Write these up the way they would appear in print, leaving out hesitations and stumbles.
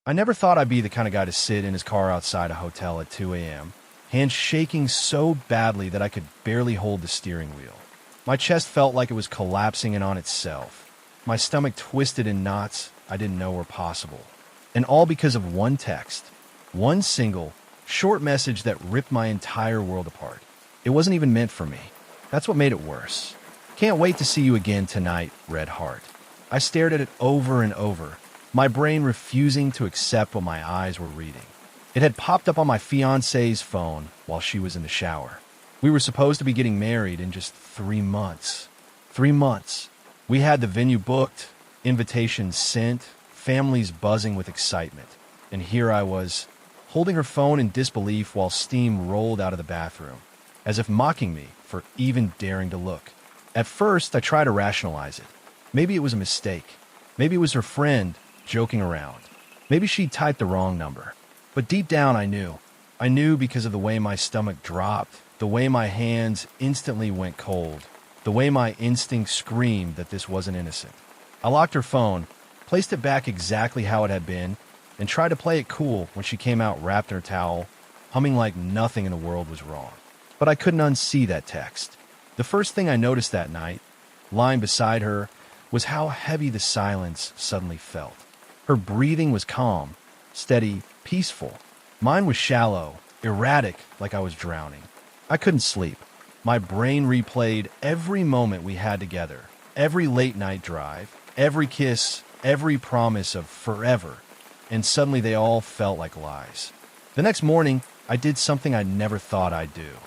I never thought I'd be the kind of guy to sit in his car outside a hotel at 2 a.m., hands shaking so badly that I could barely hold the steering wheel. My chest felt like it was collapsing in on itself. My stomach twisted in knots I didn't know were possible. And all because of one text. One single, short message that ripped my entire world apart. It wasn't even meant for me. That's what made it worse. Can't wait to see you again tonight, Red Heart. I stared at it over and over, my brain refusing to accept what my eyes were reading. It had popped up on my fiancée's phone while she was in the shower. We were supposed to be getting married in just 3 months. 3 months. We had the venue booked, invitations sent, families buzzing with excitement. And here I was, holding her phone in disbelief while steam rolled out of the bathroom, as if mocking me for even daring to look. At first, I tried to rationalize it. Maybe it was a mistake. Maybe it was her friend joking around. Maybe she typed the wrong number. But deep down, I knew. I knew because of the way my stomach dropped, the way my hands instantly went cold, the way my instincts screamed that this wasn't innocent. I locked her phone, placed it back exactly how it had been, and tried to play it cool when she came out wrapped in her towel, humming like nothing in the world was wrong. But I couldn't unsee that text. The first thing I noticed that night, lying beside her, was how heavy the silence suddenly felt. Her breathing was calm, steady, peaceful. Mine was shallow, erratic, like I was drowning. I couldn't sleep. My brain replayed every moment we had together, every late-night drive, every kiss, every promise of forever, and suddenly they all felt like lies. The next morning, I did something I never thought I'd do.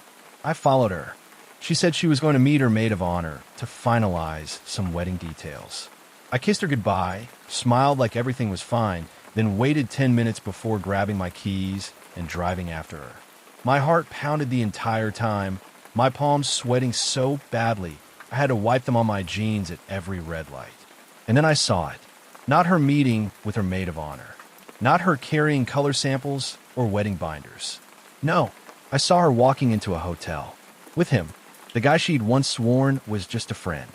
I followed her. She said she was going to meet her maid of honor to finalize some wedding details. I kissed her goodbye, smiled like everything was fine, then waited 10 minutes before grabbing my keys and driving after her. My heart pounded the entire time, my palms sweating so badly I had to wipe them on my jeans at every red light. And then I saw it. Not her meeting with her maid of honor. Not her carrying color samples or wedding binders. No, I saw her walking into a hotel. With him, the guy she'd once sworn was just a friend.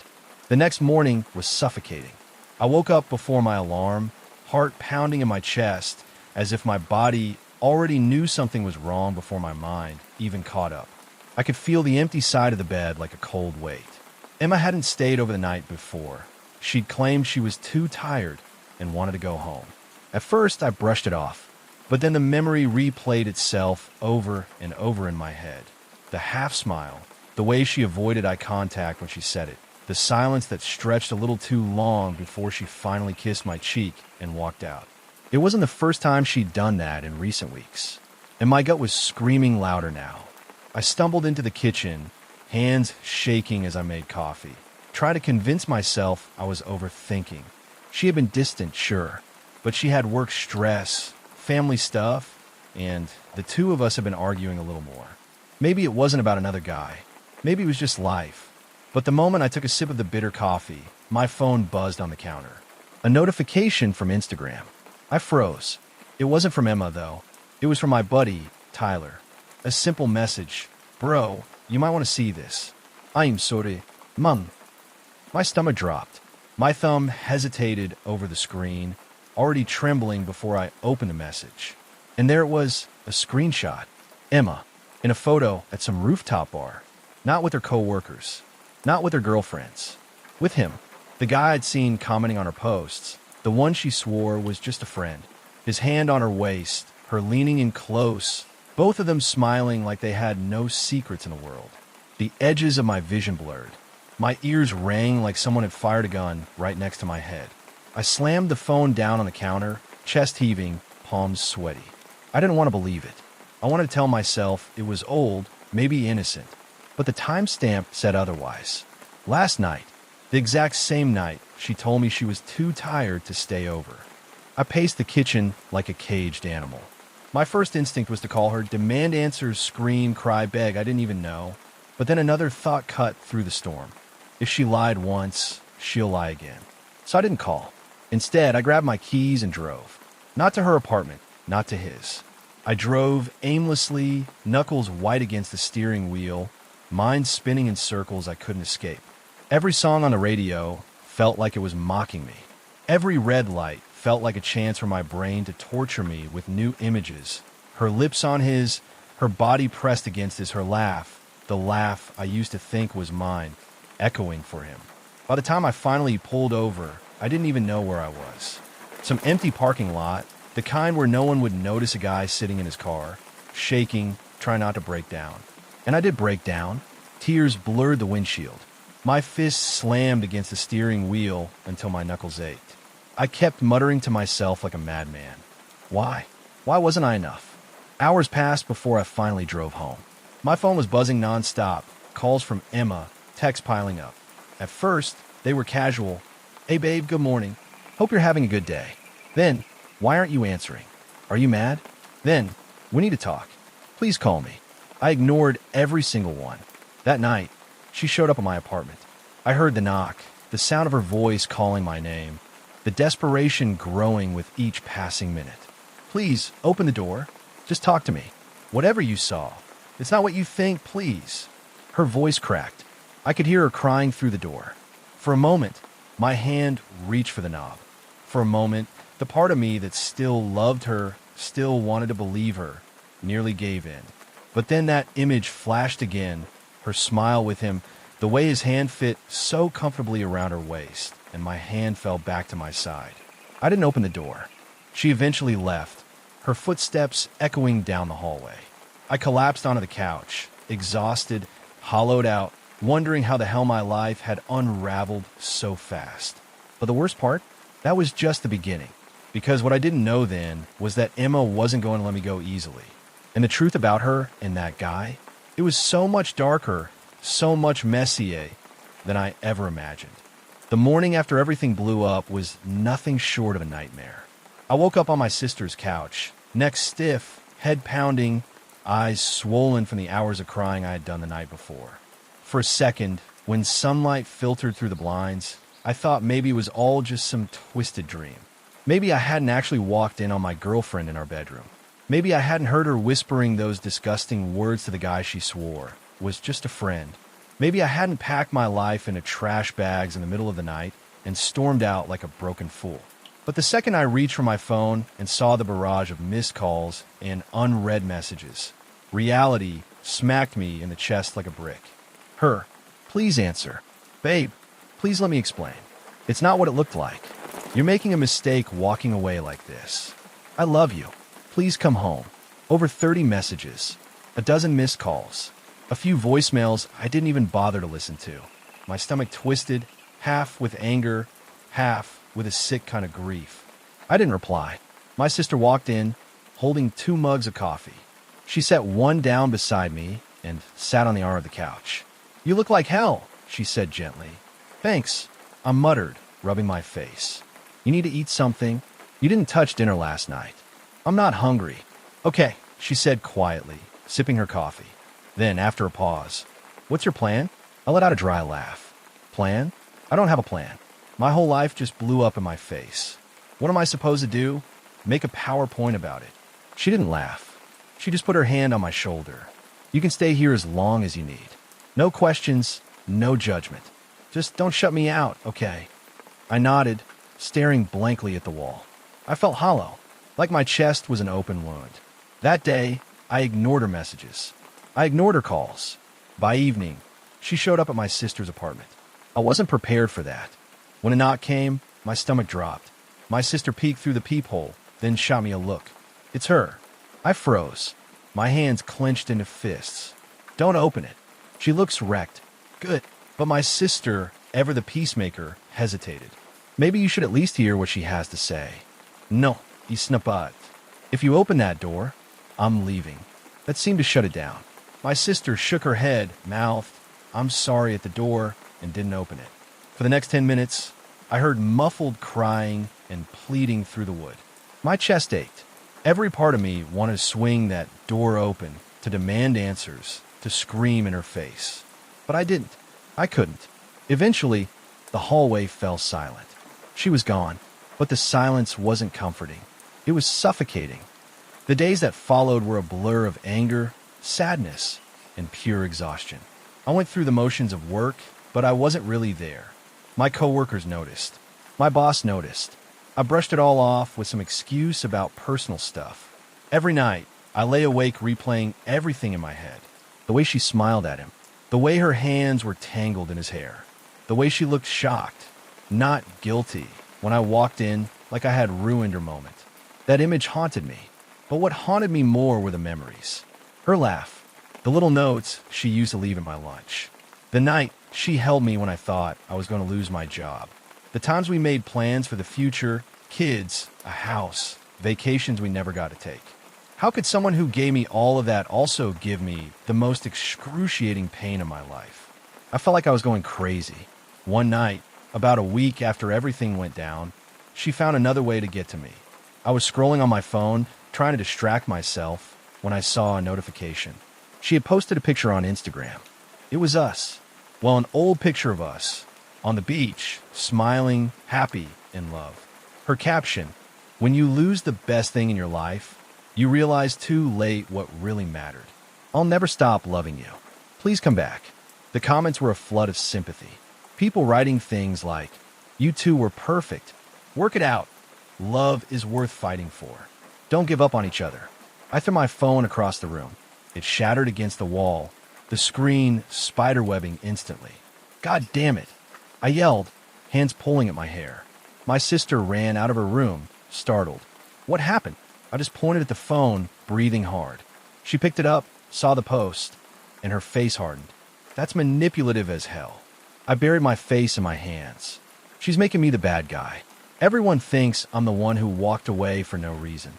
The next morning was suffocating. I woke up before my alarm, heart pounding in my chest, as if my body already knew something was wrong before my mind even caught up. I could feel the empty side of the bed like a cold weight. Emma hadn't stayed over the night before. She'd claimed she was too tired and wanted to go home. At first, I brushed it off, but then the memory replayed itself over and over in my head. The half smile, the way she avoided eye contact when she said it, the silence that stretched a little too long before she finally kissed my cheek and walked out. It wasn't the first time she'd done that in recent weeks, and my gut was screaming louder now. I stumbled into the kitchen, hands shaking as I made coffee, tried to convince myself I was overthinking. She had been distant, sure, but she had work stress, family stuff, and the two of us had been arguing a little more. Maybe it wasn't about another guy. Maybe it was just life. But the moment I took a sip of the bitter coffee, my phone buzzed on the counter. A notification from Instagram. I froze. It wasn't from Emma, though. It was from my buddy, Tyler. A simple message. Bro, you might want to see this. I'm sorry. Mum. My stomach dropped. My thumb hesitated over the screen, already trembling before I opened the message. And there it was, a screenshot. Emma, in a photo at some rooftop bar. Not with her co-workers. Not with her girlfriends. With him. The guy I'd seen commenting on her posts. The one she swore was just a friend. His hand on her waist, her leaning in close, both of them smiling like they had no secrets in the world. The edges of my vision blurred. My ears rang like someone had fired a gun right next to my head. I slammed the phone down on the counter, chest heaving, palms sweaty. I didn't want to believe it. I wanted to tell myself it was old, maybe innocent. But the timestamp said otherwise. Last night, the exact same night, she told me she was too tired to stay over. I paced the kitchen like a caged animal. My first instinct was to call her, demand answers, scream, cry, beg, I didn't even know. But then another thought cut through the storm. If she lied once, she'll lie again. So I didn't call. Instead, I grabbed my keys and drove. Not to her apartment, not to his. I drove aimlessly, knuckles white against the steering wheel, mind spinning in circles I couldn't escape. Every song on the radio felt like it was mocking me. Every red light felt like a chance for my brain to torture me with new images. Her lips on his, her body pressed against his, her laugh, the laugh I used to think was mine, echoing for him. By the time I finally pulled over, I didn't even know where I was. Some empty parking lot, the kind where no one would notice a guy sitting in his car, shaking, trying not to break down. And I did break down. Tears blurred the windshield. My fists slammed against the steering wheel until my knuckles ached. I kept muttering to myself like a madman. Why? Why wasn't I enough? Hours passed before I finally drove home. My phone was buzzing nonstop, calls from Emma, texts piling up. At first, they were casual. Hey babe, good morning. Hope you're having a good day. Then, why aren't you answering? Are you mad? Then, we need to talk. Please call me. I ignored every single one. That night, she showed up at my apartment. I heard the knock, the sound of her voice calling my name, the desperation growing with each passing minute. Please, open the door. Just talk to me. Whatever you saw. It's not what you think, please. Her voice cracked. I could hear her crying through the door. For a moment, my hand reached for the knob. For a moment, the part of me that still loved her, still wanted to believe her, nearly gave in. But then that image flashed again, her smile with him, the way his hand fit so comfortably around her waist, and my hand fell back to my side. I didn't open the door. She eventually left, her footsteps echoing down the hallway. I collapsed onto the couch, exhausted, hollowed out, wondering how the hell my life had unraveled so fast. But the worst part? That was just the beginning. Because what I didn't know then was that Emma wasn't going to let me go easily. And the truth about her and that guy, it was so much darker, so much messier than I ever imagined. The morning after everything blew up was nothing short of a nightmare. I woke up on my sister's couch, neck stiff, head pounding, eyes swollen from the hours of crying I had done the night before. For a second, when sunlight filtered through the blinds, I thought maybe it was all just some twisted dream. Maybe I hadn't actually walked in on my girlfriend in our bedroom. Maybe I hadn't heard her whispering those disgusting words to the guy she swore was just a friend. Maybe I hadn't packed my life into trash bags in the middle of the night and stormed out like a broken fool. But the second I reached for my phone and saw the barrage of missed calls and unread messages, reality smacked me in the chest like a brick. Her, please answer. Babe, please let me explain. It's not what it looked like. You're making a mistake walking away like this. I love you. Please come home. Over 30 messages, a dozen missed calls, a few voicemails I didn't even bother to listen to. My stomach twisted, half with anger, half with a sick kind of grief. I didn't reply. My sister walked in, holding 2 mugs of coffee. She set one down beside me and sat on the arm of the couch. You look like hell, she said gently. Thanks, I muttered, rubbing my face. You need to eat something. You didn't touch dinner last night. I'm not hungry. Okay, she said quietly, sipping her coffee. Then, after a pause, what's your plan? I let out a dry laugh. Plan? I don't have a plan. My whole life just blew up in my face. What am I supposed to do? Make a PowerPoint about it. She didn't laugh. She just put her hand on my shoulder. You can stay here as long as you need. No questions, no judgment. Just don't shut me out, okay? I nodded, staring blankly at the wall. I felt hollow, like my chest was an open wound. That day, I ignored her messages. I ignored her calls. By evening, she showed up at my sister's apartment. I wasn't prepared for that. When a knock came, my stomach dropped. My sister peeked through the peephole, then shot me a look. It's her. I froze. My hands clenched into fists. Don't open it. She looks wrecked. Good. But my sister, ever the peacemaker, hesitated. Maybe you should at least hear what she has to say. No, he snapped. If you open that door, I'm leaving. That seemed to shut it down. My sister shook her head, mouthed, I'm sorry at the door, and didn't open it. For the next 10 minutes, I heard muffled crying and pleading through the wood. My chest ached. Every part of me wanted to swing that door open, to demand answers, to scream in her face. But I didn't. I couldn't. Eventually, the hallway fell silent. She was gone, but the silence wasn't comforting. It was suffocating. The days that followed were a blur of anger, sadness, and pure exhaustion. I went through the motions of work, but I wasn't really there. My coworkers noticed. My boss noticed. I brushed it all off with some excuse about personal stuff. Every night, I lay awake replaying everything in my head. The way she smiled at him, the way her hands were tangled in his hair, the way she looked shocked, not guilty, when I walked in like I had ruined her moment. That image haunted me, but what haunted me more were the memories. Her laugh, the little notes she used to leave at my lunch, the night she held me when I thought I was going to lose my job, the times we made plans for the future, kids, a house, vacations we never got to take. How could someone who gave me all of that also give me the most excruciating pain in my life? I felt like I was going crazy. One night, about a week after everything went down, she found another way to get to me. I was scrolling on my phone, trying to distract myself, when I saw a notification. She had posted a picture on Instagram. It was us. Well, an old picture of us, on the beach, smiling, happy, in love. Her caption, "When you lose the best thing in your life, you realize too late what really mattered. I'll never stop loving you. Please come back." The comments were a flood of sympathy. People writing things like, "You two were perfect. Work it out. Love is worth fighting for. Don't give up on each other." I threw my phone across the room. It shattered against the wall, the screen spiderwebbing instantly. "God damn it!" I yelled, hands pulling at my hair. My sister ran out of her room, startled. "What happened?" I just pointed at the phone, breathing hard. She picked it up, saw the post, and her face hardened. That's manipulative as hell. I buried my face in my hands. She's making me the bad guy. Everyone thinks I'm the one who walked away for no reason.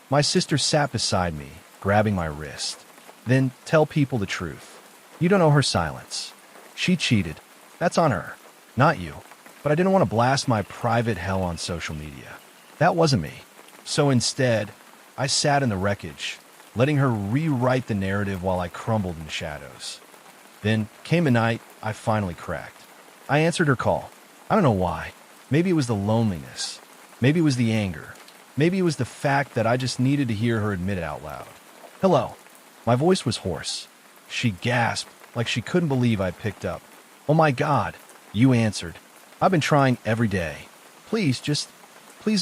My sister sat beside me, grabbing my wrist. "Then tell people the truth. You don't know her silence. She cheated. That's on her, not you." But I didn't want to blast my private hell on social media. That wasn't me. So instead, I sat in the wreckage, letting her rewrite the narrative while I crumbled in the shadows. Then came a night I finally cracked. I answered her call. I don't know why. Maybe it was the loneliness. Maybe it was the anger. Maybe it was the fact that I just needed to hear her admit it out loud. "Hello." My voice was hoarse. She gasped like she couldn't believe I picked up. "Oh my God, you answered. I've been trying every day. Please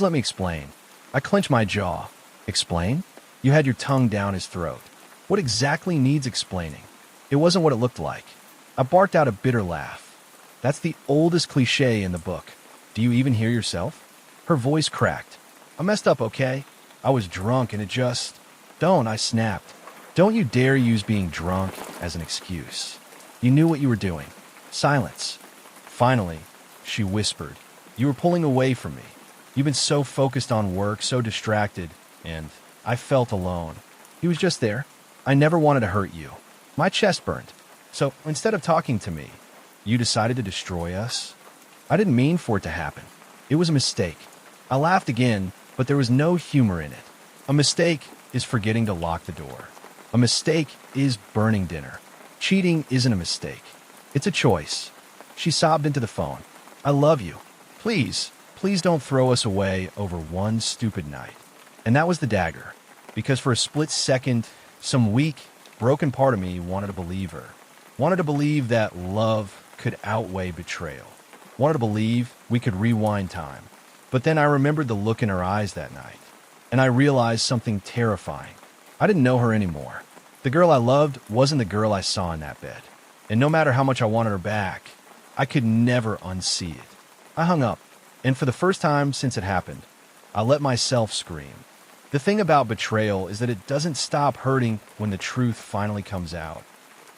let me explain." I clenched my jaw. "Explain?" You had your tongue down his throat. "What exactly needs explaining?" It wasn't what it looked like. I barked out a bitter laugh. "That's the oldest cliche in the book. Do you even hear yourself?" Her voice cracked. "I messed up, okay? I was drunk and it just..." "Don't," I snapped. "Don't you dare use being drunk as an excuse. You knew what you were doing." Silence. Finally, she whispered, "You were pulling away from me. You've been so focused on work, so distracted, and..." I felt alone. He was just there. "I never wanted to hurt you." My chest burned. "So instead of talking to me, you decided to destroy us?" "I didn't mean for it to happen. It was a mistake." I laughed again, but there was no humor in it. A mistake is forgetting to lock the door. A mistake is burning dinner. Cheating isn't a mistake. It's a choice. She sobbed into the phone. "I love you. Please don't throw us away over one stupid night." And that was the dagger, because for a split second, some weak, broken part of me wanted to believe her. Wanted to believe that love could outweigh betrayal. Wanted to believe we could rewind time. But then I remembered the look in her eyes that night, and I realized something terrifying. I didn't know her anymore. The girl I loved wasn't the girl I saw in that bed. And no matter how much I wanted her back, I could never unsee it. I hung up, and for the first time since it happened, I let myself scream. The thing about betrayal is that it doesn't stop hurting when the truth finally comes out.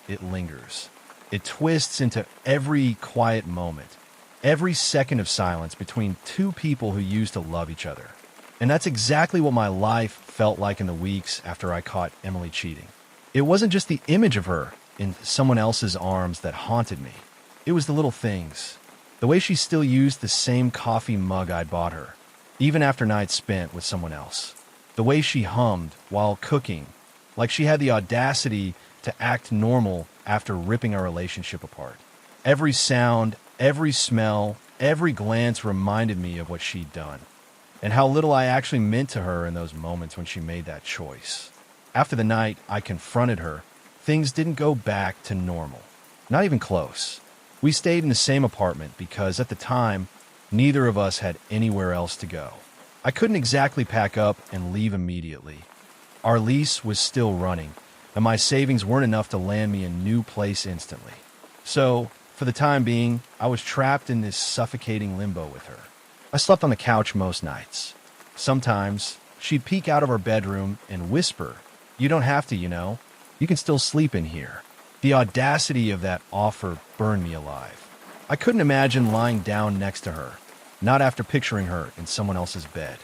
It lingers. It twists into every quiet moment, every second of silence between two people who used to love each other. And that's exactly what my life felt like in the weeks after I caught Emily cheating. It wasn't just the image of her in someone else's arms that haunted me. It was the little things. The way she still used the same coffee mug I'd bought her, even after nights spent with someone else. The way she hummed while cooking, like she had the audacity to act normal after ripping our relationship apart. Every sound, every smell, every glance reminded me of what she'd done, and how little I actually meant to her in those moments when she made that choice. After the night I confronted her, things didn't go back to normal. Not even close. We stayed in the same apartment because, at the time, neither of us had anywhere else to go. I couldn't exactly pack up and leave immediately. Our lease was still running, and my savings weren't enough to land me a new place instantly. So, for the time being, I was trapped in this suffocating limbo with her. I slept on the couch most nights. Sometimes, she'd peek out of her bedroom and whisper, "You don't have to, you know. You can still sleep in here." The audacity of that offer burned me alive. I couldn't imagine lying down next to her, not after picturing her in someone else's bed.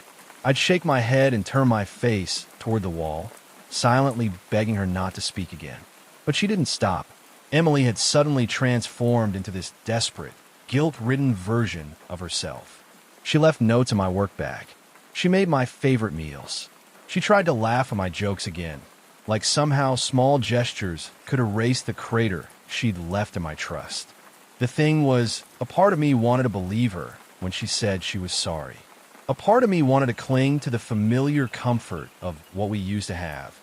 I'd shake my head and turn my face toward the wall, silently begging her not to speak again. But she didn't stop. Emily had suddenly transformed into this desperate, guilt-ridden version of herself. She left notes in my work bag. She made my favorite meals. She tried to laugh at my jokes again, like somehow small gestures could erase the crater she'd left in my trust. The thing was, a part of me wanted to believe her when she said she was sorry. A part of me wanted to cling to the familiar comfort of what we used to have,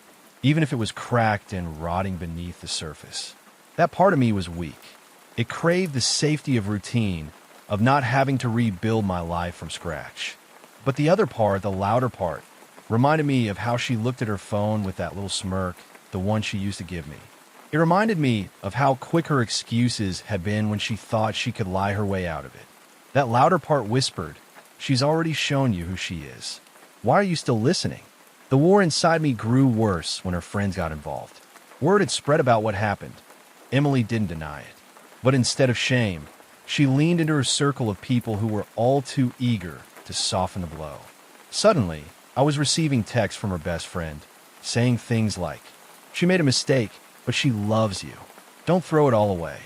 even if it was cracked and rotting beneath the surface. That part of me was weak. It craved the safety of routine, of not having to rebuild my life from scratch. But the other part, the louder part, reminded me of how she looked at her phone with that little smirk, the one she used to give me. It reminded me of how quick her excuses had been when she thought she could lie her way out of it. That louder part whispered, "She's already shown you who she is. Why are you still listening?" The war inside me grew worse when her friends got involved. Word had spread about what happened. Emily didn't deny it. But instead of shame, she leaned into her circle of people who were all too eager to soften the blow. Suddenly, I was receiving texts from her best friend, saying things like, "She made a mistake, but she loves you. Don't throw it all away."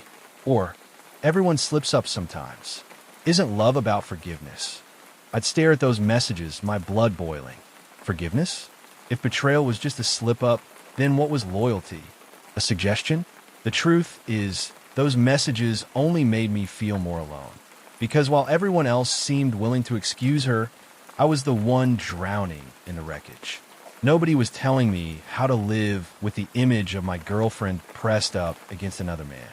Or, "Everyone slips up sometimes. Isn't love about forgiveness?" I'd stare at those messages, my blood boiling. Forgiveness? If betrayal was just a slip-up, then what was loyalty? A suggestion? The truth is, those messages only made me feel more alone. Because while everyone else seemed willing to excuse her, I was the one drowning in the wreckage. Nobody was telling me how to live with the image of my girlfriend pressed up against another man.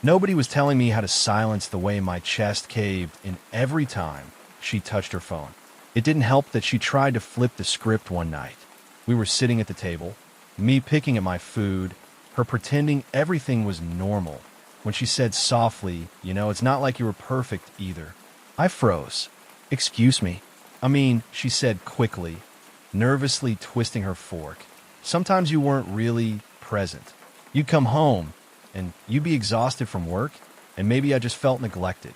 Nobody was telling me how to silence the way my chest caved in every time she touched her phone. It didn't help that she tried to flip the script one night. We were sitting at the table, me picking at my food, her pretending everything was normal. When she said softly, "You know, it's not like you were perfect either," I froze. "Excuse me." She said quickly, nervously twisting her fork. "Sometimes you weren't really present. You'd come home, and you'd be exhausted from work, and maybe I just felt neglected."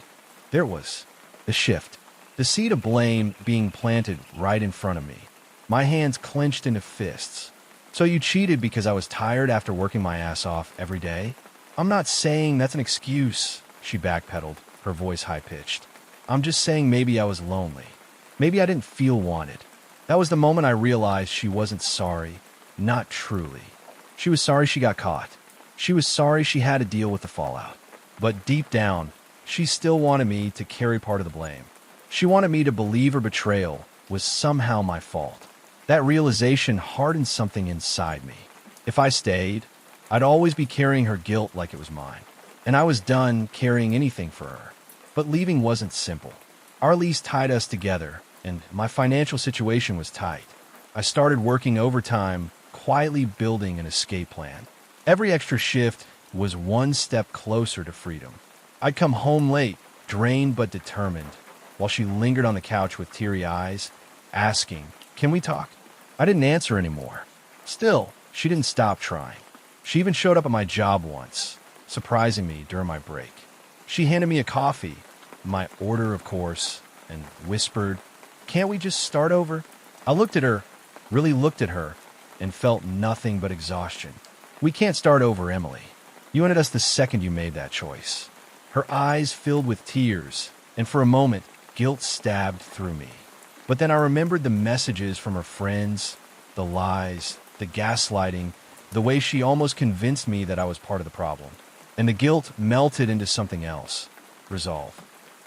There it was, the shift. The seed of blame being planted right in front of me. My hands clenched into fists. "So you cheated because I was tired after working my ass off every day?" "I'm not saying that's an excuse," she backpedaled, her voice high-pitched. "I'm just saying maybe I was lonely. Maybe I didn't feel wanted." That was the moment I realized she wasn't sorry. Not truly. She was sorry she got caught. She was sorry she had to deal with the fallout. But deep down, she still wanted me to carry part of the blame. She wanted me to believe her betrayal was somehow my fault. That realization hardened something inside me. If I stayed, I'd always be carrying her guilt like it was mine. And I was done carrying anything for her. But leaving wasn't simple. Our lease tied us together, and my financial situation was tight. I started working overtime, quietly building an escape plan. Every extra shift was one step closer to freedom. I'd come home late, drained but determined, while she lingered on the couch with teary eyes, asking, "Can we talk?" I didn't answer anymore. Still, she didn't stop trying. She even showed up at my job once, surprising me during my break. She handed me a coffee, my order of course, and whispered, "Can't we just start over?" I looked at her, really looked at her, and felt nothing but exhaustion. "We can't start over, Emily. You ended us the second you made that choice." Her eyes filled with tears, and for a moment, guilt stabbed through me. But then I remembered the messages from her friends, the lies, the gaslighting, the way she almost convinced me that I was part of the problem. And the guilt melted into something else, resolve.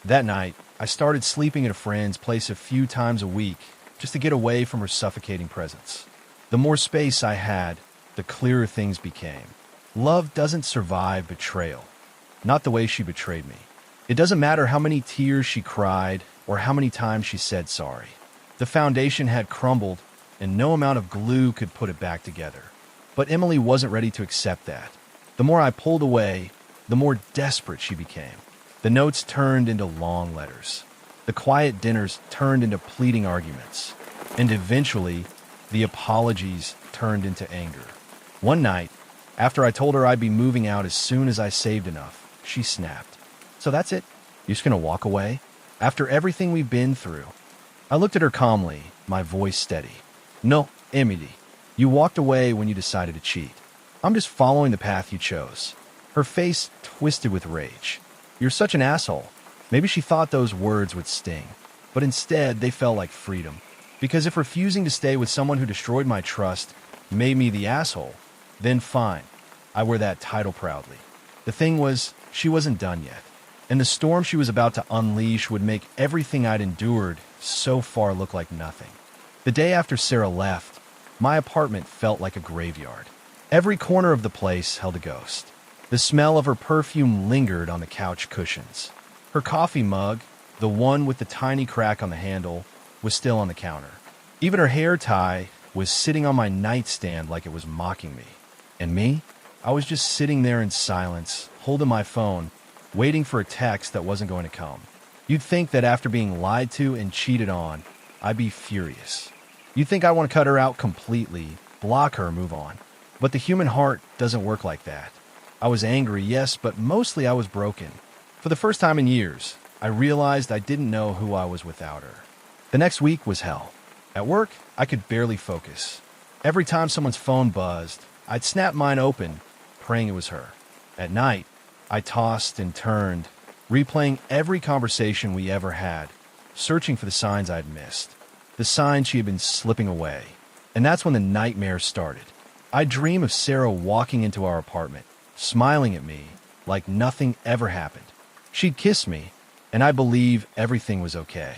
That night, I started sleeping at a friend's place a few times a week just to get away from her suffocating presence. The more space I had, the clearer things became. Love doesn't survive betrayal. Not the way she betrayed me. It doesn't matter how many tears she cried or how many times she said sorry. The foundation had crumbled, and no amount of glue could put it back together. But Emily wasn't ready to accept that. The more I pulled away, the more desperate she became. The notes turned into long letters. The quiet dinners turned into pleading arguments. And eventually, the apologies turned into anger. One night, after I told her I'd be moving out as soon as I saved enough, she snapped. "So that's it? You're just gonna walk away? After everything we've been through?" I looked at her calmly, my voice steady. "No, Emily. You walked away when you decided to cheat. I'm just following the path you chose." Her face twisted with rage. "You're such an asshole." Maybe she thought those words would sting, but instead they felt like freedom. Because if refusing to stay with someone who destroyed my trust made me the asshole, then fine. I wear that title proudly. The thing was, she wasn't done yet. And the storm she was about to unleash would make everything I'd endured so far look like nothing. The day after Sarah left, my apartment felt like a graveyard. Every corner of the place held a ghost. The smell of her perfume lingered on the couch cushions. Her coffee mug, the one with the tiny crack on the handle, was still on the counter. Even her hair tie was sitting on my nightstand like it was mocking me. And me? I was just sitting there in silence, holding my phone, waiting for a text that wasn't going to come. You'd think that after being lied to and cheated on, I'd be furious. You'd think I want to cut her out completely, block her, move on. But the human heart doesn't work like that. I was angry, yes, but mostly I was broken. For the first time in years, I realized I didn't know who I was without her. The next week was hell. At work, I could barely focus. Every time someone's phone buzzed, I'd snap mine open, praying it was her. At night, I tossed and turned, replaying every conversation we ever had, searching for the signs I'd missed. The signs she had been slipping away. And that's when the nightmare started. I'd dream of Sarah walking into our apartment, smiling at me like nothing ever happened. She'd kiss me, and I believe everything was okay.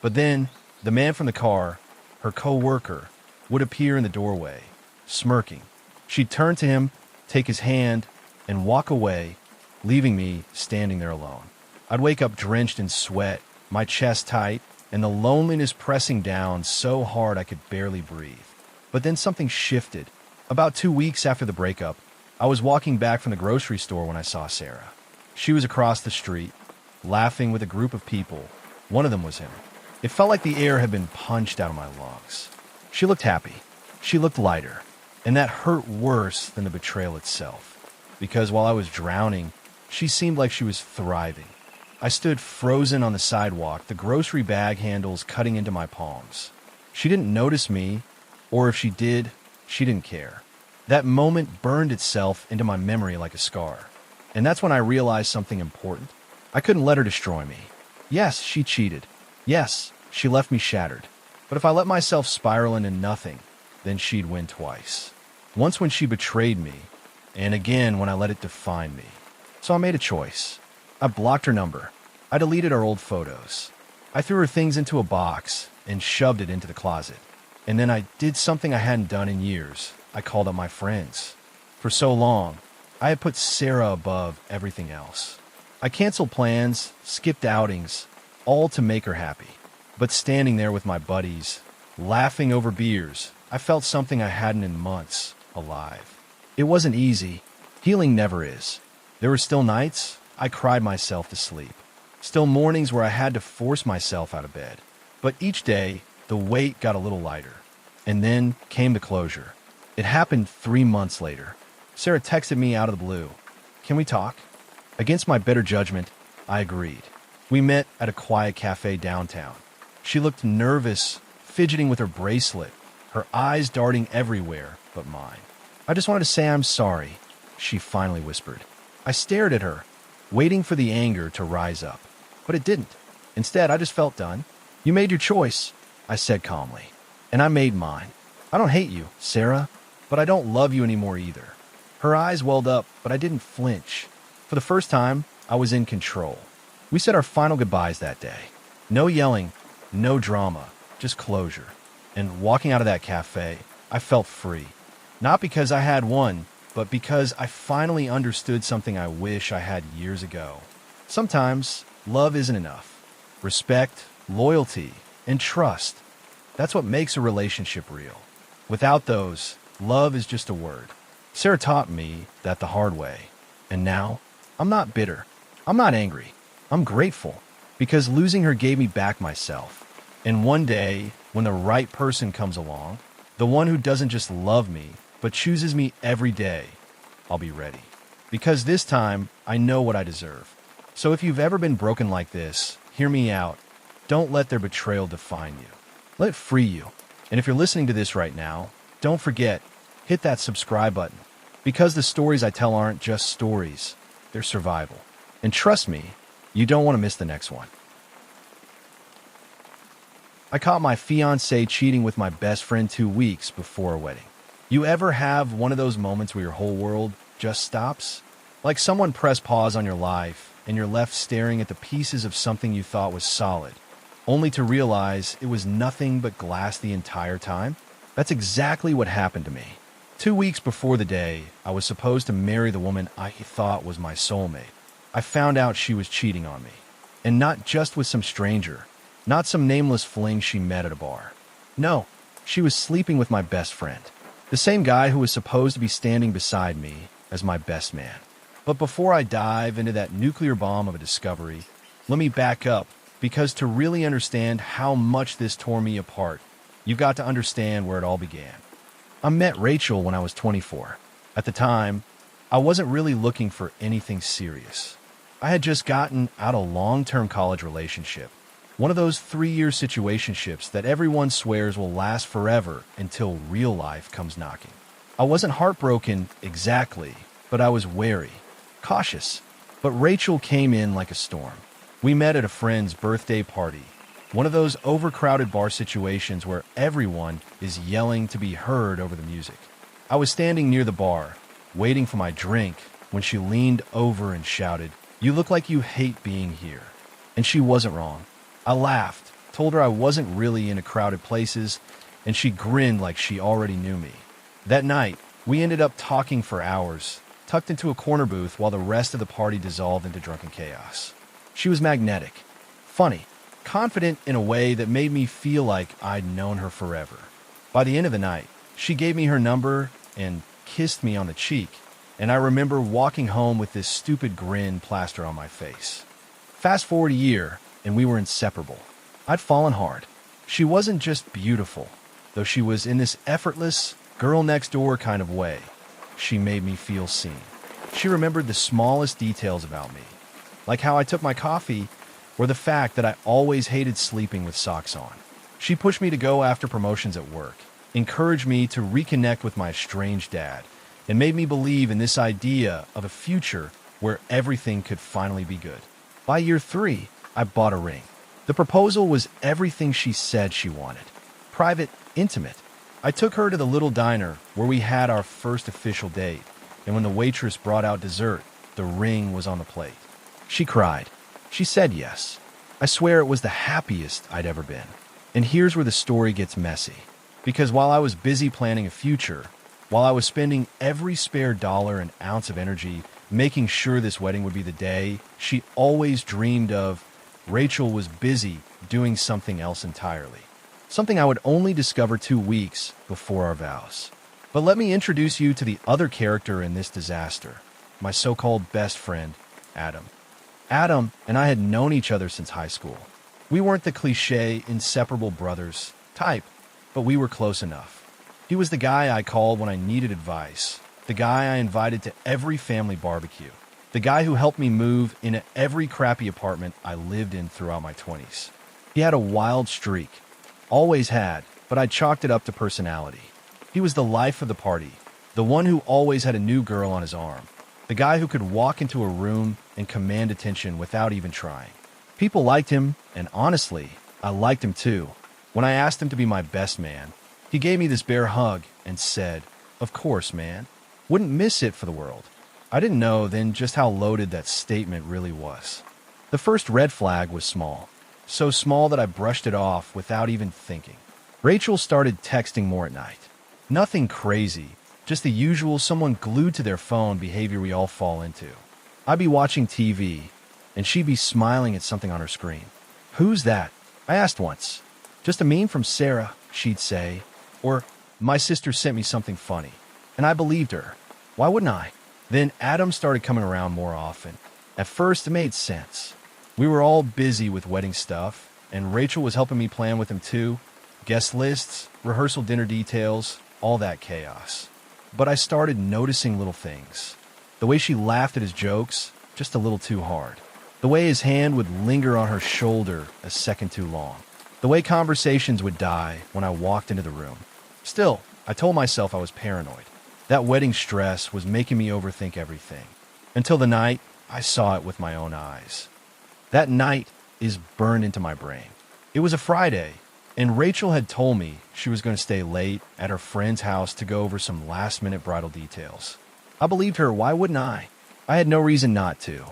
But then, the man from the car, her co-worker, would appear in the doorway, smirking. She'd turn to him, take his hand, and walk away, leaving me standing there alone. I'd wake up drenched in sweat, my chest tight, and the loneliness pressing down so hard I could barely breathe. But then something shifted. About 2 weeks after the breakup, I was walking back from the grocery store when I saw Sarah. She was across the street, laughing with a group of people. One of them was him. It felt like the air had been punched out of my lungs. She looked happy. She looked lighter. And that hurt worse than the betrayal itself. Because while I was drowning, she seemed like she was thriving. I stood frozen on the sidewalk, the grocery bag handles cutting into my palms. She didn't notice me, or if she did, she didn't care. That moment burned itself into my memory like a scar. And that's when I realized something important. I couldn't let her destroy me. Yes, she cheated. Yes, she left me shattered. But if I let myself spiral into nothing, then she'd win twice. Once when she betrayed me, and again when I let it define me. So I made a choice. I blocked her number. I deleted our old photos. I threw her things into a box and shoved it into the closet. And then I did something I hadn't done in years. I called up my friends. For so long, I had put Sarah above everything else. I canceled plans, skipped outings, all to make her happy. But standing there with my buddies, laughing over beers, I felt something I hadn't in months, alive. It wasn't easy. Healing never is. There were still nights I cried myself to sleep. Still mornings where I had to force myself out of bed. But each day, the weight got a little lighter. And then came the closure. It happened 3 months later. Sarah texted me out of the blue. "Can we talk?" Against my better judgment, I agreed. We met at a quiet cafe downtown. She looked nervous, fidgeting with her bracelet, her eyes darting everywhere but mine. "I just wanted to say I'm sorry," she finally whispered. I stared at her, waiting for the anger to rise up. But it didn't. Instead, I just felt done. "You made your choice," I said calmly. "And I made mine. I don't hate you, Sarah, but I don't love you anymore either." Her eyes welled up, but I didn't flinch. For the first time, I was in control. We said our final goodbyes that day. No yelling, no drama, just closure. And walking out of that cafe, I felt free. Not because I had won, but because I finally understood something I wish I had years ago. Sometimes, love isn't enough. Respect, loyalty, and trust, That's what makes a relationship real. Without those, love is just a word. Sarah taught me that the hard way. And now, I'm not bitter. I'm not angry. I'm grateful because losing her gave me back myself. And one day, when the right person comes along, the one who doesn't just love me, but chooses me every day, I'll be ready. Because this time, I know what I deserve. So if you've ever been broken like this, hear me out. Don't let their betrayal define you. Let it free you. And if you're listening to this right now, don't forget, hit that subscribe button. Because the stories I tell aren't just stories, they're survival. And trust me, you don't want to miss the next one. I caught my fiancée cheating with my best friend 2 weeks before our wedding. You ever have one of those moments where your whole world just stops? Like someone pressed pause on your life and you're left staring at the pieces of something you thought was solid, only to realize it was nothing but glass the entire time? That's exactly what happened to me. 2 weeks before the day I was supposed to marry the woman I thought was my soulmate, I found out she was cheating on me. And not just with some stranger, not some nameless fling she met at a bar. No, she was sleeping with my best friend, the same guy who was supposed to be standing beside me as my best man. But before I dive into that nuclear bomb of a discovery, let me back up, because to really understand how much this tore me apart, you've got to understand where it all began. I met Rachel when I was 24. At the time, I wasn't really looking for anything serious. I had just gotten out a long-term college relationship, one of those 3-year situationships that everyone swears will last forever until real life comes knocking. I wasn't heartbroken exactly, but I was wary, cautious. But Rachel came in like a storm. We met at a friend's birthday party, one of those overcrowded bar situations where everyone is yelling to be heard over the music. I was standing near the bar, waiting for my drink, when she leaned over and shouted, "You look like you hate being here." And she wasn't wrong. I laughed, told her I wasn't really into crowded places, and she grinned like she already knew me. That night, we ended up talking for hours, tucked into a corner booth while the rest of the party dissolved into drunken chaos. She was magnetic, funny, confident in a way that made me feel like I'd known her forever. By the end of the night, she gave me her number and kissed me on the cheek, and I remember walking home with this stupid grin plastered on my face. Fast forward a year, and we were inseparable. I'd fallen hard. She wasn't just beautiful, though she was in this effortless, girl-next-door kind of way. She made me feel seen. She remembered the smallest details about me, like how I took my coffee, or the fact that I always hated sleeping with socks on. She pushed me to go after promotions at work, encouraged me to reconnect with my estranged dad, and made me believe in this idea of a future where everything could finally be good. By year 3, I bought a ring. The proposal was everything she said she wanted. Private, intimate. I took her to the little diner where we had our first official date, and when the waitress brought out dessert, the ring was on the plate. She cried. She said yes. I swear it was the happiest I'd ever been. And here's where the story gets messy. Because while I was busy planning a future, while I was spending every spare dollar and ounce of energy making sure this wedding would be the day she always dreamed of, Rachel was busy doing something else entirely. Something I would only discover 2 weeks before our vows. But let me introduce you to the other character in this disaster, my so-called best friend, Adam. Adam and I had known each other since high school. We weren't the cliché inseparable brothers type, but we were close enough. He was the guy I called when I needed advice, the guy I invited to every family barbecue, the guy who helped me move into every crappy apartment I lived in throughout my 20s. He had a wild streak, always had, but I chalked it up to personality. He was the life of the party, the one who always had a new girl on his arm, the guy who could walk into a room and command attention without even trying. People liked him, and honestly, I liked him too. When I asked him to be my best man, he gave me this bear hug and said, "Of course, man. Wouldn't miss it for the world." I didn't know then just how loaded that statement really was. The first red flag was small. So small that I brushed it off without even thinking. Rachel started texting more at night. Nothing crazy, just the usual someone glued to their phone behavior we all fall into. I'd be watching TV, and she'd be smiling at something on her screen. "Who's that?" I asked once. "Just a meme from Sarah," she'd say. Or, my sister sent me something funny. And I believed her. Why wouldn't I? Then Adam started coming around more often. At first, it made sense. We were all busy with wedding stuff, and Rachel was helping me plan with him too. Guest lists, rehearsal dinner details, all that chaos. But I started noticing little things. The way she laughed at his jokes, just a little too hard. The way his hand would linger on her shoulder a second too long. The way conversations would die when I walked into the room. Still, I told myself I was paranoid. That wedding stress was making me overthink everything. Until the night I saw it with my own eyes. That night is burned into my brain. It was a Friday, and Rachel had told me she was going to stay late at her friend's house to go over some last-minute bridal details. I believed her, why wouldn't I? I had no reason not to.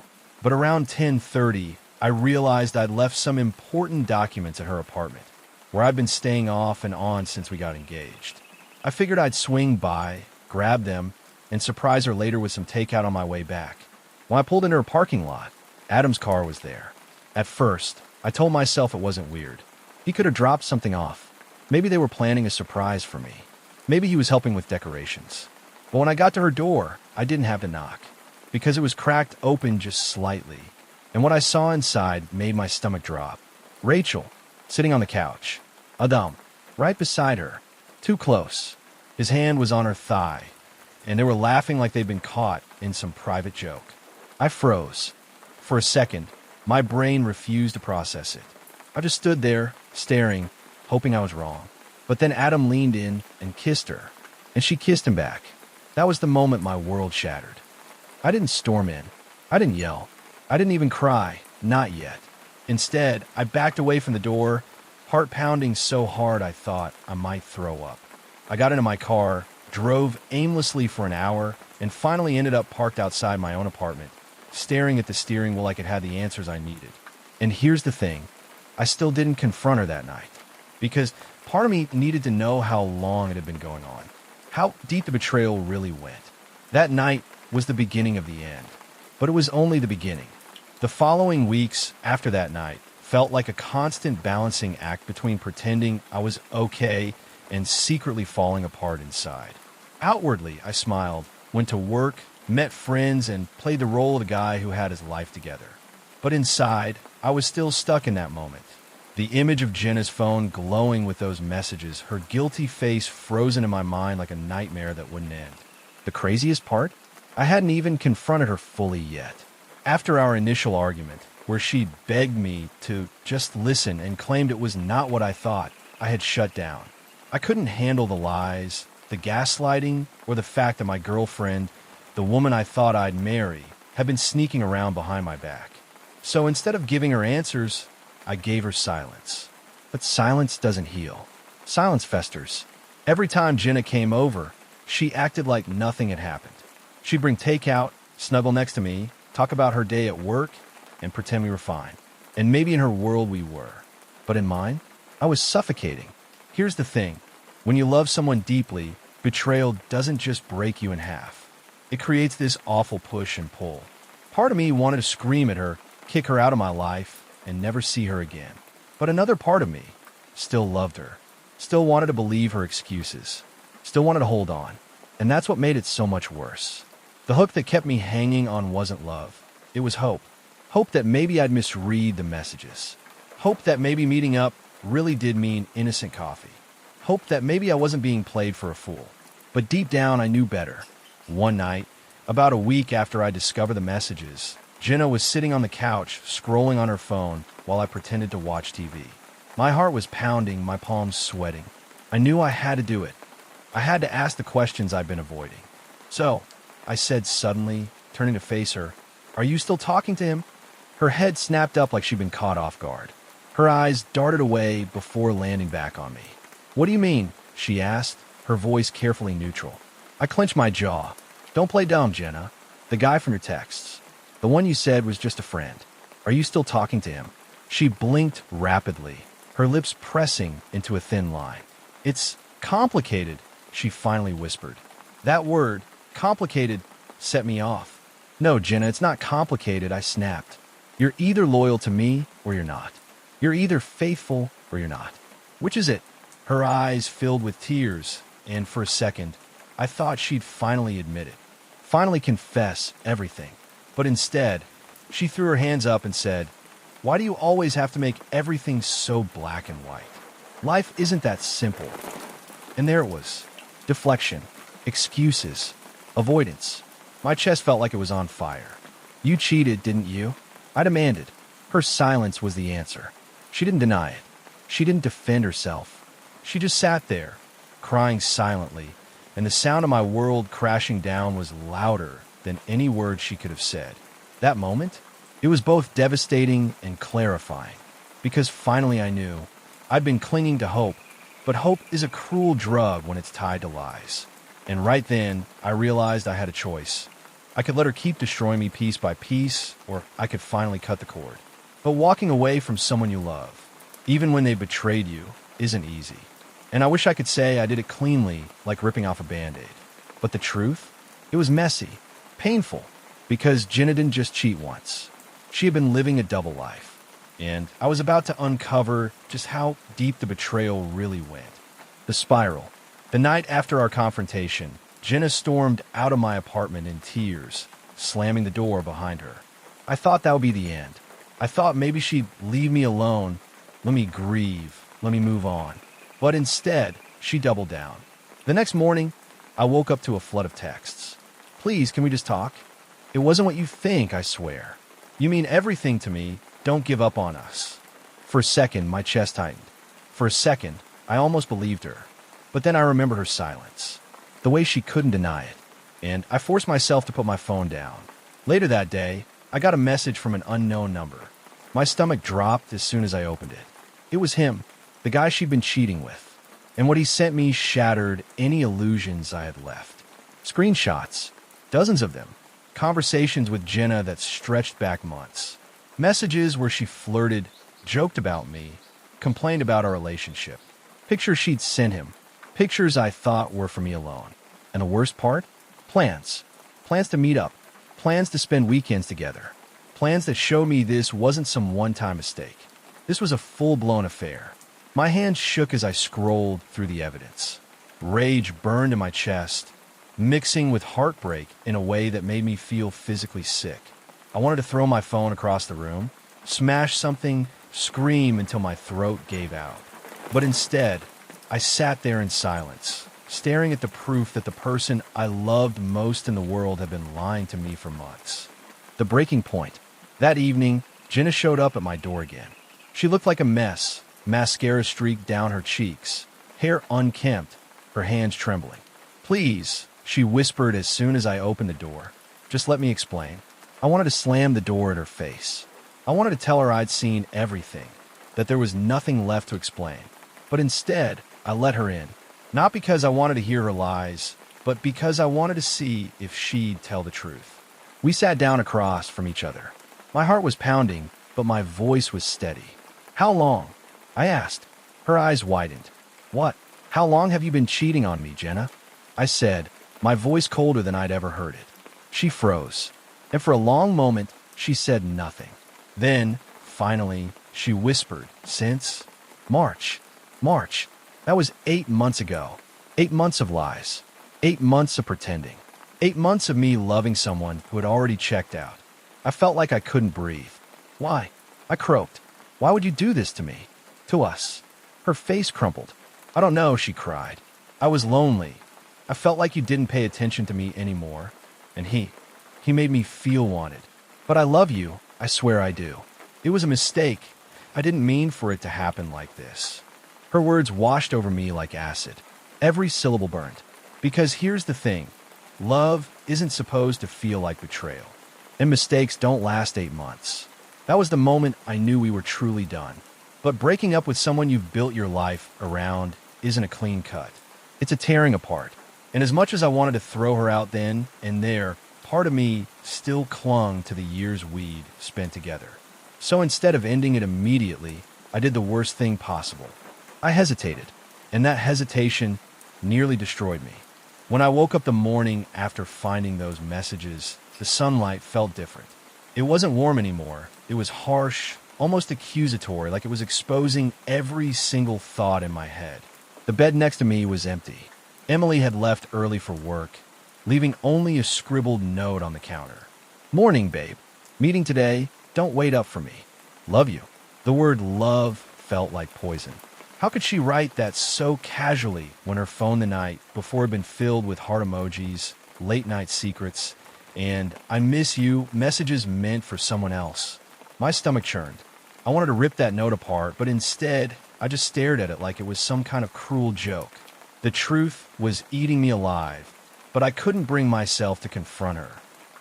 But around 10:30, I realized I'd left some important documents at her apartment, where I'd been staying off and on since we got engaged. I figured I'd swing by, grab them, and surprise her later with some takeout on my way back. When I pulled into her parking lot, Adam's car was there. At first, I told myself it wasn't weird. He could have dropped something off. Maybe they were planning a surprise for me. Maybe he was helping with decorations. But when I got to her door, I didn't have to knock, because it was cracked open just slightly. And what I saw inside made my stomach drop. Rachel, sitting on the couch. Adam, right beside her. Too close. His hand was on her thigh, and they were laughing like they'd been caught in some private joke. I froze. For a second, my brain refused to process it. I just stood there, staring, hoping I was wrong. But then Adam leaned in and kissed her, and she kissed him back. That was the moment my world shattered. I didn't storm in. I didn't yell. I didn't even cry. Not yet. Instead, I backed away from the door, heart pounding so hard I thought I might throw up. I got into my car, drove aimlessly for an hour, and finally ended up parked outside my own apartment, staring at the steering wheel like it had the answers I needed. And here's the thing. I still didn't confront her that night, because part of me needed to know how long it had been going on, how deep the betrayal really went. That night was the beginning of the end, but it was only the beginning. The following weeks after that night felt like a constant balancing act between pretending I was okay and secretly falling apart inside. Outwardly, I smiled, went to work, met friends, and played the role of the guy who had his life together. But inside, I was still stuck in that moment. The image of Jenna's phone glowing with those messages, her guilty face frozen in my mind like a nightmare that wouldn't end. The craziest part? I hadn't even confronted her fully yet. After our initial argument, where she'd begged me to just listen and claimed it was not what I thought, I had shut down. I couldn't handle the lies, the gaslighting, or the fact that my girlfriend, the woman I thought I'd marry, had been sneaking around behind my back. So instead of giving her answers, I gave her silence. But silence doesn't heal. Silence festers. Every time Jenna came over, she acted like nothing had happened. She'd bring takeout, snuggle next to me, talk about her day at work, and pretend we were fine. And maybe in her world we were. But in mine, I was suffocating. Here's the thing. When you love someone deeply, betrayal doesn't just break you in half. It creates this awful push and pull. Part of me wanted to scream at her, kick her out of my life, and never see her again. But another part of me still loved her, still wanted to believe her excuses, still wanted to hold on. And that's what made it so much worse. The hook that kept me hanging on wasn't love. It was hope. Hope that maybe I'd misread the messages. Hope that maybe meeting up really did mean innocent coffee. Hope that maybe I wasn't being played for a fool. But deep down, I knew better. One night, about a week after I discovered the messages, Jenna was sitting on the couch, scrolling on her phone, while I pretended to watch TV. My heart was pounding, my palms sweating. I knew I had to do it. I had to ask the questions I'd been avoiding. So, I said suddenly, turning to face her, "Are you still talking to him?" Her head snapped up like she'd been caught off guard. Her eyes darted away before landing back on me. "What do you mean?" she asked, her voice carefully neutral. I clenched my jaw. "Don't play dumb, Jenna. The guy from your texts. The one you said was just a friend. Are you still talking to him?" She blinked rapidly, her lips pressing into a thin line. "It's complicated," she finally whispered. That word, complicated, set me off. "No, Jenna, it's not complicated," I snapped. "You're either loyal to me or you're not. You're either faithful or you're not. Which is it?" Her eyes filled with tears, and for a second, I thought she'd finally admit it, finally confess everything. But instead, she threw her hands up and said, "Why do you always have to make everything so black and white? Life isn't that simple." And there it was. Deflection, excuses, avoidance. My chest felt like it was on fire. "You cheated, didn't you?" I demanded. Her silence was the answer. She didn't deny it. She didn't defend herself. She just sat there, crying silently, and the sound of my world crashing down was louder than any word she could have said. That moment, it was both devastating and clarifying, because finally I knew I'd been clinging to hope, but hope is a cruel drug when it's tied to lies. And right then, I realized I had a choice. I could let her keep destroying me piece by piece, or I could finally cut the cord. But walking away from someone you love, even when they betrayed you, isn't easy. And I wish I could say I did it cleanly, like ripping off a Band-Aid. But the truth? It was messy, painful, because Jenna didn't just cheat once. She had been living a double life. And I was about to uncover just how deep the betrayal really went. The spiral. The night after our confrontation, Jenna stormed out of my apartment in tears, slamming the door behind her. I thought that would be the end. I thought maybe she'd leave me alone, let me grieve, let me move on. But instead, she doubled down. The next morning, I woke up to a flood of texts. "Please, can we just talk? It wasn't what you think, I swear. You mean everything to me. Don't give up on us." For a second, my chest tightened. For a second, I almost believed her. But then I remembered her silence, the way she couldn't deny it, and I forced myself to put my phone down. Later that day, I got a message from an unknown number. My stomach dropped as soon as I opened it. It was him, the guy she'd been cheating with, and what he sent me shattered any illusions I had left. Screenshots, dozens of them, conversations with Jenna that stretched back months. Messages where she flirted, joked about me, complained about our relationship. Pictures she'd sent him. Pictures I thought were for me alone. And the worst part? Plans. Plans to meet up. Plans to spend weekends together. Plans that showed me this wasn't some one-time mistake. This was a full-blown affair. My hands shook as I scrolled through the evidence. Rage burned in my chest, mixing with heartbreak in a way that made me feel physically sick. I wanted to throw my phone across the room, smash something, scream until my throat gave out. But instead, I sat there in silence, staring at the proof that the person I loved most in the world had been lying to me for months. The breaking point. That evening, Jenna showed up at my door again. She looked like a mess, mascara streaked down her cheeks, hair unkempt, her hands trembling. "Please," she whispered as soon as I opened the door. "Just let me explain." I wanted to slam the door at her face. I wanted to tell her I'd seen everything, that there was nothing left to explain. But instead, I let her in. Not because I wanted to hear her lies, but because I wanted to see if she'd tell the truth. We sat down across from each other. My heart was pounding, but my voice was steady. "How long?" I asked. Her eyes widened. "What? How long have you been cheating on me, Jenna?" I said, my voice colder than I'd ever heard it. She froze, and for a long moment, she said nothing. Then, finally, she whispered, "Since March. March. That was 8 months ago. 8 months of lies. 8 months of pretending. 8 months of me loving someone who had already checked out." I felt like I couldn't breathe. "Why?" I croaked. "Why would you do this to me? To us?" Her face crumpled. "I don't know," she cried. "I was lonely. I felt like you didn't pay attention to me anymore. And he made me feel wanted. But I love you. I swear I do. It was a mistake. I didn't mean for it to happen like this." Her words washed over me like acid. Every syllable burned. Because here's the thing. Love isn't supposed to feel like betrayal. And mistakes don't last 8 months. That was the moment I knew we were truly done. But breaking up with someone you've built your life around isn't a clean cut. It's a tearing apart. And as much as I wanted to throw her out then and there, part of me still clung to the years we'd spent together. So instead of ending it immediately, I did the worst thing possible. I hesitated, and that hesitation nearly destroyed me. When I woke up the morning after finding those messages, the sunlight felt different. It wasn't warm anymore. It was harsh, almost accusatory, like it was exposing every single thought in my head. The bed next to me was empty. Emily had left early for work, leaving only a scribbled note on the counter. "Morning, babe. Meeting today. Don't wait up for me. Love you." The word love felt like poison. How could she write that so casually when her phone the night before had been filled with heart emojis, late night secrets, and "I miss you" messages meant for someone else? My stomach churned. I wanted to rip that note apart, but instead, I just stared at it like it was some kind of cruel joke. The truth was eating me alive, but I couldn't bring myself to confront her.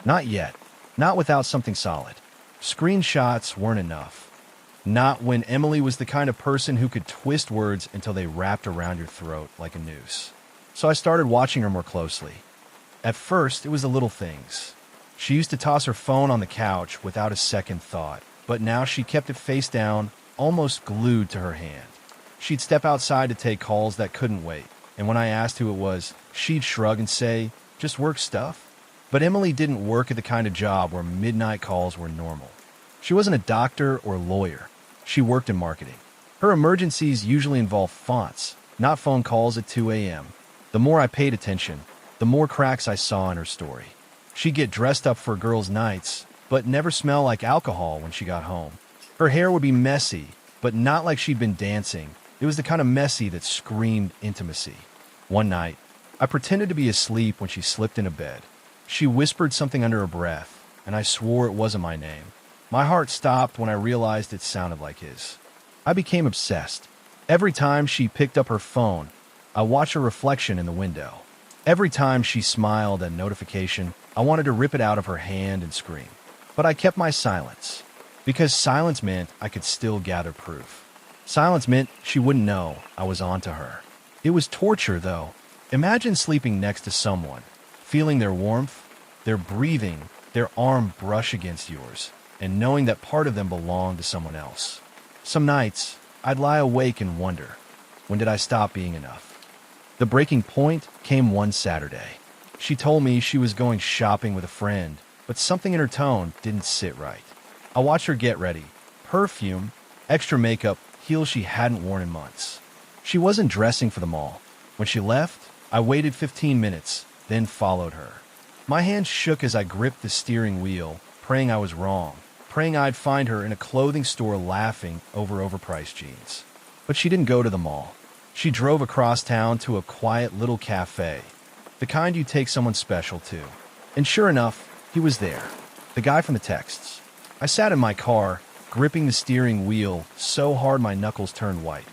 Not yet. Not without something solid. Screenshots weren't enough. Not when Emily was the kind of person who could twist words until they wrapped around your throat like a noose. So I started watching her more closely. At first, it was the little things. She used to toss her phone on the couch without a second thought, but now she kept it face down, almost glued to her hand. She'd step outside to take calls that couldn't wait, and when I asked who it was, she'd shrug and say, "Just work stuff." But Emily didn't work at the kind of job where midnight calls were normal. She wasn't a doctor or lawyer. She worked in marketing. Her emergencies usually involved fonts, not phone calls at 2 a.m. The more I paid attention, the more cracks I saw in her story. She'd get dressed up for girls' nights, but never smell like alcohol when she got home. Her hair would be messy, but not like she'd been dancing. It was the kind of messy that screamed intimacy. One night, I pretended to be asleep when she slipped into bed. She whispered something under her breath, and I swore it wasn't my name. My heart stopped when I realized it sounded like his. I became obsessed. Every time she picked up her phone, I watched her reflection in the window. Every time she smiled at a notification, I wanted to rip it out of her hand and scream. But I kept my silence, because silence meant I could still gather proof. Silence meant she wouldn't know I was onto her. It was torture, though. Imagine sleeping next to someone, feeling their warmth, their breathing, their arm brush against yours, and knowing that part of them belonged to someone else. Some nights, I'd lie awake and wonder, when did I stop being enough? The breaking point came one Saturday. She told me she was going shopping with a friend, but something in her tone didn't sit right. I watched her get ready. Perfume, extra makeup, heels she hadn't worn in months. She wasn't dressing for the mall. When she left, I waited 15 minutes, then followed her. My hands shook as I gripped the steering wheel, praying I was wrong, praying I'd find her in a clothing store laughing over overpriced jeans. But she didn't go to the mall. She drove across town to a quiet little cafe, the kind you take someone special to. And sure enough, he was there, the guy from the texts. I sat in my car, gripping the steering wheel so hard my knuckles turned white,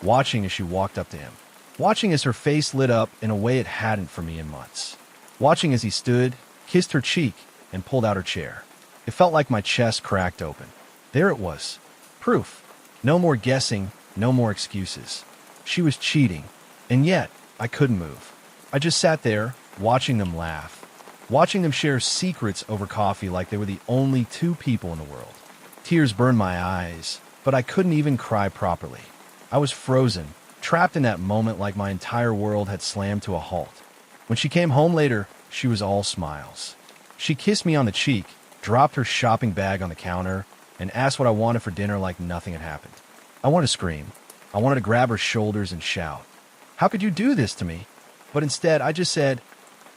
watching as she walked up to him, watching as her face lit up in a way it hadn't for me in months, watching as he stood, kissed her cheek, and pulled out her chair. It felt like my chest cracked open. There it was. Proof. No more guessing, no more excuses. She was cheating, and yet I couldn't move. I just sat there, watching them laugh, watching them share secrets over coffee like they were the only two people in the world. Tears burned my eyes, but I couldn't even cry properly. I was frozen, trapped in that moment like my entire world had slammed to a halt. When she came home later, she was all smiles. She kissed me on the cheek, dropped her shopping bag on the counter, and asked what I wanted for dinner like nothing had happened. I wanted to scream. I wanted to grab her shoulders and shout, "How could you do this to me?" But instead, I just said,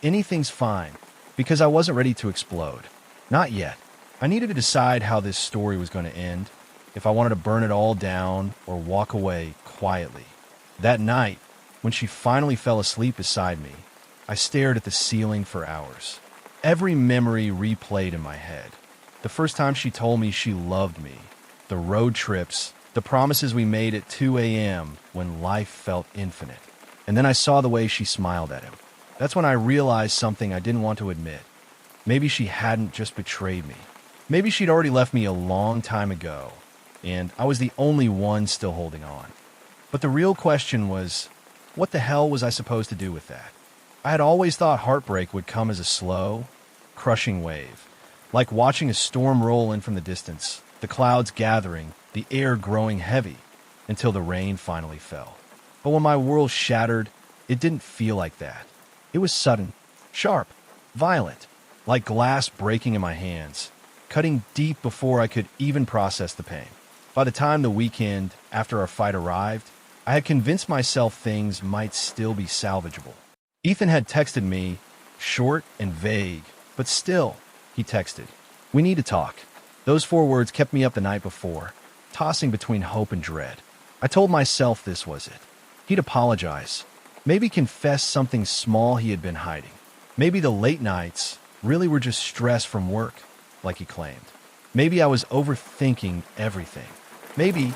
"Anything's fine," because I wasn't ready to explode. Not yet. I needed to decide how this story was going to end, if I wanted to burn it all down or walk away quietly. That night, when she finally fell asleep beside me, I stared at the ceiling for hours. Every memory replayed in my head. The first time she told me she loved me, the road trips, the promises we made at 2 a.m. when life felt infinite. And then I saw the way she smiled at him. That's when I realized something I didn't want to admit. Maybe she hadn't just betrayed me. Maybe she'd already left me a long time ago, and I was the only one still holding on. But the real question was, what the hell was I supposed to do with that? I had always thought heartbreak would come as a slow, crushing wave, like watching a storm roll in from the distance, the clouds gathering, the air growing heavy, until the rain finally fell. But when my world shattered, it didn't feel like that. It was sudden, sharp, violent, like glass breaking in my hands, cutting deep before I could even process the pain. By the time the weekend after our fight arrived, I had convinced myself things might still be salvageable. Ethan had texted me, short and vague, but still, he texted, "We need to talk." Those 4 words kept me up the night before, tossing between hope and dread. I told myself this was it. He'd apologize. Maybe confess something small he had been hiding. Maybe the late nights really were just stress from work, like he claimed. Maybe I was overthinking everything. Maybe,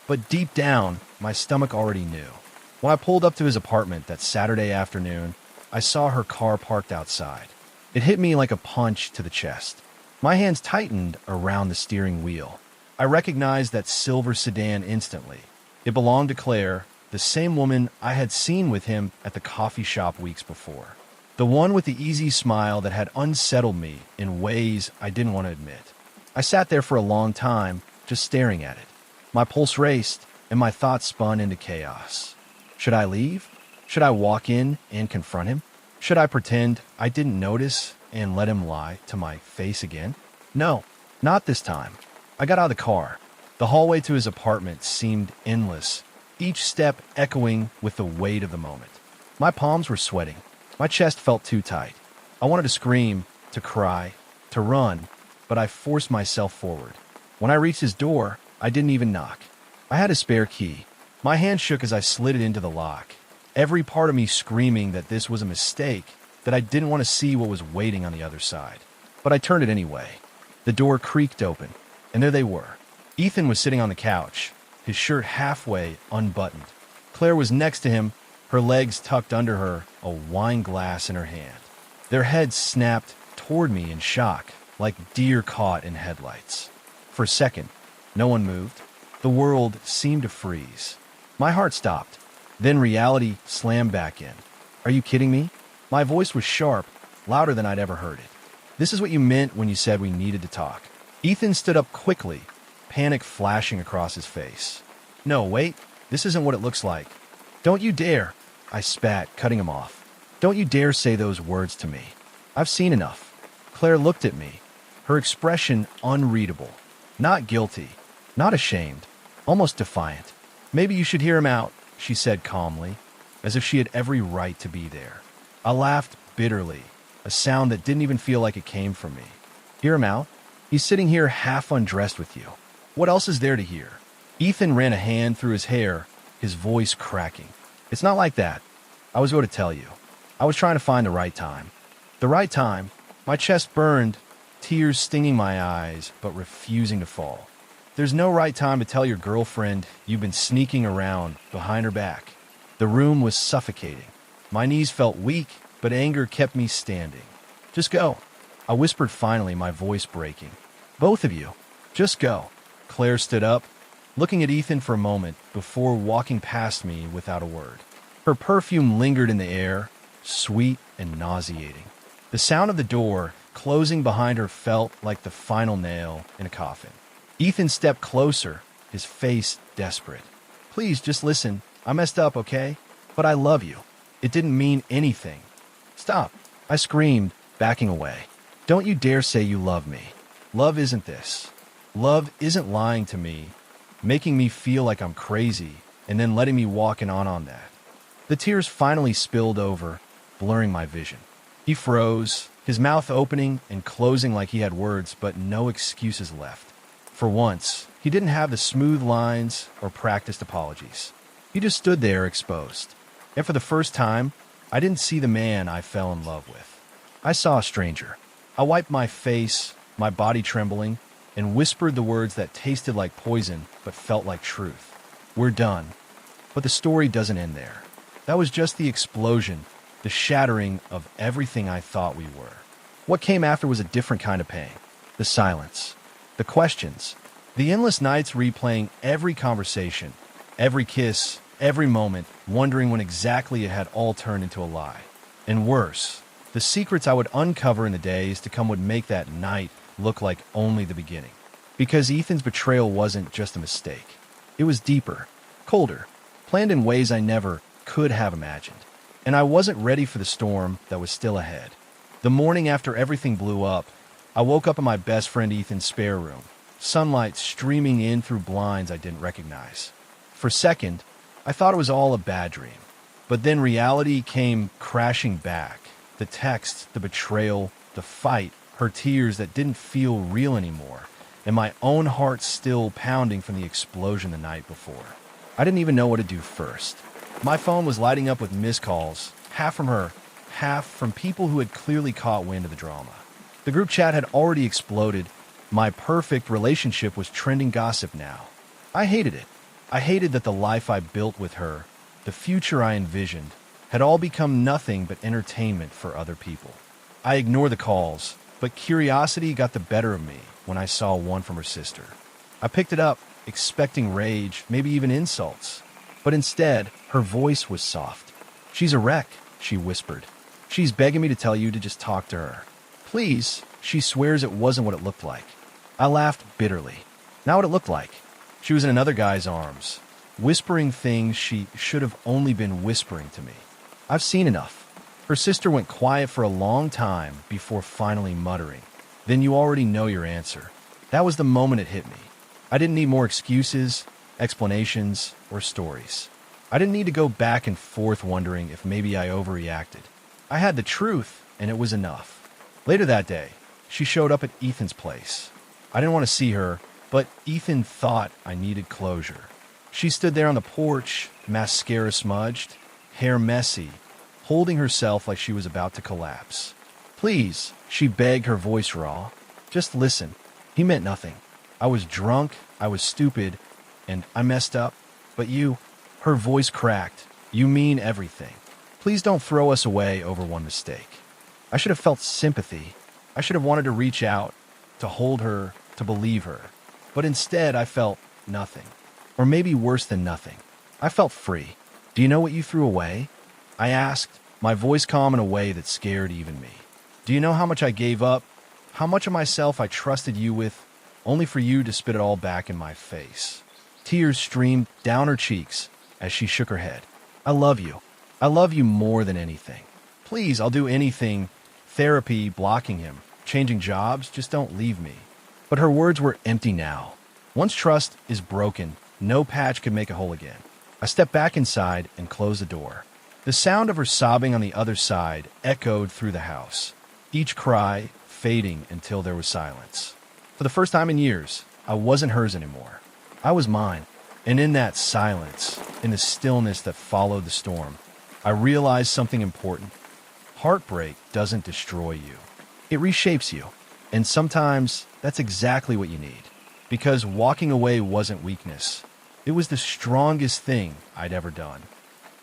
but deep down, my stomach already knew. When I pulled up to his apartment that Saturday afternoon, I saw her car parked outside. It hit me like a punch to the chest. My hands tightened around the steering wheel. I recognized that silver sedan instantly. It belonged to Claire, the same woman I had seen with him at the coffee shop weeks before. The one with the easy smile that had unsettled me in ways I didn't want to admit. I sat there for a long time, just staring at it. My pulse raced, and my thoughts spun into chaos. Should I leave? Should I walk in and confront him? Should I pretend I didn't notice and let him lie to my face again? No, not this time. I got out of the car. The hallway to his apartment seemed endless, each step echoing with the weight of the moment. My palms were sweating. My chest felt too tight. I wanted to scream, to cry, to run, but I forced myself forward. When I reached his door, I didn't even knock. I had a spare key. My hand shook as I slid it into the lock, every part of me screaming that this was a mistake, that I didn't want to see what was waiting on the other side. But I turned it anyway. The door creaked open, and there they were. Ethan was sitting on the couch, his shirt halfway unbuttoned. Claire was next to him, her legs tucked under her, a wine glass in her hand. Their heads snapped toward me in shock, like deer caught in headlights. For a second, no one moved. The world seemed to freeze. My heart stopped. Then reality slammed back in. "Are you kidding me?" My voice was sharp, louder than I'd ever heard it. "This is what you meant when you said we needed to talk." Ethan stood up quickly, panic flashing across his face. "No, wait. This isn't what it looks like." "Don't you dare," I spat, cutting him off. "Don't you dare say those words to me. I've seen enough." Claire looked at me, her expression unreadable. Not guilty, not ashamed, almost defiant. "Maybe you should hear him out," she said calmly, as if she had every right to be there. I laughed bitterly, a sound that didn't even feel like it came from me. "Hear him out? He's sitting here half undressed with you. What else is there to hear?" Ethan ran a hand through his hair, his voice cracking. "It's not like that. I was going to tell you. I was trying to find the right time." The right time? My chest burned, tears stinging my eyes, but refusing to fall. There's no right time to tell your girlfriend you've been sneaking around behind her back. The room was suffocating. My knees felt weak, but anger kept me standing. "Just go," I whispered finally, my voice breaking. "Both of you, just go." Claire stood up, looking at Ethan for a moment before walking past me without a word. Her perfume lingered in the air, sweet and nauseating. The sound of the door closing behind her felt like the final nail in a coffin. Ethan stepped closer, his face desperate. "Please, just listen. I messed up, okay? But I love you. It didn't mean anything." "Stop," I screamed, backing away. "Don't you dare say you love me. Love isn't this. Love isn't lying to me, making me feel like I'm crazy, and then letting me walk in on that." The tears finally spilled over, blurring my vision. He froze, his mouth opening and closing like he had words but no excuses left. For once, he didn't have the smooth lines or practiced apologies. He just stood there exposed. And for the first time, I didn't see the man I fell in love with. I saw a stranger. I wiped my face, my body trembling, and whispered the words that tasted like poison but felt like truth. "We're done." But the story doesn't end there. That was just the explosion, the shattering of everything I thought we were. What came after was a different kind of pain. The silence. The questions. The endless nights replaying every conversation, every kiss, every moment, wondering when exactly it had all turned into a lie. And worse, the secrets I would uncover in the days to come would make that night look like only the beginning. Because Ethan's betrayal wasn't just a mistake. It was deeper, colder, planned in ways I never could have imagined. And I wasn't ready for the storm that was still ahead. The morning after everything blew up, I woke up in my best friend Ethan's spare room, sunlight streaming in through blinds I didn't recognize. For a second, I thought it was all a bad dream. But then reality came crashing back. The text, the betrayal, the fight, her tears that didn't feel real anymore, and my own heart still pounding from the explosion the night before. I didn't even know what to do first. My phone was lighting up with missed calls, half from her, half from people who had clearly caught wind of the drama. The group chat had already exploded. My perfect relationship was trending gossip now. I hated it. I hated that the life I built with her, the future I envisioned, had all become nothing but entertainment for other people. I ignored the calls, but curiosity got the better of me when I saw one from her sister. I picked it up, expecting rage, maybe even insults. But instead, her voice was soft. "She's a wreck," she whispered. "She's begging me to tell you to just talk to her. Please." She swears it wasn't what it looked like. I laughed bitterly. Not what it looked like. She was in another guy's arms, whispering things she should have only been whispering to me. I've seen enough. Her sister went quiet for a long time before finally muttering, "Then you already know your answer." That was the moment it hit me. I didn't need more excuses, explanations, or stories. I didn't need to go back and forth wondering if maybe I overreacted. I had the truth, and it was enough. Later that day, she showed up at Ethan's place. I didn't want to see her, but Ethan thought I needed closure. She stood there on the porch, mascara smudged, hair messy, holding herself like she was about to collapse. "Please," she begged, her voice raw. "Just listen." He meant nothing. I was drunk, I was stupid, and I messed up. But you, her voice cracked, "You mean everything. Please don't throw us away over one mistake." I should have felt sympathy. I should have wanted to reach out, to hold her, to believe her. But instead, I felt nothing. Or maybe worse than nothing. I felt free. "Do you know what you threw away?" I asked, my voice calm in a way that scared even me. "Do you know how much I gave up? How much of myself I trusted you with, only for you to spit it all back in my face?" Tears streamed down her cheeks as she shook her head. "I love you. I love you more than anything. Please, I'll do anything. Therapy, blocking him, changing jobs, just don't leave me." But her words were empty now. Once trust is broken, no patch can make it whole again. I stepped back inside and closed the door. The sound of her sobbing on the other side echoed through the house, each cry fading until there was silence. For the first time in years, I wasn't hers anymore. I was mine. And in that silence, in the stillness that followed the storm, I realized something important. Heartbreak doesn't destroy you. It reshapes you. And sometimes that's exactly what you need. Because walking away wasn't weakness. It was the strongest thing I'd ever done.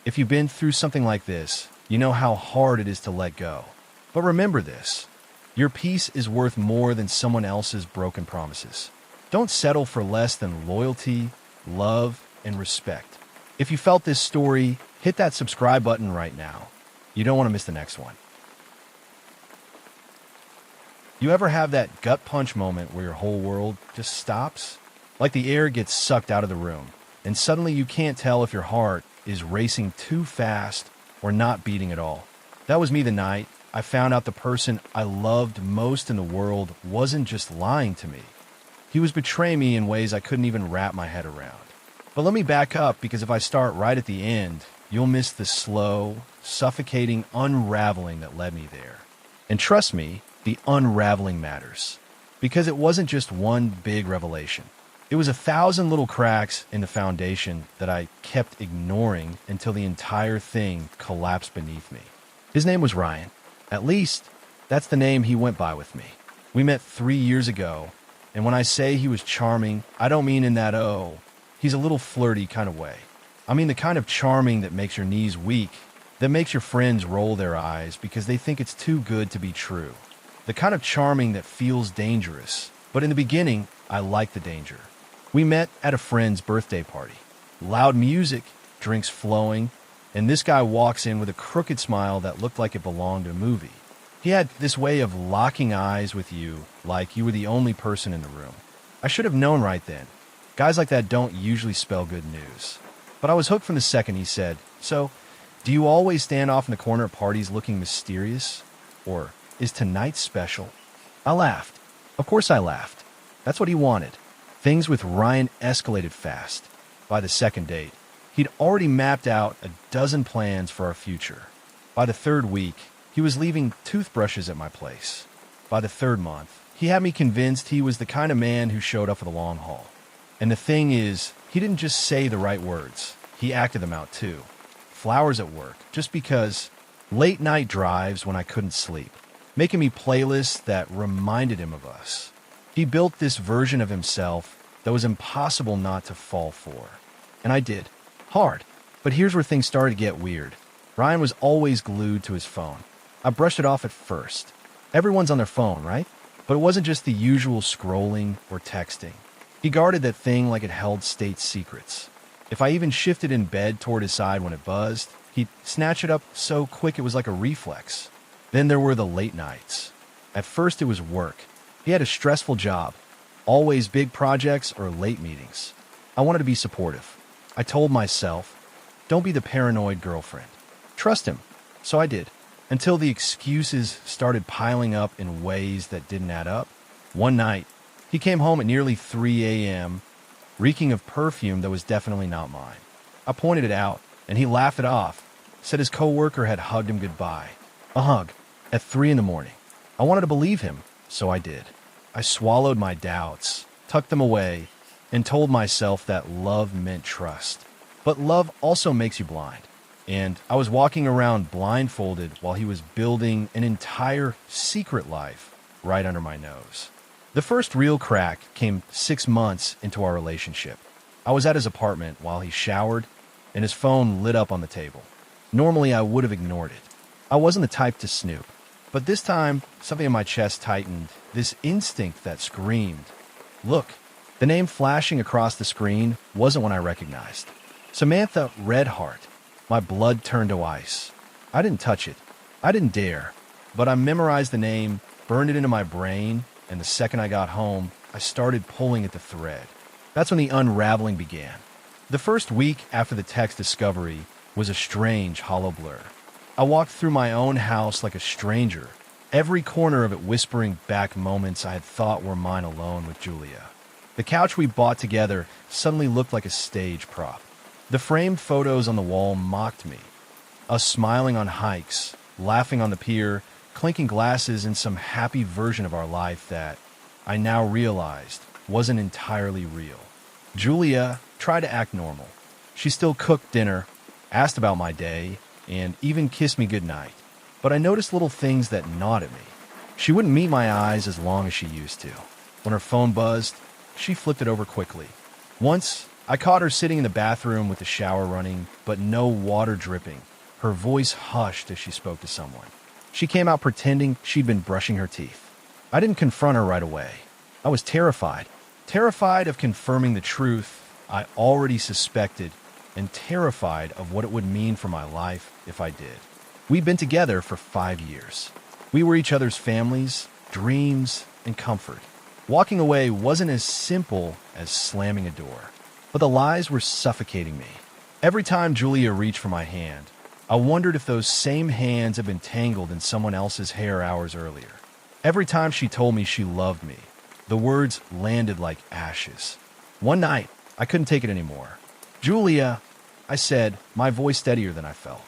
If you've been through something like this, you know how hard it is to let go. But remember this. Your peace is worth more than someone else's broken promises. Don't settle for less than loyalty, love, and respect. If you felt this story, hit that subscribe button right now. You don't want to miss the next one. You ever have that gut punch moment where your whole world just stops? Like the air gets sucked out of the room, and suddenly you can't tell if your heart is racing too fast or not beating at all. That was me the night I found out the person I loved most in the world wasn't just lying to me. He was betraying me in ways I couldn't even wrap my head around. But let me back up, because if I start right at the end, you'll miss the slow, suffocating unraveling that led me there. And trust me, the unraveling matters. Because it wasn't just one big revelation. It was 1,000 little cracks in the foundation that I kept ignoring until the entire thing collapsed beneath me. His name was Ryan. At least, that's the name he went by with me. We met 3 years ago, and when I say he was charming, I don't mean in that, "Oh, he's a little flirty" kind of way. I mean the kind of charming that makes your knees weak, that makes your friends roll their eyes because they think it's too good to be true. The kind of charming that feels dangerous, but in the beginning, I liked the danger. We met at a friend's birthday party. Loud music, drinks flowing, and this guy walks in with a crooked smile that looked like it belonged to a movie. He had this way of locking eyes with you like you were the only person in the room. I should have known right then. Guys like that don't usually spell good news. But I was hooked from the second he said, "So, do you always stand off in the corner at parties looking mysterious? Or is tonight special?" I laughed. Of course I laughed. That's what he wanted. Things with Ryan escalated fast. By the second date, he'd already mapped out a dozen plans for our future. By the third week, he was leaving toothbrushes at my place. By the third month, he had me convinced he was the kind of man who showed up for the long haul. And the thing is, he didn't just say the right words, he acted them out too. Flowers at work, just because. Late night drives when I couldn't sleep, making me playlists that reminded him of us. He built this version of himself that was impossible not to fall for. And I did. Hard. But here's where things started to get weird. Ryan was always glued to his phone. I brushed it off at first. Everyone's on their phone, right? But it wasn't just the usual scrolling or texting. He guarded that thing like it held state secrets. If I even shifted in bed toward his side when it buzzed, he'd snatch it up so quick it was like a reflex. Then there were the late nights. At first it was work. He had a stressful job. Always big projects or late meetings. I wanted to be supportive. I told myself, don't be the paranoid girlfriend. Trust him. So I did. Until the excuses started piling up in ways that didn't add up. One night, he came home at nearly 3 a.m., reeking of perfume that was definitely not mine. I pointed it out, and he laughed it off, said his coworker had hugged him goodbye. A hug. At 3 in the morning. I wanted to believe him, so I did. I swallowed my doubts, tucked them away, and told myself that love meant trust. But love also makes you blind. And I was walking around blindfolded while he was building an entire secret life right under my nose. The first real crack came 6 months into our relationship. I was at his apartment while he showered, and his phone lit up on the table. Normally, I would have ignored it. I wasn't the type to snoop. But this time, something in my chest tightened, this instinct that screamed. Look, the name flashing across the screen wasn't one I recognized. Samantha Redheart. My blood turned to ice. I didn't touch it. I didn't dare. But I memorized the name, burned it into my brain, and the second I got home, I started pulling at the thread. That's when the unraveling began. The first week after the text discovery was a strange, hollow blur. I walked through my own house like a stranger, every corner of it whispering back moments I had thought were mine alone with Julia. The couch we bought together suddenly looked like a stage prop. The framed photos on the wall mocked me. Us smiling on hikes, laughing on the pier, clinking glasses in some happy version of our life that I now realized wasn't entirely real. Julia tried to act normal. She still cooked dinner, asked about my day, and even kissed me goodnight. But I noticed little things that gnawed at me. She wouldn't meet my eyes as long as she used to. When her phone buzzed, she flipped it over quickly. Once, I caught her sitting in the bathroom with the shower running, but no water dripping. Her voice hushed as she spoke to someone. She came out pretending she'd been brushing her teeth. I didn't confront her right away. I was terrified. Terrified of confirming the truth I already suspected, and terrified of what it would mean for my life if I did. We'd been together for 5 years. We were each other's families, dreams, and comfort. Walking away wasn't as simple as slamming a door. But the lies were suffocating me. Every time Julia reached for my hand, I wondered if those same hands had been tangled in someone else's hair hours earlier. Every time she told me she loved me, the words landed like ashes. One night, I couldn't take it anymore. Julia, I said, my voice steadier than I felt.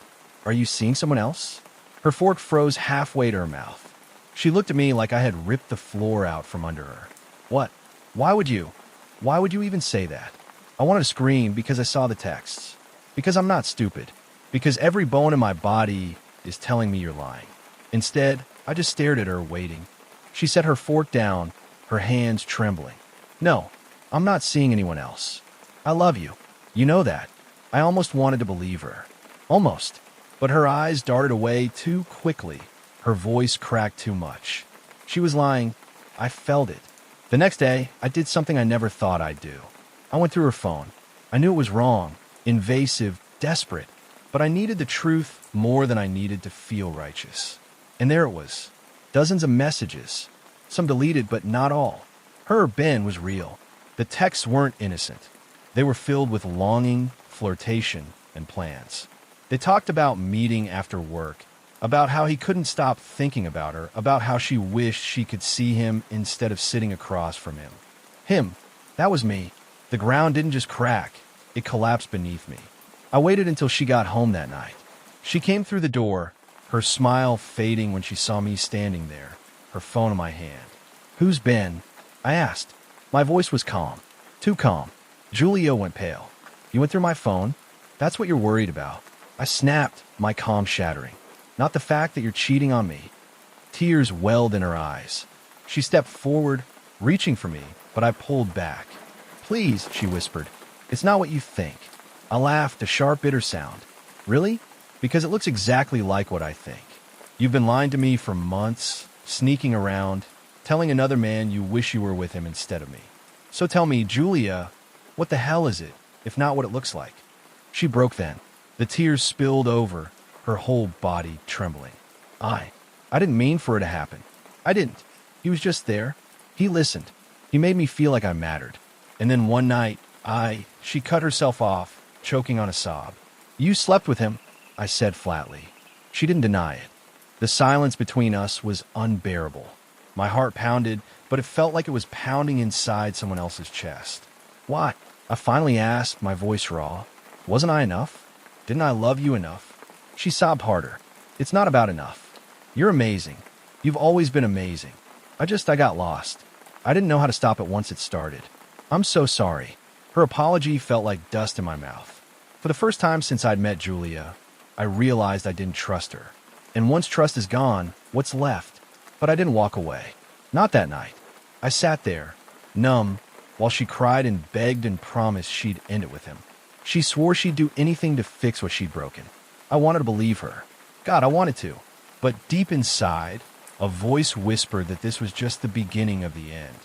Are you seeing someone else? Her fork froze halfway to her mouth. She looked at me like I had ripped the floor out from under her. What? Why would you? Why would you even say that? I wanted to scream because I saw the texts. Because I'm not stupid. Because every bone in my body is telling me you're lying. Instead, I just stared at her, waiting. She set her fork down, her hands trembling. No, I'm not seeing anyone else. I love you. You know that. I almost wanted to believe her. Almost. But her eyes darted away too quickly. Her voice cracked too much. She was lying. I felt it. The next day, I did something I never thought I'd do. I went through her phone. I knew it was wrong, invasive, desperate, but I needed the truth more than I needed to feel righteous. And there it was. Dozens of messages. Some deleted, but not all. Her Ben was real. The texts weren't innocent. They were filled with longing, flirtation, and plans. They talked about meeting after work, about how he couldn't stop thinking about her, about how she wished she could see him instead of sitting across from him. Him. That was me. The ground didn't just crack. It collapsed beneath me. I waited until she got home that night. She came through the door, her smile fading when she saw me standing there, her phone in my hand. "Who's Ben?" I asked. My voice was calm. Too calm. Julia went pale. "You went through my phone? That's what you're worried about." I snapped, my calm shattering. "Not the fact that you're cheating on me." Tears welled in her eyes. She stepped forward, reaching for me, but I pulled back. "Please," she whispered. "It's not what you think." I laughed, a sharp, bitter sound. "Really? Because it looks exactly like what I think. You've been lying to me for months, sneaking around, telling another man you wish you were with him instead of me. So tell me, Julia, what the hell is it, if not what it looks like?" She broke then. The tears spilled over, her whole body trembling. I didn't mean for it to happen. I didn't. He was just there. He listened. He made me feel like I mattered. And then one night, she cut herself off, choking on a sob. "You slept with him," I said flatly. She didn't deny it. The silence between us was unbearable. My heart pounded, but it felt like it was pounding inside someone else's chest. "Why?" I finally asked, my voice raw. "Wasn't I enough? Didn't I love you enough?" She sobbed harder. "It's not about enough. You're amazing. You've always been amazing. I got lost. I didn't know how to stop it once it started. I'm so sorry." Her apology felt like dust in my mouth. For the first time since I'd met Julia, I realized I didn't trust her. And once trust is gone, what's left? But I didn't walk away. Not that night. I sat there, numb, while she cried and begged and promised she'd end it with him. She swore she'd do anything to fix what she'd broken. I wanted to believe her. God, I wanted to. But deep inside, a voice whispered that this was just the beginning of the end.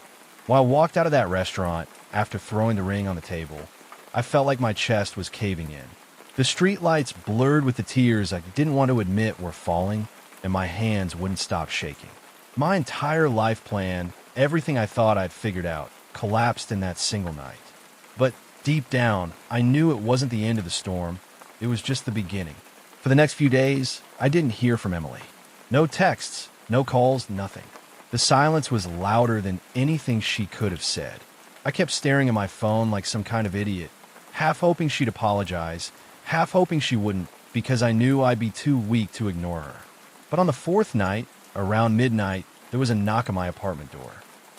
While I walked out of that restaurant, after throwing the ring on the table, I felt like my chest was caving in. The streetlights blurred with the tears I didn't want to admit were falling, and my hands wouldn't stop shaking. My entire life plan, everything I thought I'd figured out, collapsed in that single night. But deep down, I knew it wasn't the end of the storm. It was just the beginning. For the next few days, I didn't hear from Emily. No texts, no calls, nothing. The silence was louder than anything she could have said. I kept staring at my phone like some kind of idiot, half hoping she'd apologize, half hoping she wouldn't, because I knew I'd be too weak to ignore her. But on the fourth night, around midnight, there was a knock on my apartment door.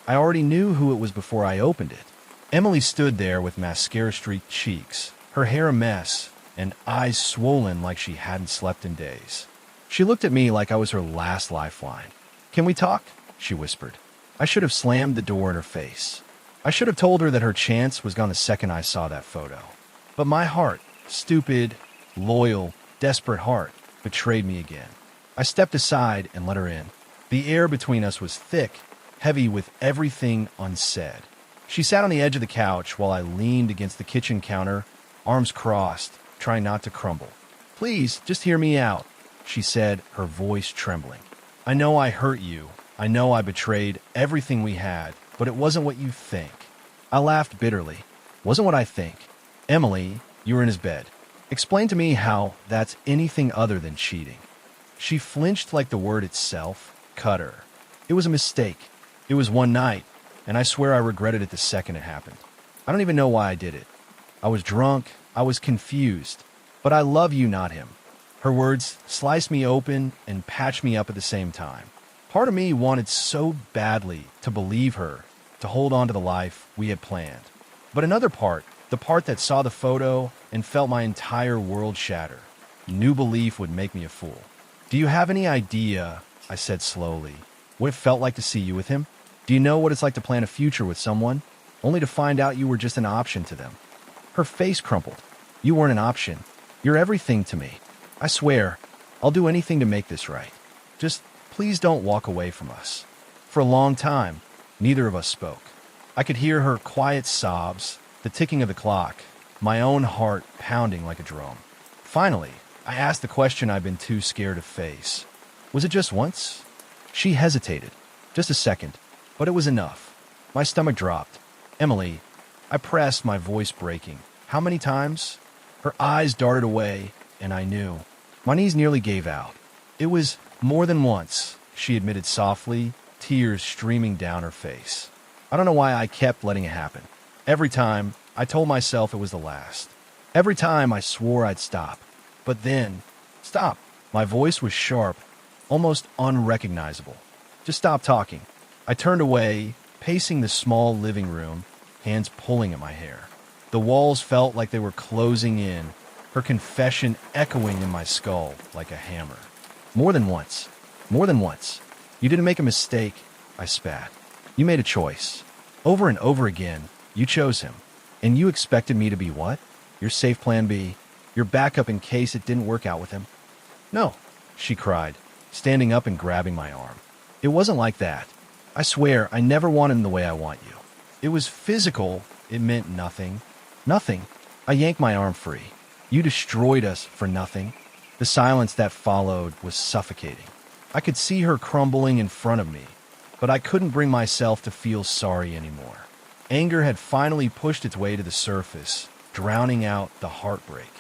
I already knew who it was before I opened it. Emily stood there with mascara-streaked cheeks, her hair a mess, and eyes swollen like she hadn't slept in days. She looked at me like I was her last lifeline. "Can we talk?" she whispered. I should have slammed the door in her face. I should have told her that her chance was gone the second I saw that photo. But my heart, stupid, loyal, desperate heart, betrayed me again. I stepped aside and let her in. The air between us was thick, heavy with everything unsaid. She sat on the edge of the couch while I leaned against the kitchen counter, arms crossed, trying not to crumble. "Please, just hear me out," she said, her voice trembling. "I know I hurt you. I know I betrayed everything we had, but it wasn't what you think." I laughed bitterly. "Wasn't what I think? Emily, you were in his bed. Explain to me how that's anything other than cheating." She flinched like the word itself cut her. "It was a mistake. It was one night, and I swear I regretted it the second it happened. I don't even know why I did it. I was drunk, I was confused, but I love you, not him." Her words sliced me open and patched me up at the same time. Part of me wanted so badly to believe her, to hold on to the life we had planned. But another part, the part that saw the photo and felt my entire world shatter, knew belief would make me a fool. "Do you have any idea," I said slowly, "what it felt like to see you with him? Do you know what it's like to plan a future with someone, only to find out you were just an option to them?" Her face crumpled. "You weren't an option. You're everything to me. I swear, I'll do anything to make this right. Just please don't walk away from us." For a long time, neither of us spoke. I could hear her quiet sobs, the ticking of the clock, my own heart pounding like a drum. Finally, I asked the question I'd been too scared to face. "Was it just once?" She hesitated. Just a second, but it was enough. My stomach dropped. "Emily," I pressed, my voice breaking. "How many times?" Her eyes darted away, and I knew. My knees nearly gave out. "It was more than once," she admitted softly, tears streaming down her face. I don't know why I kept letting it happen. Every time, I told myself it was the last. Every time I swore I'd stop. But then, stop. My voice was sharp, almost unrecognizable. Just stop talking. I turned away, pacing the small living room, hands pulling at my hair. The walls felt like they were closing in, her confession echoing in my skull like a hammer. More than once. More than once. You didn't make a mistake, I spat. You made a choice. Over and over again, you chose him. And you expected me to be what? Your safe plan B? Your backup in case it didn't work out with him? No, she cried, standing up and grabbing my arm. It wasn't like that. I swear, I never wanted him the way I want you. It was physical. It meant nothing. Nothing. I yanked my arm free. You destroyed us for nothing. The silence that followed was suffocating. I could see her crumbling in front of me, but I couldn't bring myself to feel sorry anymore. Anger had finally pushed its way to the surface, drowning out the heartbreak.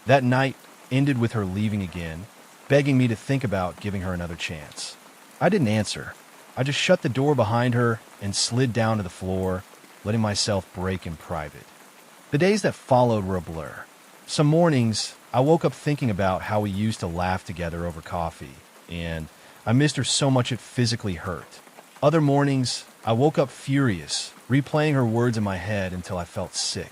That night ended with her leaving again, begging me to think about giving her another chance. I didn't answer. I just shut the door behind her and slid down to the floor, letting myself break in private. The days that followed were a blur. Some mornings, I woke up thinking about how we used to laugh together over coffee, and I missed her so much it physically hurt. Other mornings, I woke up furious, replaying her words in my head until I felt sick.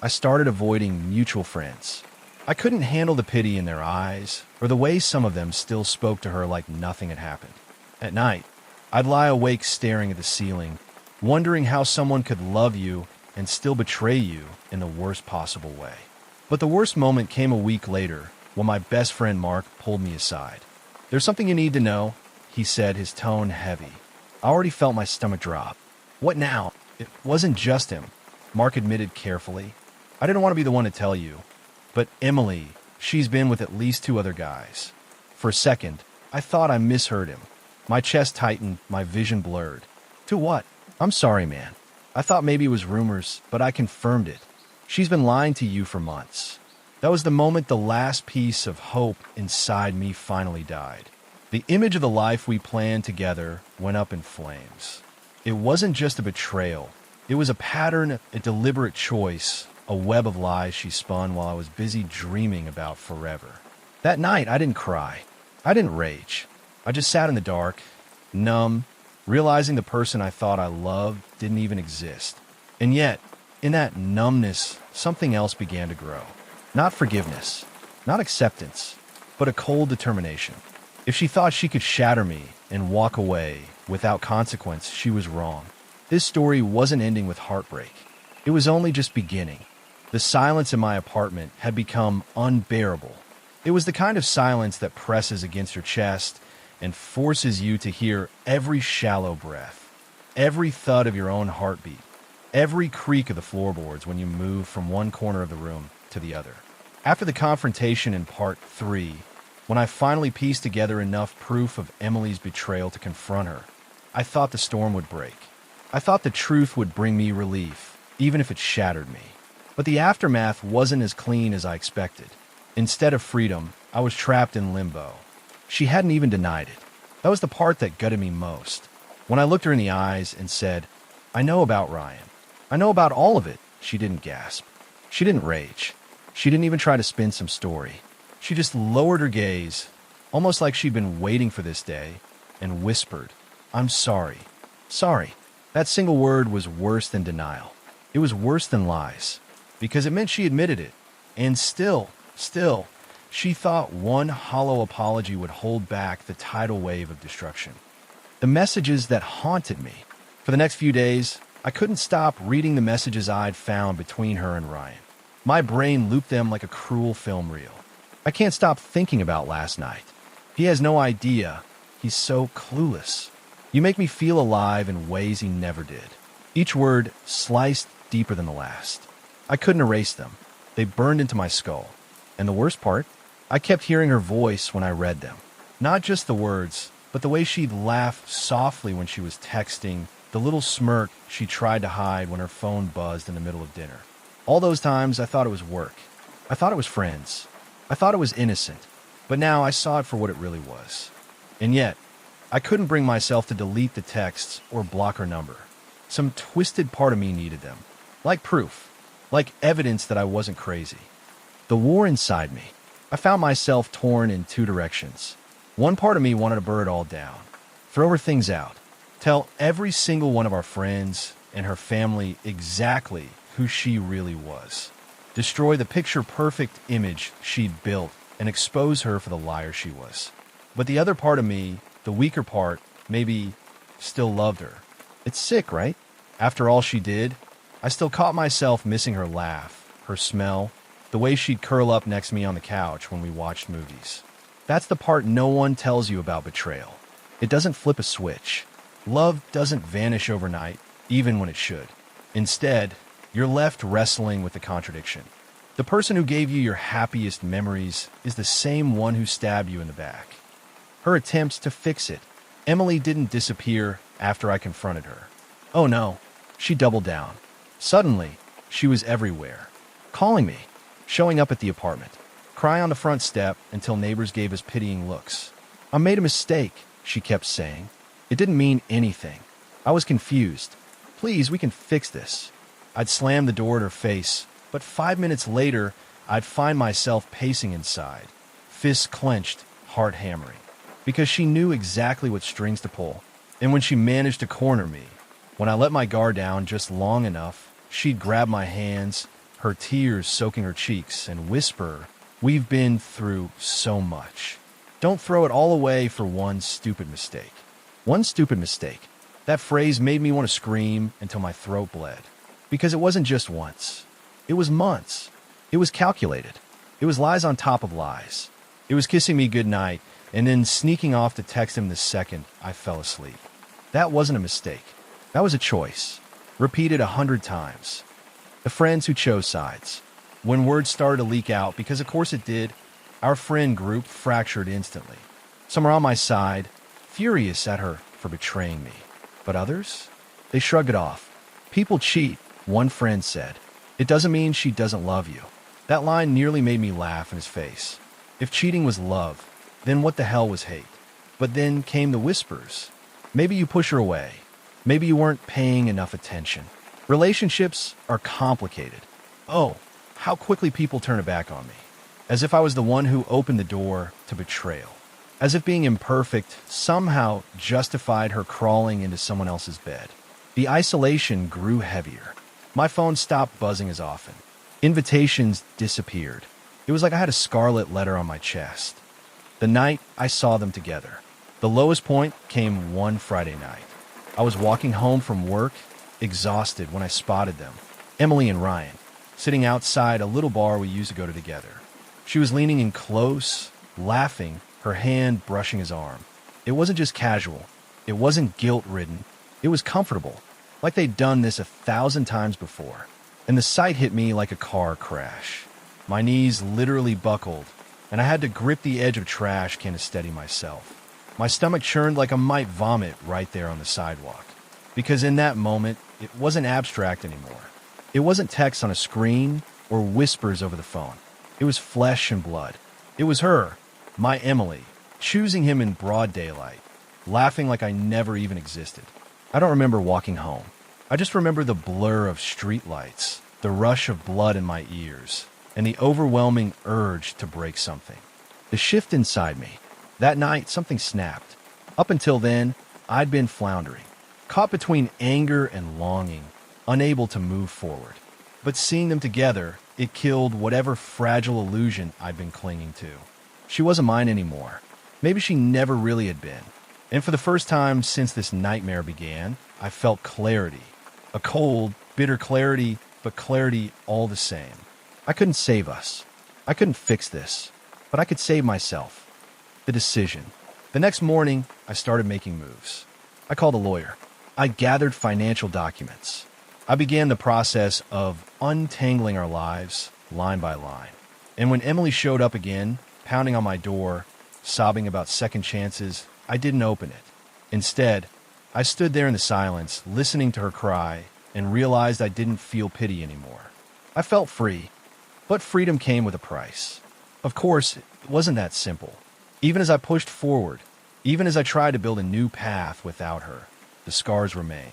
I started avoiding mutual friends. I couldn't handle the pity in their eyes, or the way some of them still spoke to her like nothing had happened. At night, I'd lie awake staring at the ceiling, wondering how someone could love you and still betray you in the worst possible way. But the worst moment came a week later when my best friend Mark pulled me aside. "There's something you need to know," he said, his tone heavy. I already felt my stomach drop. "What now?" "It wasn't just him," Mark admitted carefully. "I didn't want to be the one to tell you. But Emily, she's been with at least 2 other guys." For a second, I thought I misheard him. My chest tightened, my vision blurred. "To what?" "I'm sorry, man. I thought maybe it was rumors, but I confirmed it. She's been lying to you for months." That was the moment the last piece of hope inside me finally died. The image of the life we planned together went up in flames. It wasn't just a betrayal. It was a pattern, a deliberate choice, a web of lies she spun while I was busy dreaming about forever. That night, I didn't cry. I didn't rage. I just sat in the dark, numb, realizing the person I thought I loved didn't even exist. And yet, in that numbness, something else began to grow. Not forgiveness, not acceptance, but a cold determination. If she thought she could shatter me and walk away without consequence, she was wrong. This story wasn't ending with heartbreak. It was only just beginning. The silence in my apartment had become unbearable. It was the kind of silence that presses against your chest and forces you to hear every shallow breath, every thud of your own heartbeat, every creak of the floorboards when you move from one corner of the room to the other. After the confrontation in part 3, when I finally pieced together enough proof of Emily's betrayal to confront her, I thought the storm would break. I thought the truth would bring me relief, even if it shattered me. But the aftermath wasn't as clean as I expected. Instead of freedom, I was trapped in limbo. She hadn't even denied it. That was the part that gutted me most. When I looked her in the eyes and said, "I know about Ryan. I know about all of it," she didn't gasp. She didn't rage. She didn't even try to spin some story. She just lowered her gaze, almost like she'd been waiting for this day, and whispered, "I'm sorry. Sorry." That single word was worse than denial. It was worse than lies, because it meant she admitted it. And still, she thought one hollow apology would hold back the tidal wave of destruction. The messages that haunted me. For the next few days, I couldn't stop reading the messages I'd found between her and Ryan. My brain looped them like a cruel film reel. I can't stop thinking about last night. He has no idea. He's so clueless. You make me feel alive in ways he never did. Each word sliced deeper than the last. I couldn't erase them. They burned into my skull. And the worst part, I kept hearing her voice when I read them. Not just the words, but the way she'd laugh softly when she was texting, the little smirk she tried to hide when her phone buzzed in the middle of dinner. All those times I thought it was work. I thought it was friends. I thought it was innocent. But now I saw it for what it really was. And yet, I couldn't bring myself to delete the texts or block her number. Some twisted part of me needed them. Like proof. Like evidence that I wasn't crazy. The war inside me. I found myself torn in two directions. One part of me wanted to burn it all down, throw her things out, tell every single one of our friends and her family exactly who she really was, destroy the picture-perfect image she'd built and expose her for the liar she was. But the other part of me, the weaker part, maybe still loved her. It's sick, right? After all she did, I still caught myself missing her laugh, her smell, the way she'd curl up next to me on the couch when we watched movies. That's the part no one tells you about betrayal. It doesn't flip a switch. Love doesn't vanish overnight, even when it should. Instead, you're left wrestling with the contradiction. The person who gave you your happiest memories is the same one who stabbed you in the back. Her attempts to fix it. Emily didn't disappear after I confronted her. Oh no, she doubled down. Suddenly, she was everywhere. Calling me, showing up at the apartment, crying on the front step until neighbors gave us pitying looks. I made a mistake, she kept saying. It didn't mean anything. I was confused. Please, we can fix this. I'd slam the door at her face, but 5 minutes later, I'd find myself pacing inside, fists clenched, heart hammering, because she knew exactly what strings to pull. And when she managed to corner me, when I let my guard down just long enough, she'd grab my hands, her tears soaking her cheeks, and whisper, "We've been through so much. Don't throw it all away for one stupid mistake." One stupid mistake. That phrase made me want to scream until my throat bled. Because it wasn't just once. It was months. It was calculated. It was lies on top of lies. It was kissing me goodnight and then sneaking off to text him the second I fell asleep. That wasn't a mistake. That was a choice. Repeated 100 times. The friends who chose sides. When word started to leak out, because of course it did, our friend group fractured instantly. Some were on my side, furious at her for betraying me. But others? They shrugged it off. People cheat, one friend said. It doesn't mean she doesn't love you. That line nearly made me laugh in his face. If cheating was love, then what the hell was hate? But then came the whispers. Maybe you push her away. Maybe you weren't paying enough attention. Relationships are complicated. Oh, how quickly people turn it back on me. As if I was the one who opened the door to betrayal. As if being imperfect somehow justified her crawling into someone else's bed. The isolation grew heavier. My phone stopped buzzing as often. Invitations disappeared. It was like I had a scarlet letter on my chest. The night I saw them together. The lowest point came one Friday night. I was walking home from work, exhausted when I spotted them. Emily and Ryan, sitting outside a little bar we used to go to together. She was leaning in close, laughing, her hand brushing his arm. It wasn't just casual. It wasn't guilt-ridden. It was comfortable, like they'd done this 1,000 times before. And the sight hit me like a car crash. My knees literally buckled, and I had to grip the edge of a trash can to steady myself. My stomach churned like I might vomit right there on the sidewalk. Because in that moment, it wasn't abstract anymore. It wasn't text on a screen or whispers over the phone. It was flesh and blood. It was her, my Emily, choosing him in broad daylight, laughing like I never even existed. I don't remember walking home. I just remember the blur of streetlights, the rush of blood in my ears, and the overwhelming urge to break something. The shift inside me. That night, something snapped. Up until then, I'd been floundering, caught between anger and longing, unable to move forward. But seeing them together, it killed whatever fragile illusion I'd been clinging to. She wasn't mine anymore. Maybe she never really had been. And for the first time since this nightmare began, I felt clarity. A cold, bitter clarity, but clarity all the same. I couldn't save us. I couldn't fix this. But I could save myself. The decision. The next morning, I started making moves. I called a lawyer. I gathered financial documents. I began the process of untangling our lives, line by line. And when Emily showed up again, pounding on my door, sobbing about second chances, I didn't open it. Instead, I stood there in the silence, listening to her cry, and realized I didn't feel pity anymore. I felt free, but freedom came with a price. Of course, it wasn't that simple. Even as I pushed forward, even as I tried to build a new path without her, the scars remained.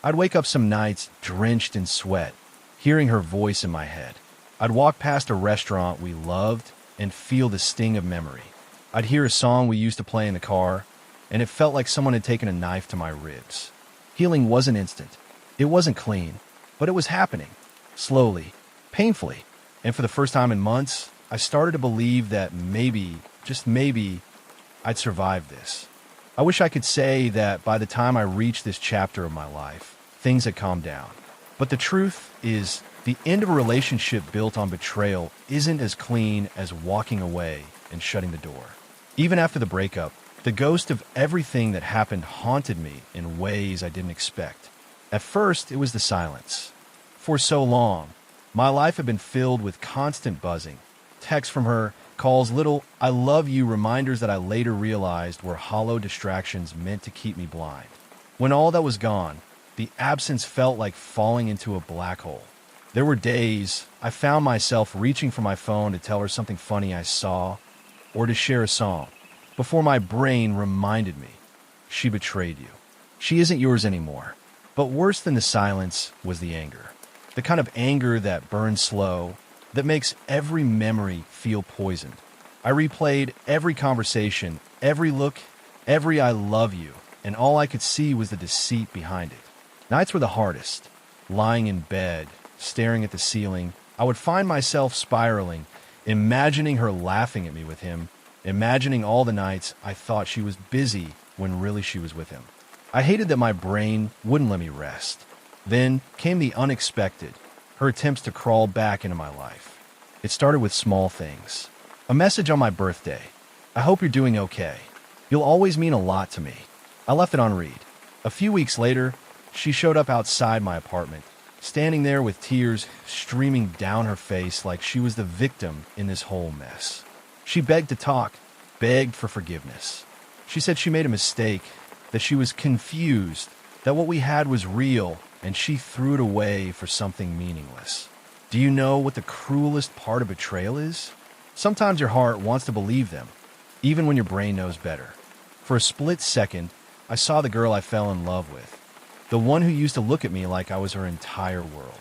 I'd wake up some nights drenched in sweat, hearing her voice in my head. I'd walk past a restaurant we loved and feel the sting of memory. I'd hear a song we used to play in the car, and it felt like someone had taken a knife to my ribs. Healing wasn't instant. It wasn't clean, but it was happening. Slowly, painfully. And for the first time in months, I started to believe that maybe, just maybe, I'd survive this. I wish I could say that by the time I reached this chapter of my life, things had calmed down. But the truth is, the end of a relationship built on betrayal isn't as clean as walking away and shutting the door. Even after the breakup, the ghost of everything that happened haunted me in ways I didn't expect. At first, it was the silence. For so long, my life had been filled with constant buzzing. Texts from her, calls, little "I love you" reminders that I later realized were hollow distractions meant to keep me blind. When all that was gone, the absence felt like falling into a black hole. There were days I found myself reaching for my phone to tell her something funny I saw or to share a song before my brain reminded me, she betrayed you. She isn't yours anymore. But worse than the silence was the anger. The kind of anger that burns slow, that makes every memory feel poisoned. I replayed every conversation, every look, every "I love you," and all I could see was the deceit behind it. Nights were the hardest. Lying in bed, staring at the ceiling, I would find myself spiraling, imagining her laughing at me with him, imagining all the nights I thought she was busy when really she was with him. I hated that my brain wouldn't let me rest. Then came the unexpected, her attempts to crawl back into my life. It started with small things. A message on my birthday. "I hope you're doing okay. You'll always mean a lot to me." I left it on read. A few weeks later, she showed up outside my apartment, standing there with tears streaming down her face like she was the victim in this whole mess. She begged to talk, begged for forgiveness. She said she made a mistake, that she was confused, that what we had was real, and she threw it away for something meaningless. Do you know what the cruelest part of betrayal is? Sometimes your heart wants to believe them, even when your brain knows better. For a split second, I saw the girl I fell in love with, the one who used to look at me like I was her entire world.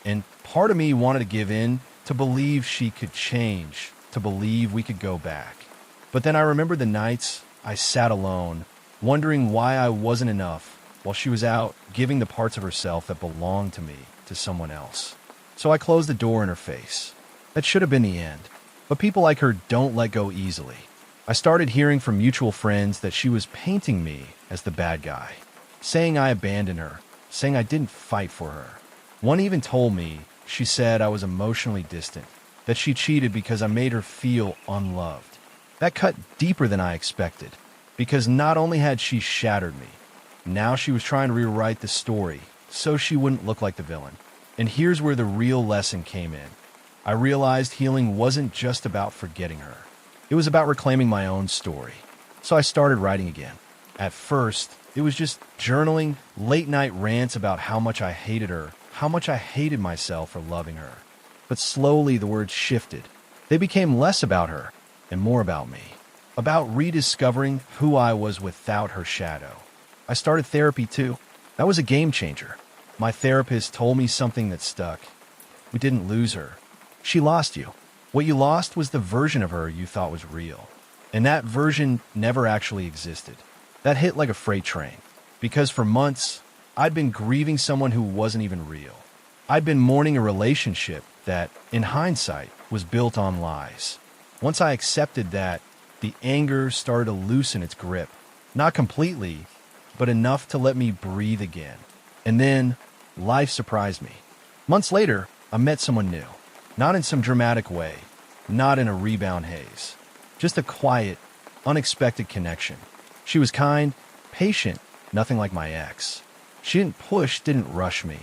And part of me wanted to give in, to believe she could change, to believe we could go back. But then I remembered the nights I sat alone, wondering why I wasn't enough, while she was out giving the parts of herself that belonged to me to someone else. So I closed the door in her face. That should have been the end. But people like her don't let go easily. I started hearing from mutual friends that she was painting me as the bad guy, saying I abandoned her, saying I didn't fight for her. One even told me she said I was emotionally distant, that she cheated because I made her feel unloved. That cut deeper than I expected, because not only had she shattered me, now she was trying to rewrite the story so she wouldn't look like the villain. And here's where the real lesson came in. I realized healing wasn't just about forgetting her. It was about reclaiming my own story. So I started writing again. At first, it was just journaling, late-night rants about how much I hated her, how much I hated myself for loving her. But slowly the words shifted. They became less about her and more about me, about rediscovering who I was without her shadow. I started therapy too. That was a game changer. My therapist told me something that stuck. We didn't lose her. She lost you. What you lost was the version of her you thought was real. And that version never actually existed. That hit like a freight train. Because for months, I'd been grieving someone who wasn't even real. I'd been mourning a relationship that, in hindsight, was built on lies. Once I accepted that, the anger started to loosen its grip. Not completely, but enough to let me breathe again. And then, life surprised me. Months later, I met someone new. Not in some dramatic way, not in a rebound haze. Just a quiet, unexpected connection. She was kind, patient, nothing like my ex. She didn't push, didn't rush me.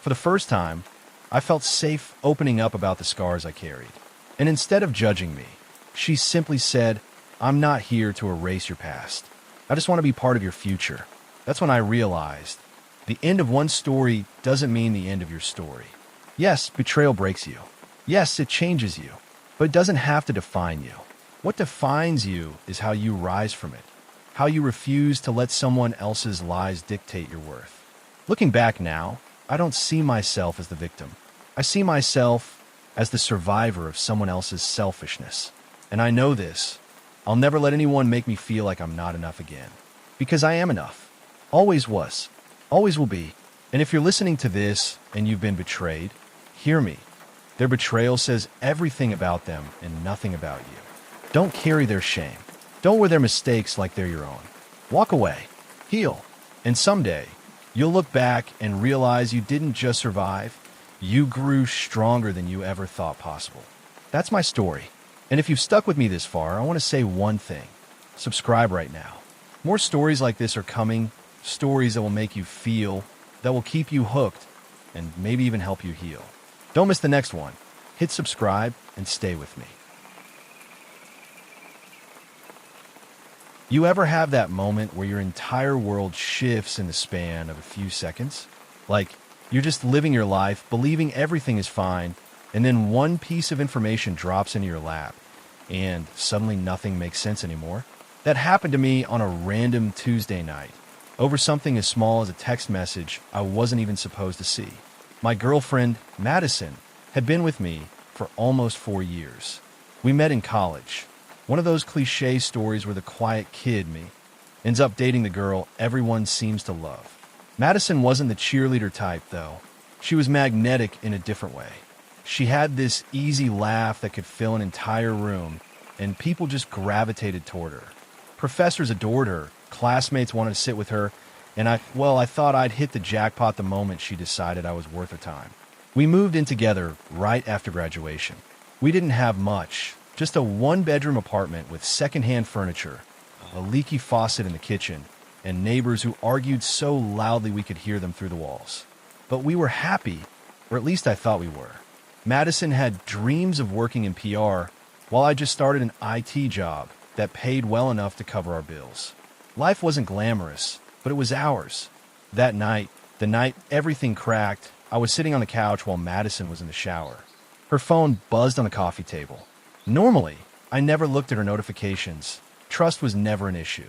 For the first time, I felt safe opening up about the scars I carried. And instead of judging me, she simply said, "I'm not here to erase your past. I just want to be part of your future." That's when I realized the end of one story doesn't mean the end of your story. Yes, betrayal breaks you. Yes, it changes you, but it doesn't have to define you. What defines you is how you rise from it, how you refuse to let someone else's lies dictate your worth. Looking back now, I don't see myself as the victim. I see myself as the survivor of someone else's selfishness. And I know this. I'll never let anyone make me feel like I'm not enough again. Because I am enough. Always was. Always will be. And if you're listening to this and you've been betrayed, hear me. Their betrayal says everything about them and nothing about you. Don't carry their shame. Don't wear their mistakes like they're your own. Walk away. Heal. And someday, you'll look back and realize you didn't just survive, you grew stronger than you ever thought possible. That's my story. And if you've stuck with me this far, I want to say one thing. Subscribe right now. More stories like this are coming, stories that will make you feel, that will keep you hooked, and maybe even help you heal. Don't miss the next one. Hit subscribe and stay with me. You ever have that moment where your entire world shifts in the span of a few seconds? Like, you're just living your life, believing everything is fine, and then one piece of information drops into your lap, and suddenly nothing makes sense anymore? That happened to me on a random Tuesday night, over something as small as a text message I wasn't even supposed to see. My girlfriend, Madison, had been with me for almost 4 years. We met in college. One of those cliche stories where the quiet kid, me, ends up dating the girl everyone seems to love. Madison wasn't the cheerleader type, though. She was magnetic in a different way. She had this easy laugh that could fill an entire room, and people just gravitated toward her. Professors adored her, classmates wanted to sit with her, and I thought I'd hit the jackpot the moment she decided I was worth her time. We moved in together right after graduation. We didn't have much, just a one-bedroom apartment with secondhand furniture, a leaky faucet in the kitchen, and neighbors who argued so loudly we could hear them through the walls. But we were happy, or at least I thought we were. Madison had dreams of working in PR, while I just started an IT job that paid well enough to cover our bills. Life wasn't glamorous, but it was ours. That night, the night everything cracked, I was sitting on the couch while Madison was in the shower. Her phone buzzed on the coffee table. Normally, I never looked at her notifications. Trust was never an issue.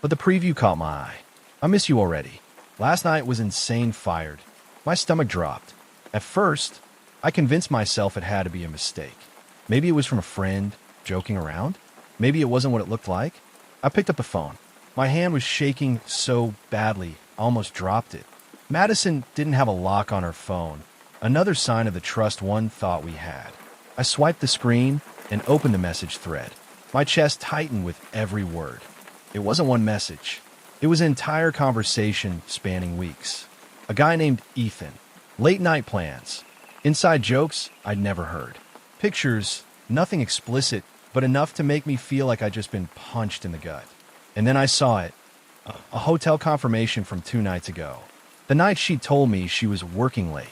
But the preview caught my eye. I miss you already. Last night was insane fired. My stomach dropped. At first, I convinced myself it had to be a mistake. Maybe it was from a friend, joking around. Maybe it wasn't what it looked like. I picked up the phone. My hand was shaking so badly, I almost dropped it. Madison didn't have a lock on her phone, another sign of the trust one thought we had. I swiped the screen and opened the message thread. My chest tightened with every word. It wasn't one message. It was an entire conversation spanning weeks. A guy named Ethan. Late night plans. Inside jokes I'd never heard. Pictures, nothing explicit, but enough to make me feel like I'd just been punched in the gut. And then I saw it. A hotel confirmation from 2 nights ago. The night she told me she was working late.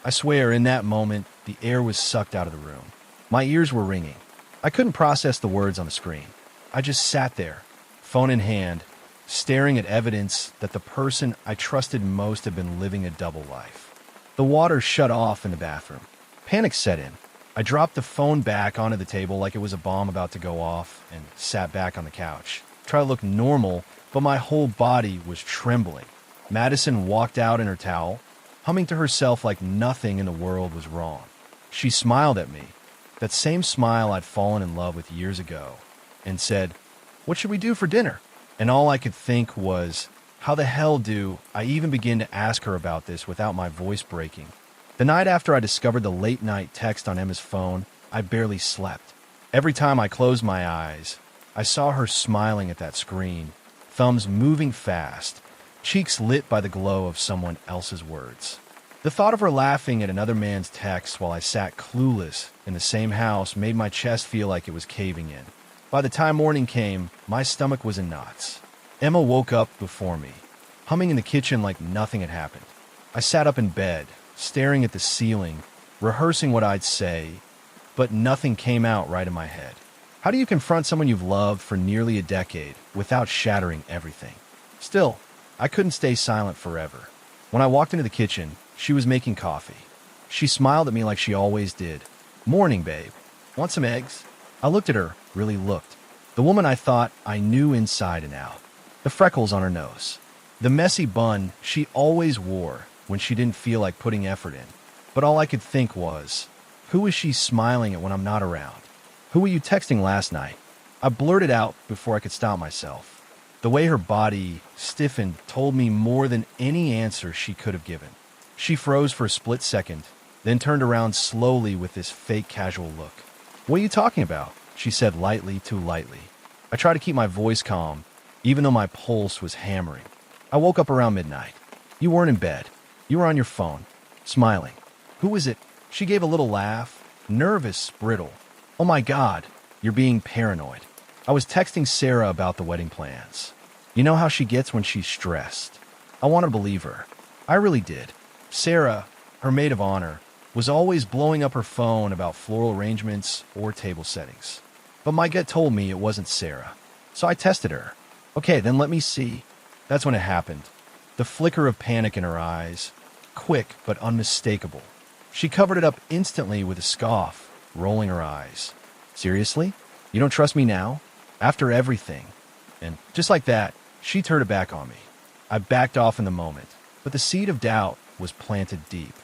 I swear, in that moment, the air was sucked out of the room. My ears were ringing. I couldn't process the words on the screen. I just sat there, phone in hand, staring at evidence that the person I trusted most had been living a double life. The water shut off in the bathroom. Panic set in. I dropped the phone back onto the table like it was a bomb about to go off and sat back on the couch. Tried to look normal, but my whole body was trembling. Madison walked out in her towel, humming to herself like nothing in the world was wrong. She smiled at me, that same smile I'd fallen in love with years ago, and said, "What should we do for dinner?" And all I could think was, how the hell do I even begin to ask her about this without my voice breaking? The night after I discovered the late night text on Emma's phone, I barely slept. Every time I closed my eyes, I saw her smiling at that screen, thumbs moving fast, cheeks lit by the glow of someone else's words. The thought of her laughing at another man's text while I sat clueless in the same house made my chest feel like it was caving in. By the time morning came, my stomach was in knots. Emma woke up before me, humming in the kitchen like nothing had happened. I sat up in bed, staring at the ceiling, rehearsing what I'd say, but nothing came out right in my head. How do you confront someone you've loved for nearly a decade without shattering everything? Still, I couldn't stay silent forever. When I walked into the kitchen, she was making coffee. She smiled at me like she always did. "Morning, babe. Want some eggs?" I looked at her, really looked. The woman I thought I knew inside and out. The freckles on her nose. The messy bun she always wore when she didn't feel like putting effort in. But all I could think was, Who is she smiling at when I'm not around? Who were you texting last night? I blurted out before I could stop myself. The way her body stiffened told me more than any answer she could have given. She froze for a split second, then turned around slowly with this fake casual look. What are you talking about? She said lightly, too lightly. I tried to keep my voice calm, even though my pulse was hammering. I woke up around midnight. You weren't in bed. You were on your phone, smiling. Who is it? She gave a little laugh, nervous, brittle. Oh my God, you're being paranoid. I was texting Sarah about the wedding plans. You know how she gets when she's stressed. I want to believe her. I really did. Sarah, her maid of honor, was always blowing up her phone about floral arrangements or table settings. But my gut told me it wasn't Sarah. So I tested her. Okay, then let me see. That's when it happened. The flicker of panic in her eyes, quick but unmistakable. She covered it up instantly with a scoff, rolling her eyes. Seriously? You don't trust me now? After everything? And just like that, she turned it back on me. I backed off in the moment, but the seed of doubt was planted deep.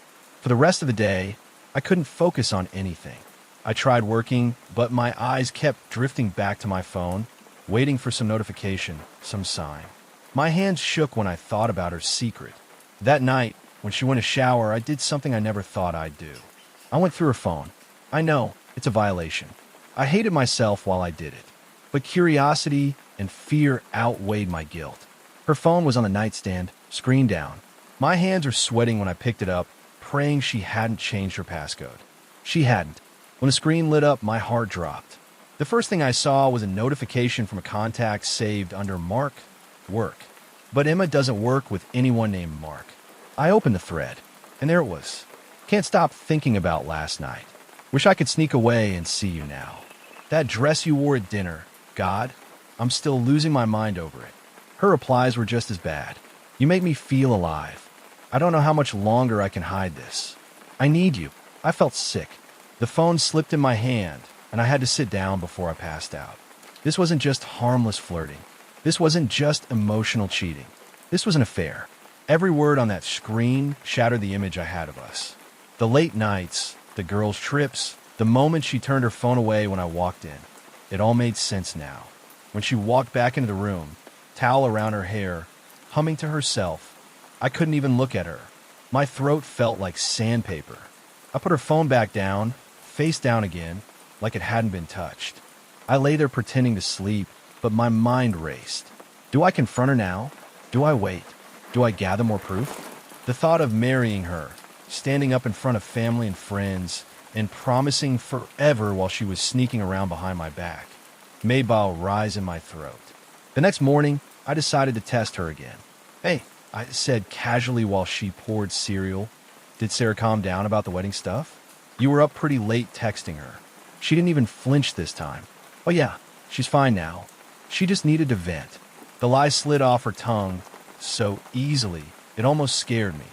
For the rest of the day, I couldn't focus on anything. I tried working, but my eyes kept drifting back to my phone, waiting for some notification, some sign. My hands shook when I thought about her secret. That night, when she went to shower, I did something I never thought I'd do. I went through her phone. I know, it's a violation. I hated myself while I did it. But curiosity and fear outweighed my guilt. Her phone was on the nightstand, screen down. My hands were sweating when I picked it up, praying she hadn't changed her passcode. She hadn't. When the screen lit up, my heart dropped. The first thing I saw was a notification from a contact saved under Mark, work. But Emma doesn't work with anyone named Mark. I opened the thread, and there it was. Can't stop thinking about last night. Wish I could sneak away and see you now. That dress you wore at dinner, God, I'm still losing my mind over it. Her replies were just as bad. You make me feel alive. I don't know how much longer I can hide this. I need you. I felt sick. The phone slipped in my hand, and I had to sit down before I passed out. This wasn't just harmless flirting. This wasn't just emotional cheating. This was an affair. Every word on that screen shattered the image I had of us. The late nights, the girls' trips, the moment she turned her phone away when I walked in. It all made sense now. When she walked back into the room, towel around her hair, humming to herself, I couldn't even look at her. My throat felt like sandpaper. I put her phone back down, face down again, like it hadn't been touched. I lay there pretending to sleep, but my mind raced. Do I confront her now? Do I wait? Do I gather more proof? The thought of marrying her, standing up in front of family and friends, and promising forever while she was sneaking around behind my back, made bile rise in my throat. The next morning, I decided to test her again. Hey, I said casually while she poured cereal. Did Sarah calm down about the wedding stuff? You were up pretty late texting her. She didn't even flinch this time. Oh yeah, she's fine now. She just needed to vent. The lie slid off her tongue so easily, it almost scared me.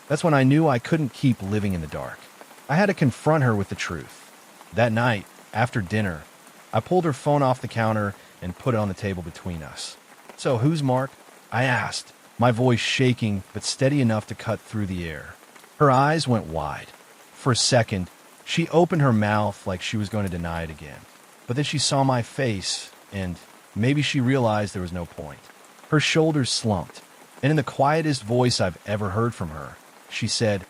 That's when I knew I couldn't keep living in the dark. I had to confront her with the truth. That night, after dinner, I pulled her phone off the counter and put it on the table between us. So, who's Mark? I asked, my voice shaking but steady enough to cut through the air. Her eyes went wide. For a second, she opened her mouth like she was going to deny it again. But then she saw my face, and maybe she realized there was no point. Her shoulders slumped, and in the quietest voice I've ever heard from her, she said,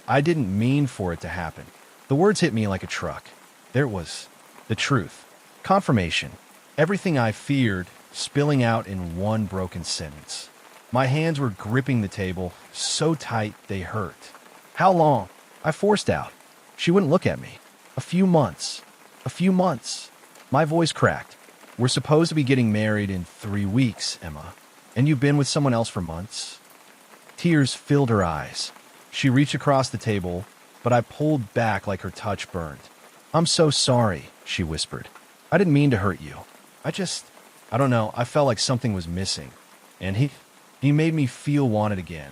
I didn't mean for it to happen. The words hit me like a truck. There it was. The truth. Confirmation. Everything I feared spilling out in one broken sentence. My hands were gripping the table so tight they hurt. How long? I forced out. She wouldn't look at me. A few months. A few months. My voice cracked. We're supposed to be getting married in 3 weeks, Emma. And you've been with someone else for months? Tears filled her eyes. She reached across the table, but I pulled back like her touch burned. I'm so sorry, she whispered. I didn't mean to hurt you. I don't know, I felt like something was missing. And he made me feel wanted again.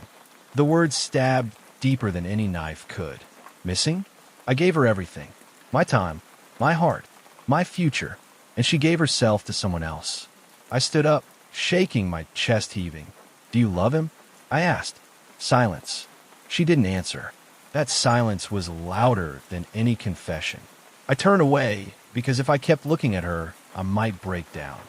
The words stabbed deeper than any knife could. Missing? I gave her everything. My time, my heart, my future, and she gave herself to someone else. I stood up, shaking, my chest heaving. Do you love him? I asked. Silence. She didn't answer. That silence was louder than any confession. I turned away because if I kept looking at her, I might break down.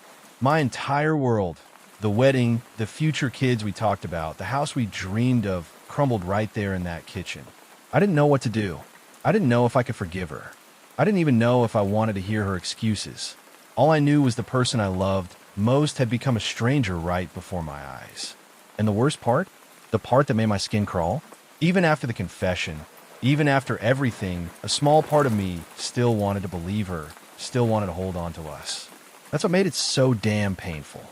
My entire world, the wedding, the future kids we talked about, the house we dreamed of, crumbled right there in that kitchen. I didn't know what to do. I didn't know if I could forgive her. I didn't even know if I wanted to hear her excuses. All I knew was the person I loved most had become a stranger right before my eyes. And the worst part? The part that made my skin crawl? Even after the confession, even after everything, a small part of me still wanted to believe her, still wanted to hold on to us. That's what made it so damn painful.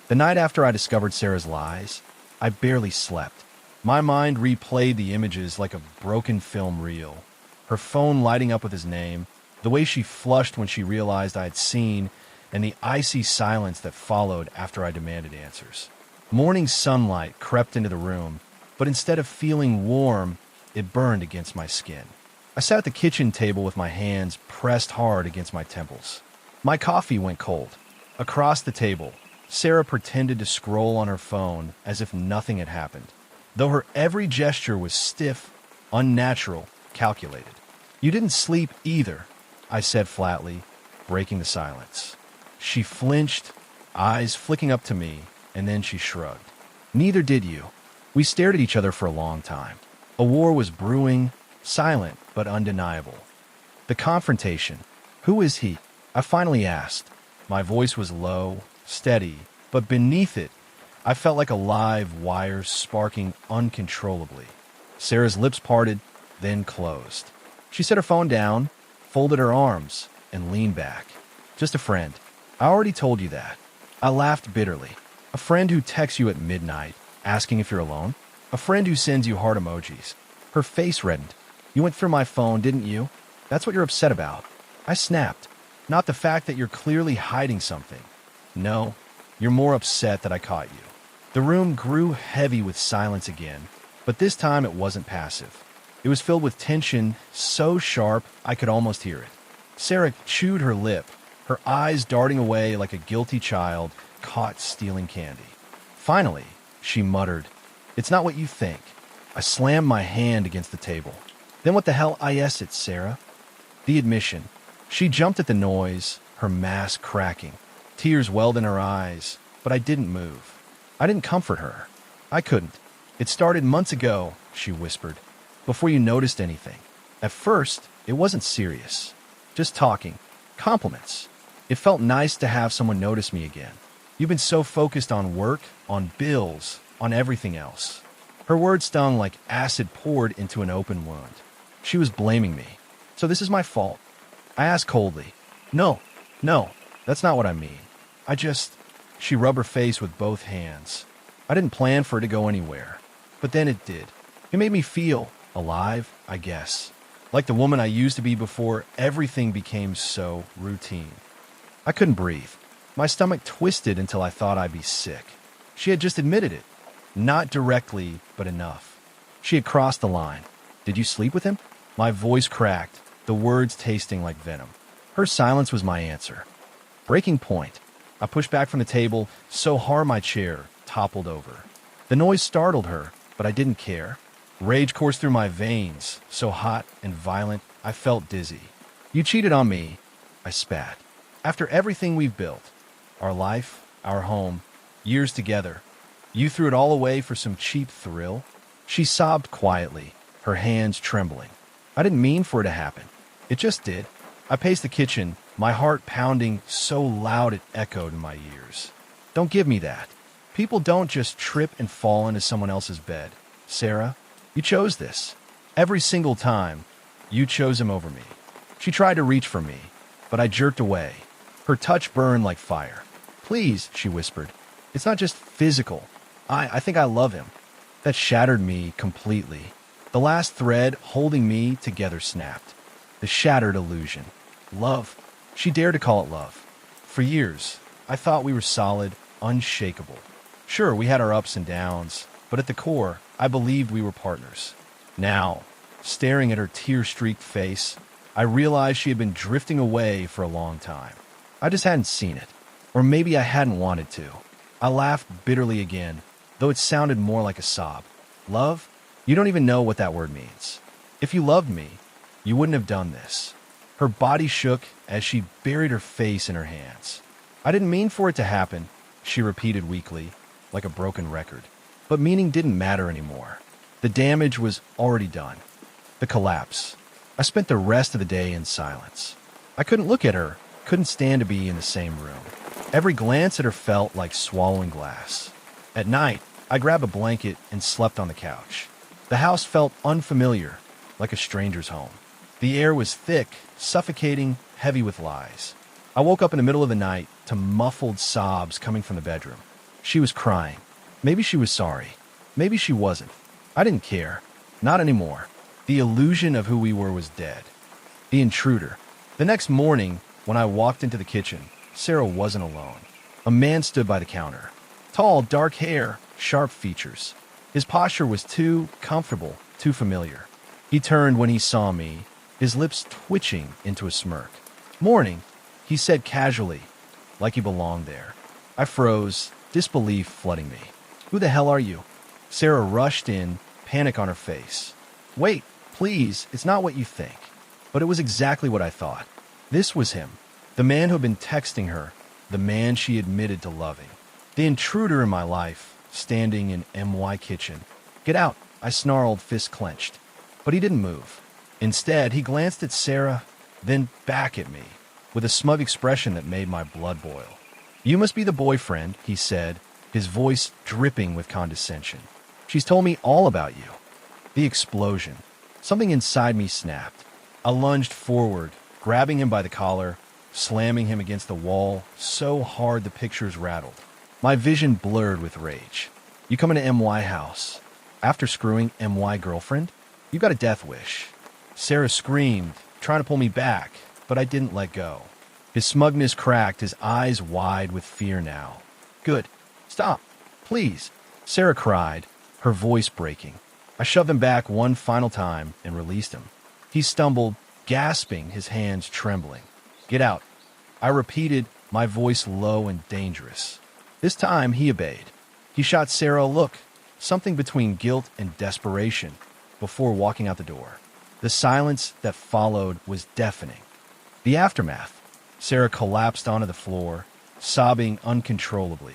The night after I discovered Sarah's lies, I barely slept. My mind replayed the images like a broken film reel. Her phone lighting up with his name, the way she flushed when she realized I had seen, and the icy silence that followed after I demanded answers. Morning sunlight crept into the room, but instead of feeling warm, it burned against my skin. I sat at the kitchen table with my hands pressed hard against my temples. My coffee went cold. Across the table, Sarah pretended to scroll on her phone as if nothing had happened, though her every gesture was stiff, unnatural, calculated. "You didn't sleep either," I said flatly, breaking the silence. She flinched, eyes flicking up to me, and then she shrugged. "Neither did you." We stared at each other for a long time. A war was brewing, silent but undeniable. The confrontation. "Who is he?" I finally asked. My voice was low, steady, but beneath it, I felt like a live wire sparking uncontrollably. Sarah's lips parted, then closed. She set her phone down, folded her arms, and leaned back. "Just a friend. I already told you that." I laughed bitterly. "A friend who texts you at midnight, asking if you're alone? A friend who sends you heart emojis?" Her face reddened. "You went through my phone, didn't you? That's what you're upset about." I snapped. "Not the fact that you're clearly hiding something. No, you're more upset that I caught you." The room grew heavy with silence again, but this time it wasn't passive. It was filled with tension, so sharp I could almost hear it. Sarah chewed her lip, her eyes darting away like a guilty child caught stealing candy. Finally, she muttered, "It's not what you think." I slammed my hand against the table. "Then what the hell is it, Sarah?" The admission. She jumped at the noise, her mask cracking. Tears welled in her eyes, but I didn't move. I didn't comfort her. I couldn't. "It started months ago," she whispered, "before you noticed anything. At first, it wasn't serious. Just talking. Compliments. It felt nice to have someone notice me again. You've been so focused on work, on bills, on everything else." Her words stung like acid poured into an open wound. She was blaming me. "So this is my fault?" I asked coldly. No, that's not what I mean. I just..." She rubbed her face with both hands. "I didn't plan for it to go anywhere. But then it did. It made me feel alive, I guess. Like the woman I used to be before everything became so routine." I couldn't breathe. My stomach twisted until I thought I'd be sick. She had just admitted it. Not directly, but enough. She had crossed the line. "Did you sleep with him?" My voice cracked, the words tasting like venom. Her silence was my answer. Breaking point. I pushed back from the table so hard my chair toppled over. The noise startled her, but I didn't care. Rage coursed through my veins, so hot and violent I felt dizzy. "You cheated on me," I spat. "After everything we've built. Our life, our home, years together. You threw it all away for some cheap thrill?" She sobbed quietly, her hands trembling. "I didn't mean for it to happen. It just did." I paced the kitchen, my heart pounding so loud it echoed in my ears. "Don't give me that. People don't just trip and fall into someone else's bed. Sarah, you chose this. Every single time, you chose him over me." She tried to reach for me, but I jerked away. Her touch burned like fire. "Please," she whispered. "It's not just physical. I think I love him." That shattered me completely. The last thread holding me together snapped. The shattered illusion. Love. She dared to call it love. For years, I thought we were solid, unshakable. Sure, we had our ups and downs, but at the core, I believed we were partners. Now, staring at her tear-streaked face, I realized she had been drifting away for a long time. I just hadn't seen it. Or maybe I hadn't wanted to. I laughed bitterly again, though it sounded more like a sob. "Love? You don't even know what that word means." If you loved me, you wouldn't have done this. Her body shook as she buried her face in her hands. I didn't mean for it to happen, she repeated weakly, like a broken record. But meaning didn't matter anymore. The damage was already done. The collapse. I spent the rest of the day in silence. I couldn't look at her, couldn't stand to be in the same room. Every glance at her felt like swallowing glass. At night, I grabbed a blanket and slept on the couch. The house felt unfamiliar, like a stranger's home. The air was thick, suffocating, heavy with lies. I woke up in the middle of the night to muffled sobs coming from the bedroom. She was crying. Maybe she was sorry. Maybe she wasn't. I didn't care. Not anymore. The illusion of who we were was dead. The intruder. The next morning, when I walked into the kitchen, Sarah wasn't alone. A man stood by the counter. Tall, dark hair, sharp features. His posture was too comfortable, too familiar. He turned when he saw me, his lips twitching into a smirk. "Morning," he said casually, like he belonged there. I froze, disbelief flooding me. "Who the hell are you?" Sarah rushed in, panic on her face. "Wait, please, it's not what you think." But it was exactly what I thought. This was him, the man who had been texting her, the man she admitted to loving. The intruder in my life, standing in MY kitchen. "Get out," I snarled, fist clenched. But he didn't move. Instead, he glanced at Sarah, then back at me, with a smug expression that made my blood boil. "You must be the boyfriend," he said, his voice dripping with condescension. "She's told me all about you." The explosion. Something inside me snapped. I lunged forward, grabbing him by the collar, slamming him against the wall so hard the pictures rattled. My vision blurred with rage. "You come into MY house after screwing MY girlfriend? You got a death wish." Sarah screamed, trying to pull me back, but I didn't let go. His smugness cracked, his eyes wide with fear now. "Good. Stop. Please," Sarah cried, her voice breaking. I shoved him back one final time and released him. He stumbled, gasping, his hands trembling. "Get out," I repeated, my voice low and dangerous. This time he obeyed. He shot Sarah a look, something between guilt and desperation, before walking out the door. The silence that followed was deafening. The aftermath. Sarah collapsed onto the floor, sobbing uncontrollably.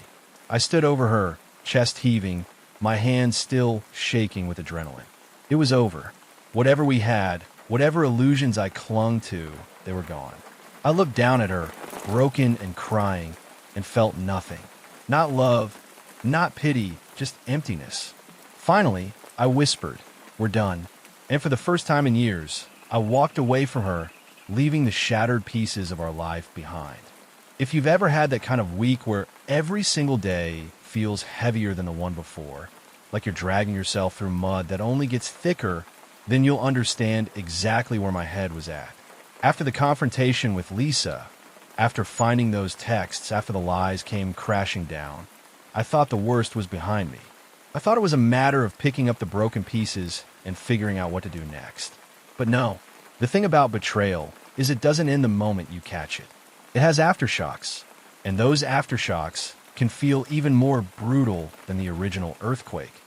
I stood over her, chest heaving, my hands still shaking with adrenaline. It was over. Whatever we had, whatever illusions I clung to, they were gone. I looked down at her, broken and crying, and felt nothing. Not love, not pity, just emptiness. Finally, I whispered, "We're done." And for the first time in years, I walked away from her, leaving the shattered pieces of our life behind. If you've ever had that kind of week where every single day feels heavier than the one before, like you're dragging yourself through mud that only gets thicker, then you'll understand exactly where my head was at. After the confrontation with Lisa, after finding those texts, after the lies came crashing down, I thought the worst was behind me. I thought it was a matter of picking up the broken pieces and figuring out what to do next. But no, the thing about betrayal is it doesn't end the moment you catch it. It has aftershocks, and those aftershocks can feel even more brutal than the original earthquake.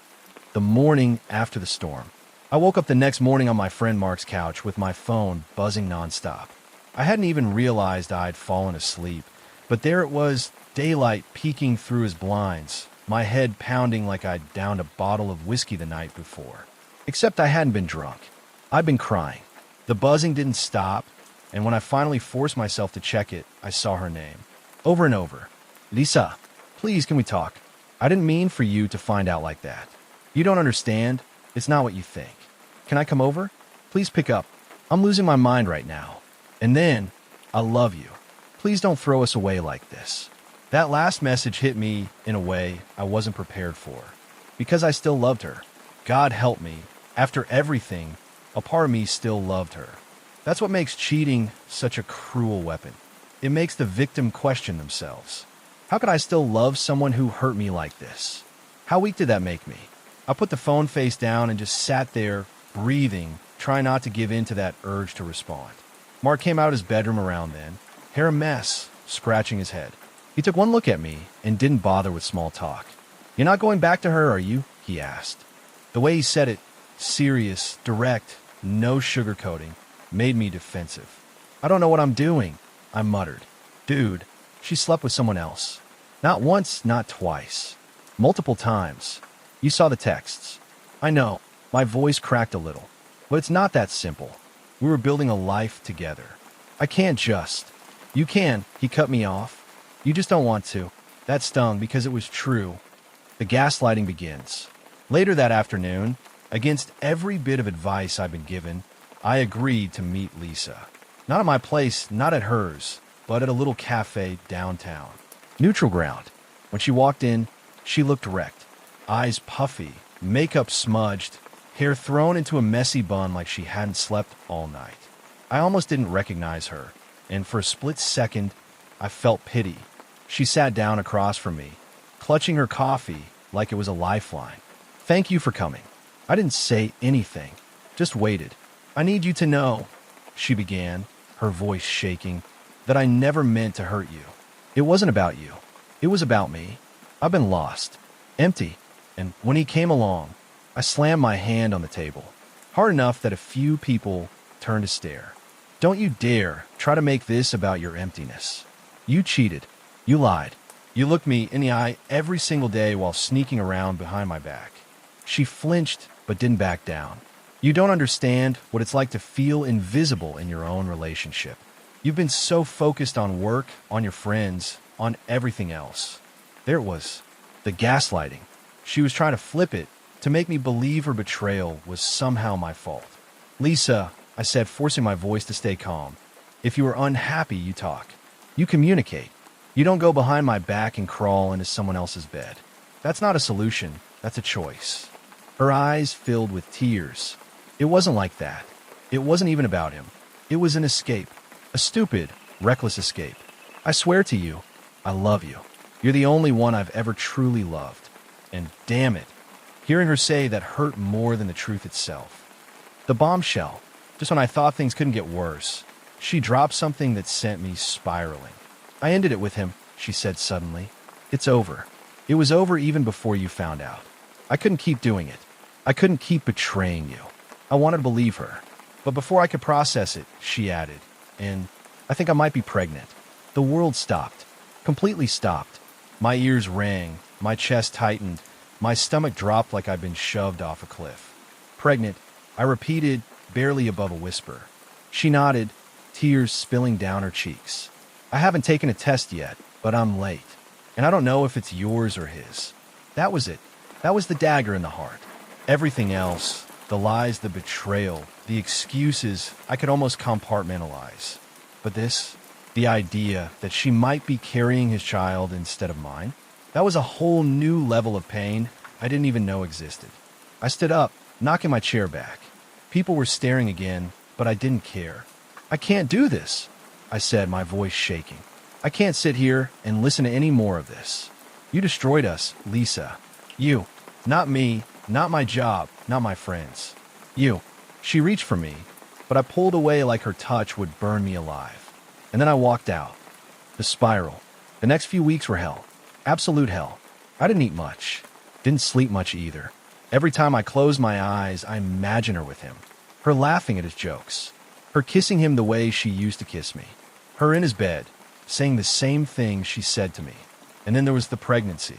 The morning after the storm. I woke up the next morning on my friend Mark's couch with my phone buzzing nonstop. I hadn't even realized I'd fallen asleep, but there it was, daylight peeking through his blinds, my head pounding like I'd downed a bottle of whiskey the night before. Except I hadn't been drunk. I'd been crying. The buzzing didn't stop, and when I finally forced myself to check it, I saw her name. Over and over. "Lisa, please can we talk? I didn't mean for you to find out like that. You don't understand. It's not what you think. Can I come over? Please pick up. I'm losing my mind right now. And then, I love you. Please don't throw us away like this." That last message hit me in a way I wasn't prepared for. Because I still loved her. God help me. After everything, a part of me still loved her. That's what makes cheating such a cruel weapon. It makes the victim question themselves. How could I still love someone who hurt me like this? How weak did that make me? I put the phone face down and just sat there, breathing, trying not to give in to that urge to respond. Mark came out of his bedroom around then, hair a mess, scratching his head. He took one look at me and didn't bother with small talk. "You're not going back to her, are you?" he asked. The way he said it, serious, direct, no sugarcoating, made me defensive. I don't know what I'm doing, I muttered. Dude, she slept with someone else. Not once, not twice. Multiple times. You saw the texts. I know, my voice cracked a little. But it's not that simple. We were building a life together. I can't just. You can, he cut me off. You just don't want to. That stung because it was true. The gaslighting begins. Later that afternoon, against every bit of advice I've been given, I agreed to meet Lisa. Not at my place, not at hers, but at a little cafe downtown. Neutral ground. When she walked in, she looked wrecked. Eyes puffy, makeup smudged, hair thrown into a messy bun like she hadn't slept all night. I almost didn't recognize her, and for a split second, I felt pity. She sat down across from me, clutching her coffee like it was a lifeline. Thank you for coming. I didn't say anything, just waited. I need you to know, she began, her voice shaking, that I never meant to hurt you. It wasn't about you. It was about me. I've been lost, empty, and when he came along, I slammed my hand on the table, hard enough that a few people turned to stare. Don't you dare try to make this about your emptiness. You cheated. You lied. You looked me in the eye every single day while sneaking around behind my back. She flinched but didn't back down. You don't understand what it's like to feel invisible in your own relationship. You've been so focused on work, on your friends, on everything else. There it was, the gaslighting. She was trying to flip it to make me believe her betrayal was somehow my fault. Lisa, I said, forcing my voice to stay calm. If you are unhappy, you talk. You communicate. You don't go behind my back and crawl into someone else's bed. That's not a solution. That's a choice. Her eyes filled with tears. It wasn't like that. It wasn't even about him. It was an escape. A stupid, reckless escape. I swear to you, I love you. You're the only one I've ever truly loved. And damn it, hearing her say that hurt more than the truth itself. The bombshell. Just when I thought things couldn't get worse, she dropped something that sent me spiraling. I ended it with him, she said suddenly. It's over. It was over even before you found out. I couldn't keep doing it. I couldn't keep betraying you. I wanted to believe her. But before I could process it, she added, and I think I might be pregnant. The world stopped. Completely stopped. My ears rang. My chest tightened. My stomach dropped like I'd been shoved off a cliff. Pregnant, I repeated, barely above a whisper. She nodded, tears spilling down her cheeks. I haven't taken a test yet, but I'm late. And I don't know if it's yours or his. That was it. That was the dagger in the heart. Everything else, the lies, the betrayal, the excuses, I could almost compartmentalize. But this, the idea that she might be carrying his child instead of mine, that was a whole new level of pain I didn't even know existed. I stood up, knocking my chair back. People were staring again, but I didn't care. I can't do this, I said, my voice shaking. I can't sit here and listen to any more of this. You destroyed us, Lisa. You. Not me, not my job, not my friends. You. She reached for me, but I pulled away like her touch would burn me alive. And then I walked out. The spiral. The next few weeks were hell. Absolute hell. I didn't eat much. Didn't sleep much either. Every time I closed my eyes, I imagine her with him. Her laughing at his jokes. Her kissing him the way she used to kiss me. Her in his bed, saying the same thing she said to me. And then there was the pregnancy.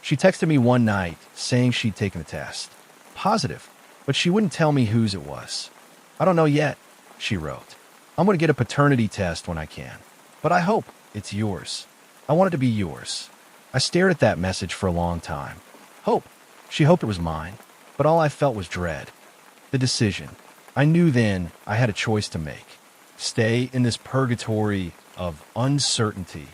She texted me one night, saying she'd taken the test. Positive, but she wouldn't tell me whose it was. I don't know yet, she wrote. I'm going to get a paternity test when I can. But I hope it's yours. I want it to be yours. I stared at that message for a long time. Hope. She hoped it was mine, but all I felt was dread. The decision. I knew then I had a choice to make. Stay in this purgatory of uncertainty,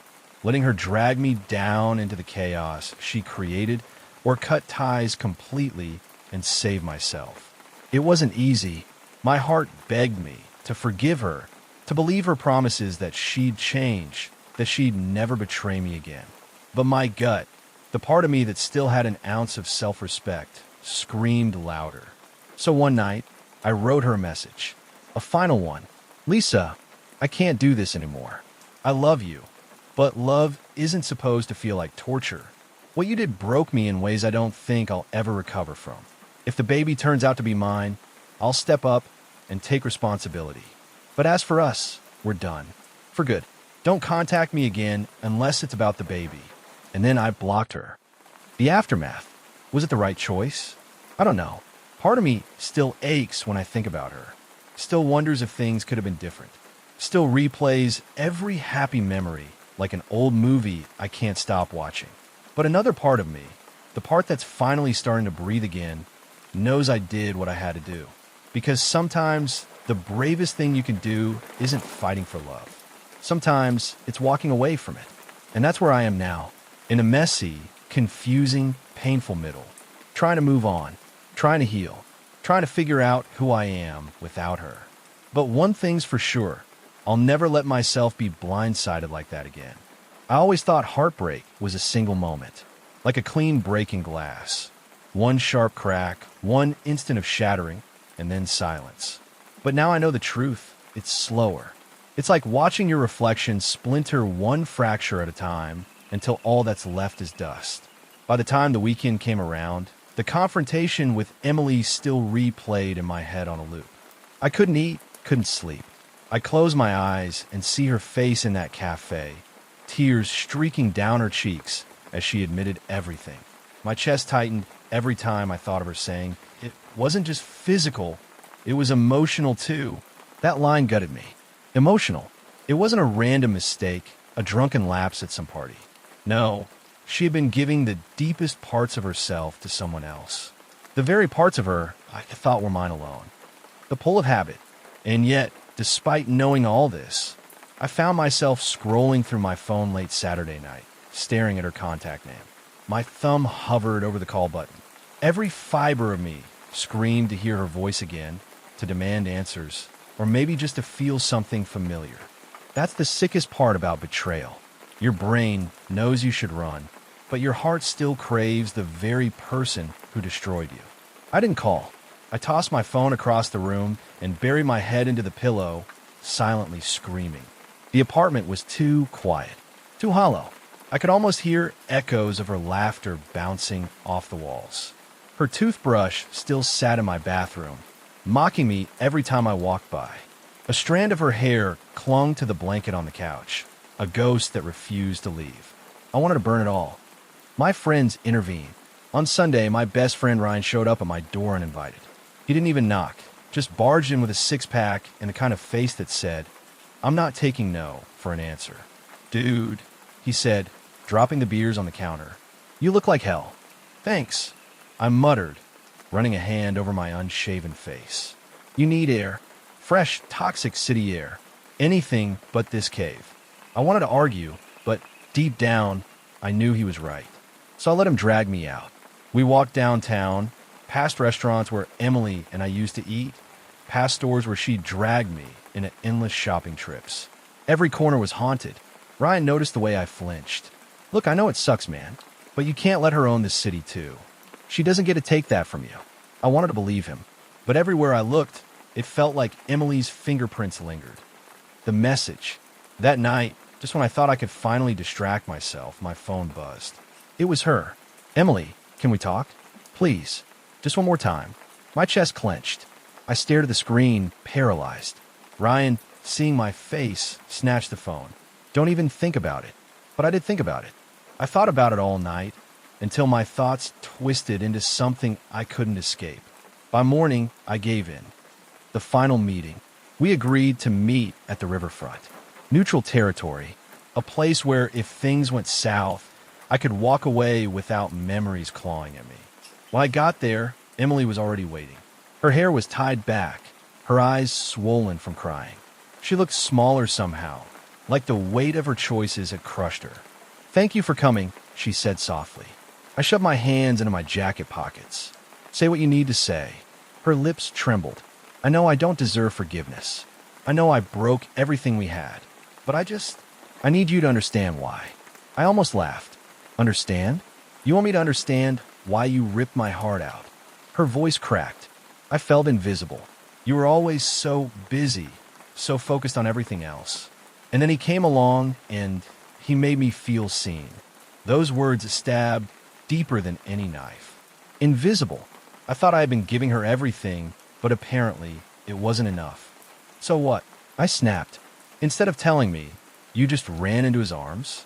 letting her drag me down into the chaos she created, or cut ties completely and save myself. It wasn't easy. My heart begged me to forgive her, to believe her promises that she'd change, that she'd never betray me again. But my gut, the part of me that still had an ounce of self-respect, screamed louder. So one night, I wrote her a message. A final one. Lisa, I can't do this anymore. I love you. But love isn't supposed to feel like torture. What you did broke me in ways I don't think I'll ever recover from. If the baby turns out to be mine, I'll step up, and take responsibility. But as for us, we're done. For good. Don't contact me again unless it's about the baby. And then I blocked her. The aftermath. Was it the right choice? I don't know. Part of me still aches when I think about her. Still wonders if things could have been different. Still replays every happy memory like an old movie I can't stop watching. But another part of me, the part that's finally starting to breathe again, knows I did what I had to do. Because sometimes the bravest thing you can do isn't fighting for love. Sometimes it's walking away from it. And that's where I am now, in a messy, confusing, painful middle. Trying to move on, trying to heal, trying to figure out who I am without her. But one thing's for sure, I'll never let myself be blindsided like that again. I always thought heartbreak was a single moment, like a clean breaking glass. One sharp crack, one instant of shattering, and then silence. But now I know the truth. It's slower. It's like watching your reflection splinter one fracture at a time until all that's left is dust. By the time the weekend came around, the confrontation with Emily still replayed in my head on a loop. I couldn't eat, couldn't sleep. I close my eyes and see her face in that cafe, tears streaking down her cheeks as she admitted everything. My chest tightened every time I thought of her saying, it wasn't just physical, it was emotional too. That line gutted me. Emotional. It wasn't a random mistake, a drunken lapse at some party. No, she had been giving the deepest parts of herself to someone else. The very parts of her I thought were mine alone. The pull of habit. And yet, despite knowing all this, I found myself scrolling through my phone late Saturday night, staring at her contact name. My thumb hovered over the call button. Every fiber of me screamed to hear her voice again, to demand answers, or maybe just to feel something familiar. That's the sickest part about betrayal. Your brain knows you should run, but your heart still craves the very person who destroyed you. I didn't call. I tossed my phone across the room and buried my head into the pillow, silently screaming. The apartment was too quiet, too hollow. I could almost hear echoes of her laughter bouncing off the walls. Her toothbrush still sat in my bathroom, mocking me every time I walked by. A strand of her hair clung to the blanket on the couch, a ghost that refused to leave. I wanted to burn it all. My friends intervened. On Sunday, my best friend Ryan showed up at my door uninvited. He didn't even knock, just barged in with a six-pack and the kind of face that said, "I'm not taking no for an answer." "Dude," he said, dropping the beers on the counter. "You look like hell." "Thanks," I muttered, running a hand over my unshaven face. "You need air. Fresh, toxic city air. Anything but this cave." I wanted to argue, but deep down, I knew he was right. So I let him drag me out. We walked downtown, past restaurants where Emily and I used to eat, past stores where she dragged me into endless shopping trips. Every corner was haunted. Ryan noticed the way I flinched. "Look, I know it sucks, man, but you can't let her own this city too. She doesn't get to take that from you." I wanted to believe him, but everywhere I looked, it felt like Emily's fingerprints lingered. The message. That night, just when I thought I could finally distract myself, my phone buzzed. It was her. "Emily, can we talk? Please. Just one more time." My chest clenched. I stared at the screen, paralyzed. Ryan, seeing my face, snatched the phone. "Don't even think about it." But I did think about it. I thought about it all night, until my thoughts twisted into something I couldn't escape. By morning, I gave in. The final meeting. We agreed to meet at the riverfront. Neutral territory, a place where if things went south, I could walk away without memories clawing at me. When I got there, Emily was already waiting. Her hair was tied back, her eyes swollen from crying. She looked smaller somehow, like the weight of her choices had crushed her. "Thank you for coming," she said softly. I shoved my hands into my jacket pockets. "Say what you need to say." Her lips trembled. "I know I don't deserve forgiveness. I know I broke everything we had. But I need you to understand why." I almost laughed. "Understand? You want me to understand why you ripped my heart out?" Her voice cracked. I felt invisible. "You were always so busy, so focused on everything else. And then he came along and he made me feel seen." Those words stabbed deeper than any knife. Invisible. I thought I had been giving her everything, but apparently it wasn't enough. So what? I snapped. Instead of telling me, you just ran into his arms?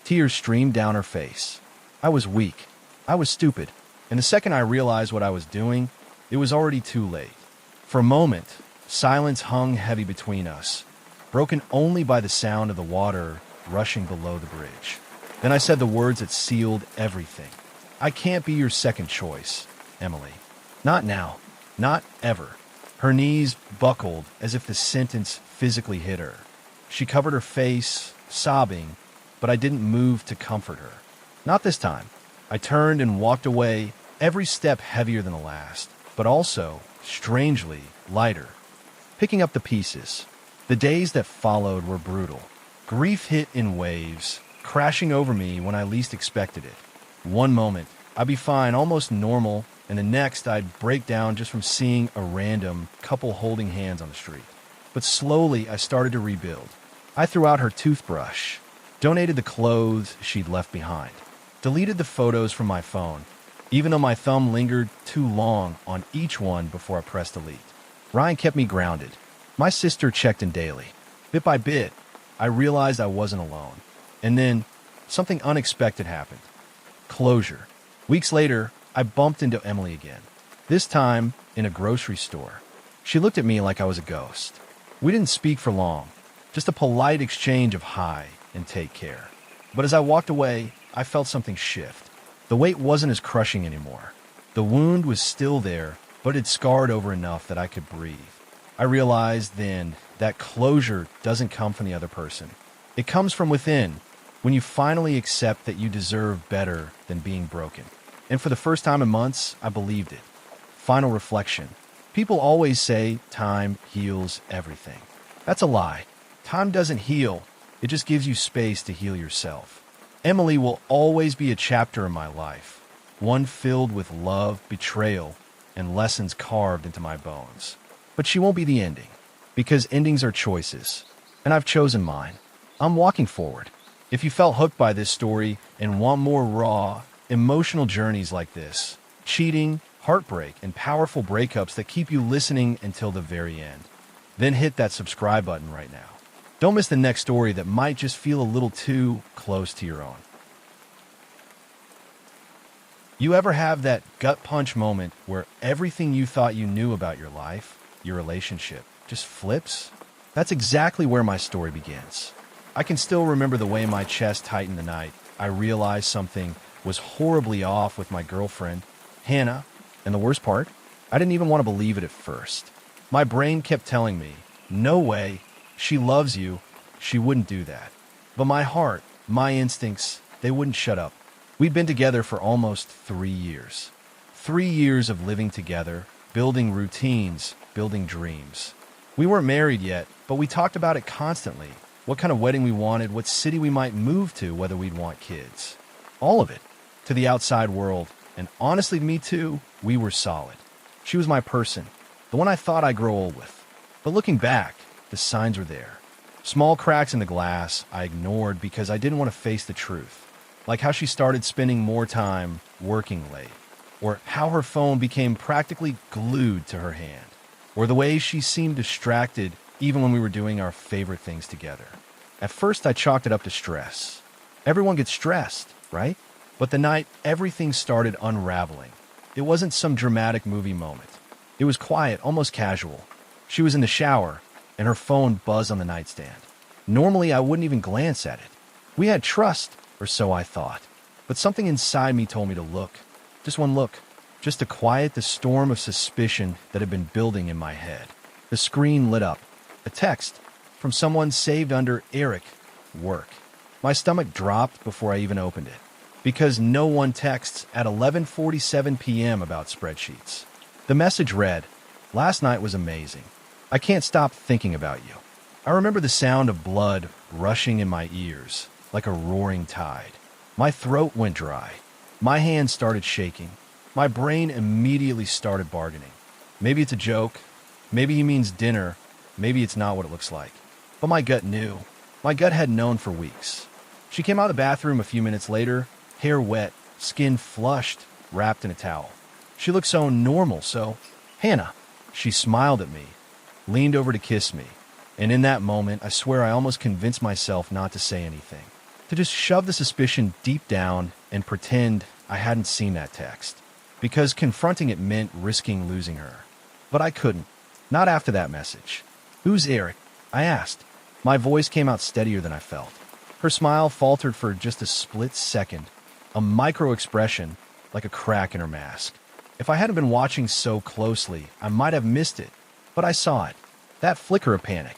Tears streamed down her face. I was weak. I was stupid. And the second I realized what I was doing, it was already too late. For a moment, silence hung heavy between us, broken only by the sound of the water rushing below the bridge. Then I said the words that sealed everything. I can't be your second choice, Emily. Not now. Not ever. Her knees buckled as if the sentence physically hit her. She covered her face, sobbing, but I didn't move to comfort her. Not this time. I turned and walked away, every step heavier than the last, but also, strangely, lighter. Picking up the pieces. The days that followed were brutal. Grief hit in waves, crashing over me when I least expected it. One moment, I'd be fine, almost normal, and the next I'd break down just from seeing a random couple holding hands on the street. But slowly I started to rebuild. I threw out her toothbrush, donated the clothes she'd left behind, deleted the photos from my phone, even though my thumb lingered too long on each one before I pressed delete. Ryan kept me grounded. My sister checked in daily. Bit by bit, I realized I wasn't alone. And then, something unexpected happened. Closure. Weeks later, I bumped into Emily again. This time, in a grocery store. She looked at me like I was a ghost. We didn't speak for long, just a polite exchange of hi and take care. But as I walked away, I felt something shift. The weight wasn't as crushing anymore. The wound was still there, but it scarred over enough that I could breathe. I realized then that closure doesn't come from the other person. It comes from within, when you finally accept that you deserve better than being broken. And for the first time in months, I believed it. Final reflection. People always say time heals everything. That's a lie. Time doesn't heal. It just gives you space to heal yourself. Emily will always be a chapter in my life, one filled with love, betrayal, and lessons carved into my bones. But she won't be the ending, because endings are choices, and I've chosen mine. I'm walking forward. If you felt hooked by this story and want more raw, emotional journeys like this, cheating, heartbreak, and powerful breakups that keep you listening until the very end, then hit that subscribe button right now. Don't miss the next story that might just feel a little too close to your own. You ever have that gut punch moment where everything you thought you knew about your life, your relationship, just flips? That's exactly where my story begins. I can still remember the way my chest tightened the night I realized something was horribly off with my girlfriend, Hannah, and the worst part, I didn't even want to believe it at first. My brain kept telling me, no way, she loves you, she wouldn't do that. But my heart, my instincts, they wouldn't shut up. We'd been together for almost 3 years. 3 years of living together, building routines, building dreams. We weren't married yet, but we talked about it constantly. What kind of wedding we wanted, what city we might move to, whether we'd want kids. All of it. To the outside world. And honestly, me too, we were solid. She was my person, the one I thought I'd grow old with. But looking back, the signs were there. Small cracks in the glass I ignored because I didn't want to face the truth. Like how she started spending more time working late. Or how her phone became practically glued to her hand. Or the way she seemed distracted even when we were doing our favorite things together. At first, I chalked it up to stress. Everyone gets stressed, right? But the night everything started unraveling, it wasn't some dramatic movie moment. It was quiet, almost casual. She was in the shower, and her phone buzzed on the nightstand. Normally, I wouldn't even glance at it. We had trust, or so I thought. But something inside me told me to look. Just one look. Just to quiet the storm of suspicion that had been building in my head. The screen lit up. A text from someone saved under Eric, work. My stomach dropped before I even opened it. Because no one texts at 11:47 p.m. about spreadsheets. The message read, "Last night was amazing. I can't stop thinking about you." I remember the sound of blood rushing in my ears, like a roaring tide. My throat went dry. My hands started shaking. My brain immediately started bargaining. Maybe it's a joke. Maybe he means dinner. Maybe it's not what it looks like. But my gut knew. My gut had known for weeks. She came out of the bathroom a few minutes later, hair wet, skin flushed, wrapped in a towel. She looked so normal, so... "Hannah." She smiled at me. leaned over to kiss me. And in that moment, I swear I almost convinced myself not to say anything, to just shove the suspicion deep down and pretend I hadn't seen that text, because confronting it meant risking losing her. But I couldn't. Not after that message. "Who's Eric?" I asked. My voice came out steadier than I felt. Her smile faltered for just a split second, a micro-expression like a crack in her mask. If I hadn't been watching so closely, I might have missed it, but I saw it. That flicker of panic.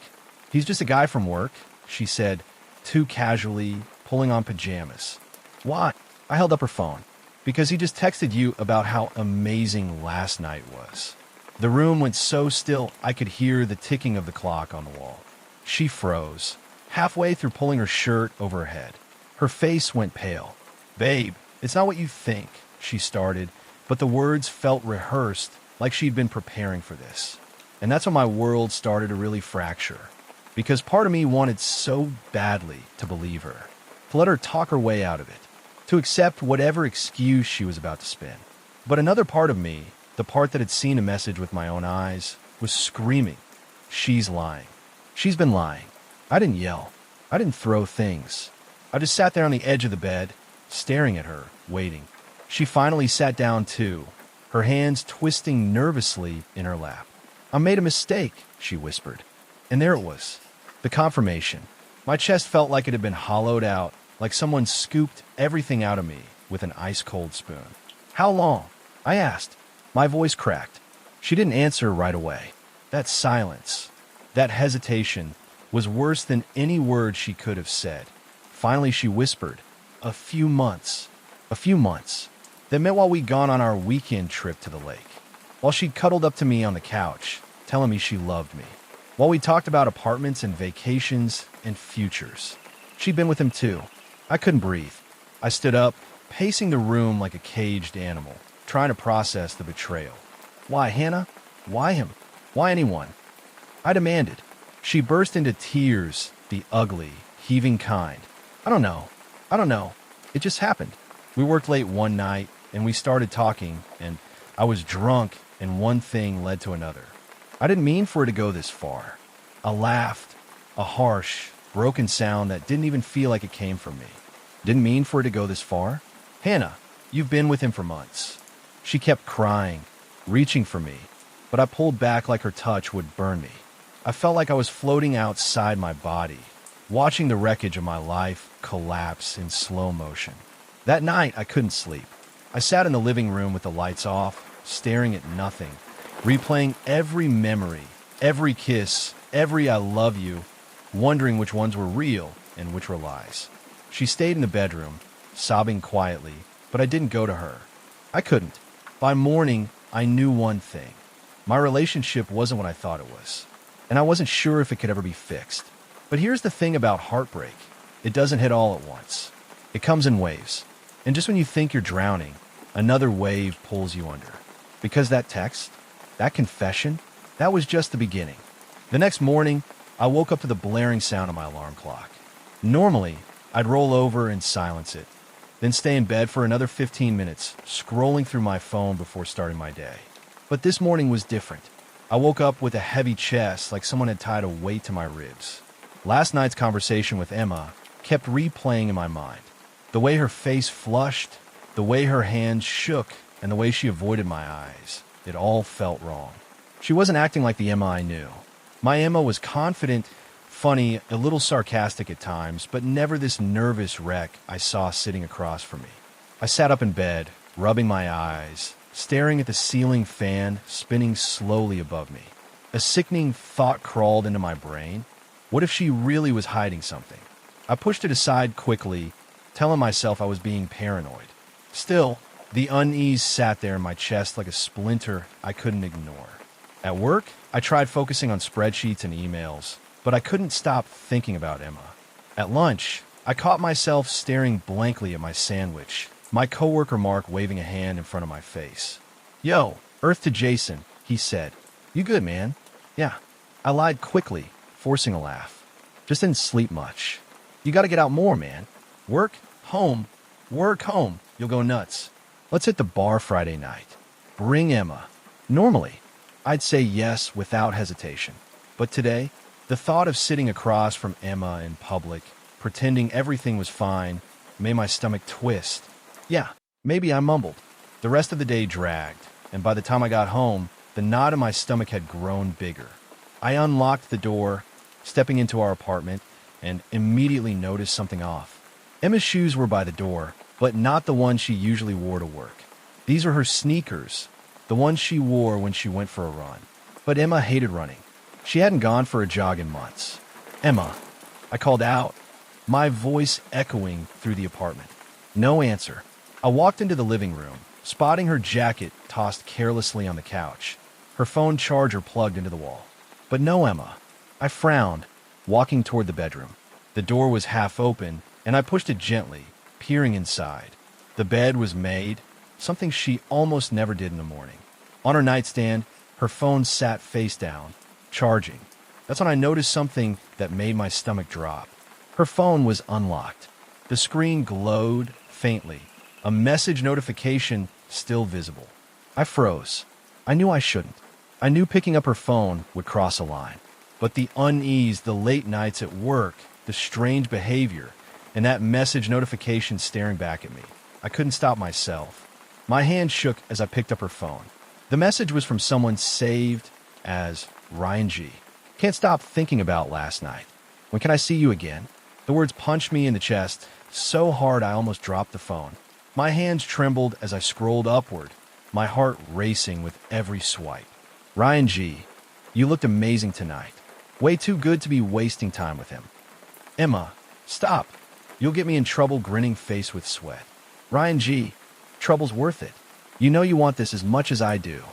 "He's just a guy from work," she said, too casually, pulling on pajamas. "Why?" I held up her phone. "Because he just texted you about how amazing last night was." The room went so still I could hear the ticking of the clock on the wall. She froze, halfway through pulling her shirt over her head. Her face went pale. "Babe, it's not what you think," she started, but the words felt rehearsed, like she'd been preparing for this. And that's when my world started to really fracture. Because part of me wanted so badly to believe her, to let her talk her way out of it, to accept whatever excuse she was about to spin. But another part of me, the part that had seen a message with my own eyes, was screaming, "She's lying. She's been lying." I didn't yell. I didn't throw things. I just sat there on the edge of the bed, staring at her, waiting. She finally sat down too, her hands twisting nervously in her lap. "I made a mistake," she whispered. And there it was. The confirmation. My chest felt like it had been hollowed out, like someone scooped everything out of me with an ice-cold spoon. "How long?" I asked. My voice cracked. She didn't answer right away. That silence, that hesitation, was worse than any word she could have said. Finally, she whispered, "A few months." A few months. That meant while we'd gone on our weekend trip to the lake. While she'd cuddled up to me on the couch, telling me she loved me. While we talked about apartments and vacations and futures. She'd been with him too. I couldn't breathe. I stood up, pacing the room like a caged animal, trying to process the betrayal. "Why, Hannah? Why him? Why anyone?" I demanded. She burst into tears, the ugly, heaving kind. I don't know. It just happened. We worked late one night, and we started talking, and I was drunk, and one thing led to another. I didn't mean for it to go this far. I laughed, a harsh, broken sound that didn't even feel like it came from me. Didn't mean for it to go this far. "Hannah, you've been with him for months." She kept crying, reaching for me, but I pulled back like her touch would burn me. I felt like I was floating outside my body, watching the wreckage of my life collapse in slow motion. That night, I couldn't sleep. I sat in the living room with the lights off, staring at nothing, replaying every memory, every kiss, every "I love you," wondering which ones were real and which were lies. She stayed in the bedroom, sobbing quietly, but I didn't go to her. I couldn't. By morning, I knew one thing. My relationship wasn't what I thought it was, and I wasn't sure if it could ever be fixed. But here's the thing about heartbreak. It doesn't hit all at once. It comes in waves. And just when you think you're drowning, another wave pulls you under. Because that text, that confession, that was just the beginning. The next morning, I woke up to the blaring sound of my alarm clock. Normally, I'd roll over and silence it, then stay in bed for another 15 minutes, scrolling through my phone before starting my day. But this morning was different. I woke up with a heavy chest, like someone had tied a weight to my ribs. Last night's conversation with Emma kept replaying in my mind. The way her face flushed, the way her hands shook, and the way she avoided my eyes. It all felt wrong. She wasn't acting like the Emma I knew. My Emma was confident, funny, a little sarcastic at times, but never this nervous wreck I saw sitting across from me. I sat up in bed, rubbing my eyes, staring at the ceiling fan spinning slowly above me. A sickening thought crawled into my brain. What if she really was hiding something? I pushed it aside quickly, telling myself I was being paranoid. Still, the unease sat there in my chest like a splinter I couldn't ignore. At work, I tried focusing on spreadsheets and emails, but I couldn't stop thinking about Emma. At lunch, I caught myself staring blankly at my sandwich, my coworker Mark waving a hand in front of my face. "Yo, Earth to Jason," he said. "You good, man?" "Yeah." I lied quickly, forcing a laugh. "Just didn't sleep much." "You gotta get out more, man. Work, home, work, home. You'll go nuts. Let's hit the bar Friday night. Bring Emma." Normally, I'd say yes without hesitation. But today, the thought of sitting across from Emma in public, pretending everything was fine, made my stomach twist. Yeah, maybe I mumbled. The rest of the day dragged, and by the time I got home, the knot in my stomach had grown bigger. I unlocked the door, stepping into our apartment, and immediately noticed something off. Emma's shoes were by the door, but not the ones she usually wore to work. These were her sneakers, the ones she wore when she went for a run. But Emma hated running. She hadn't gone for a jog in months. "Emma," I called out, my voice echoing through the apartment. No answer. I walked into the living room, spotting her jacket tossed carelessly on the couch, her phone charger plugged into the wall. But no Emma. I frowned, walking toward the bedroom. The door was half open, and I pushed it gently, peering inside. The bed was made, something she almost never did in the morning. On her nightstand, her phone sat face down, charging. That's when I noticed something that made my stomach drop. Her phone was unlocked. The screen glowed faintly, a message notification still visible. I froze. I knew I shouldn't. I knew picking up her phone would cross a line. But the unease, the late nights at work, the strange behavior, and that message notification staring back at me, I couldn't stop myself. My hand shook as I picked up her phone. The message was from someone saved as Ryan G. "Can't stop thinking about last night. When can I see you again?" The words punched me in the chest so hard I almost dropped the phone. My hands trembled as I scrolled upward, my heart racing with every swipe. "Ryan G, you looked amazing tonight. Way too good to be wasting time with him." "Emma, stop. You'll get me in trouble," grinning face with sweat. "Ryan G, trouble's worth it. You know you want this as much as I do."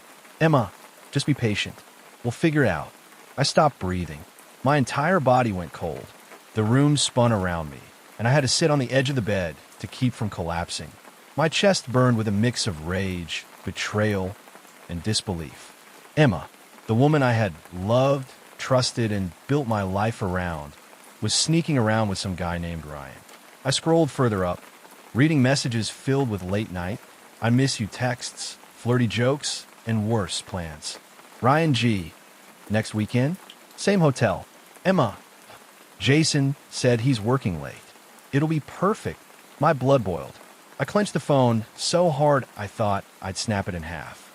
"Emma, just be patient. We'll figure it out." I stopped breathing. My entire body went cold. The room spun around me, and I had to sit on the edge of the bed to keep from collapsing. My chest burned with a mix of rage, betrayal, and disbelief. Emma, the woman I had loved, trusted, and built my life around, was sneaking around with some guy named Ryan. I scrolled further up, reading messages filled with late night, "I miss you" texts, flirty jokes, and worse plans. "Ryan G, next weekend? Same hotel." "Emma, Jason said he's working late. It'll be perfect." My blood boiled. I clenched the phone so hard I thought I'd snap it in half.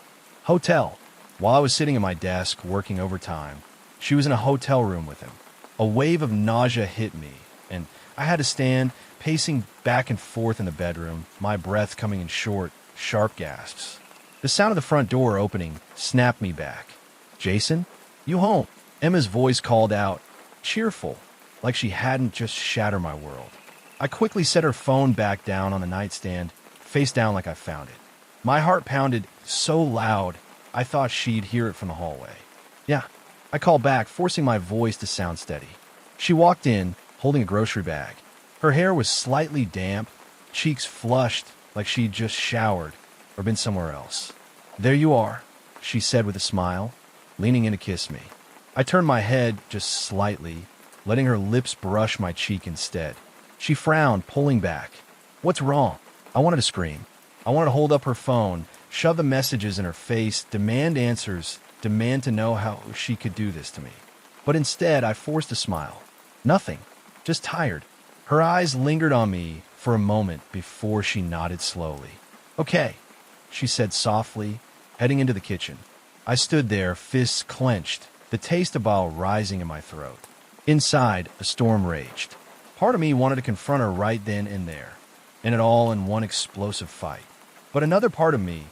Hotel. While I was sitting at my desk working overtime, she was in a hotel room with him. A wave of nausea hit me, and I had to stand, pacing back and forth in the bedroom, my breath coming in short, sharp gasps. The sound of the front door opening snapped me back. "Jason, you home?" Emma's voice called out, cheerful, like she hadn't just shattered my world. I quickly set her phone back down on the nightstand, face down like I found it. My heart pounded so loud, I thought she'd hear it from the hallway. "Yeah," I called back, forcing my voice to sound steady. She walked in, holding a grocery bag. Her hair was slightly damp, cheeks flushed like she'd just showered or been somewhere else. "There you are," she said with a smile, leaning in to kiss me. I turned my head just slightly, letting her lips brush my cheek instead. She frowned, pulling back. "What's wrong?" I wanted to scream. I wanted to hold up her phone, shove the messages in her face, demand answers, demand to know how she could do this to me. But instead, I forced a smile. Nothing. Just tired. Her eyes lingered on me for a moment before she nodded slowly. "Okay," she said softly, heading into the kitchen. I stood there, fists clenched, the taste of bile rising in my throat. Inside, a storm raged. Part of me wanted to confront her right then and there, end it all in one explosive fight. But another part of me,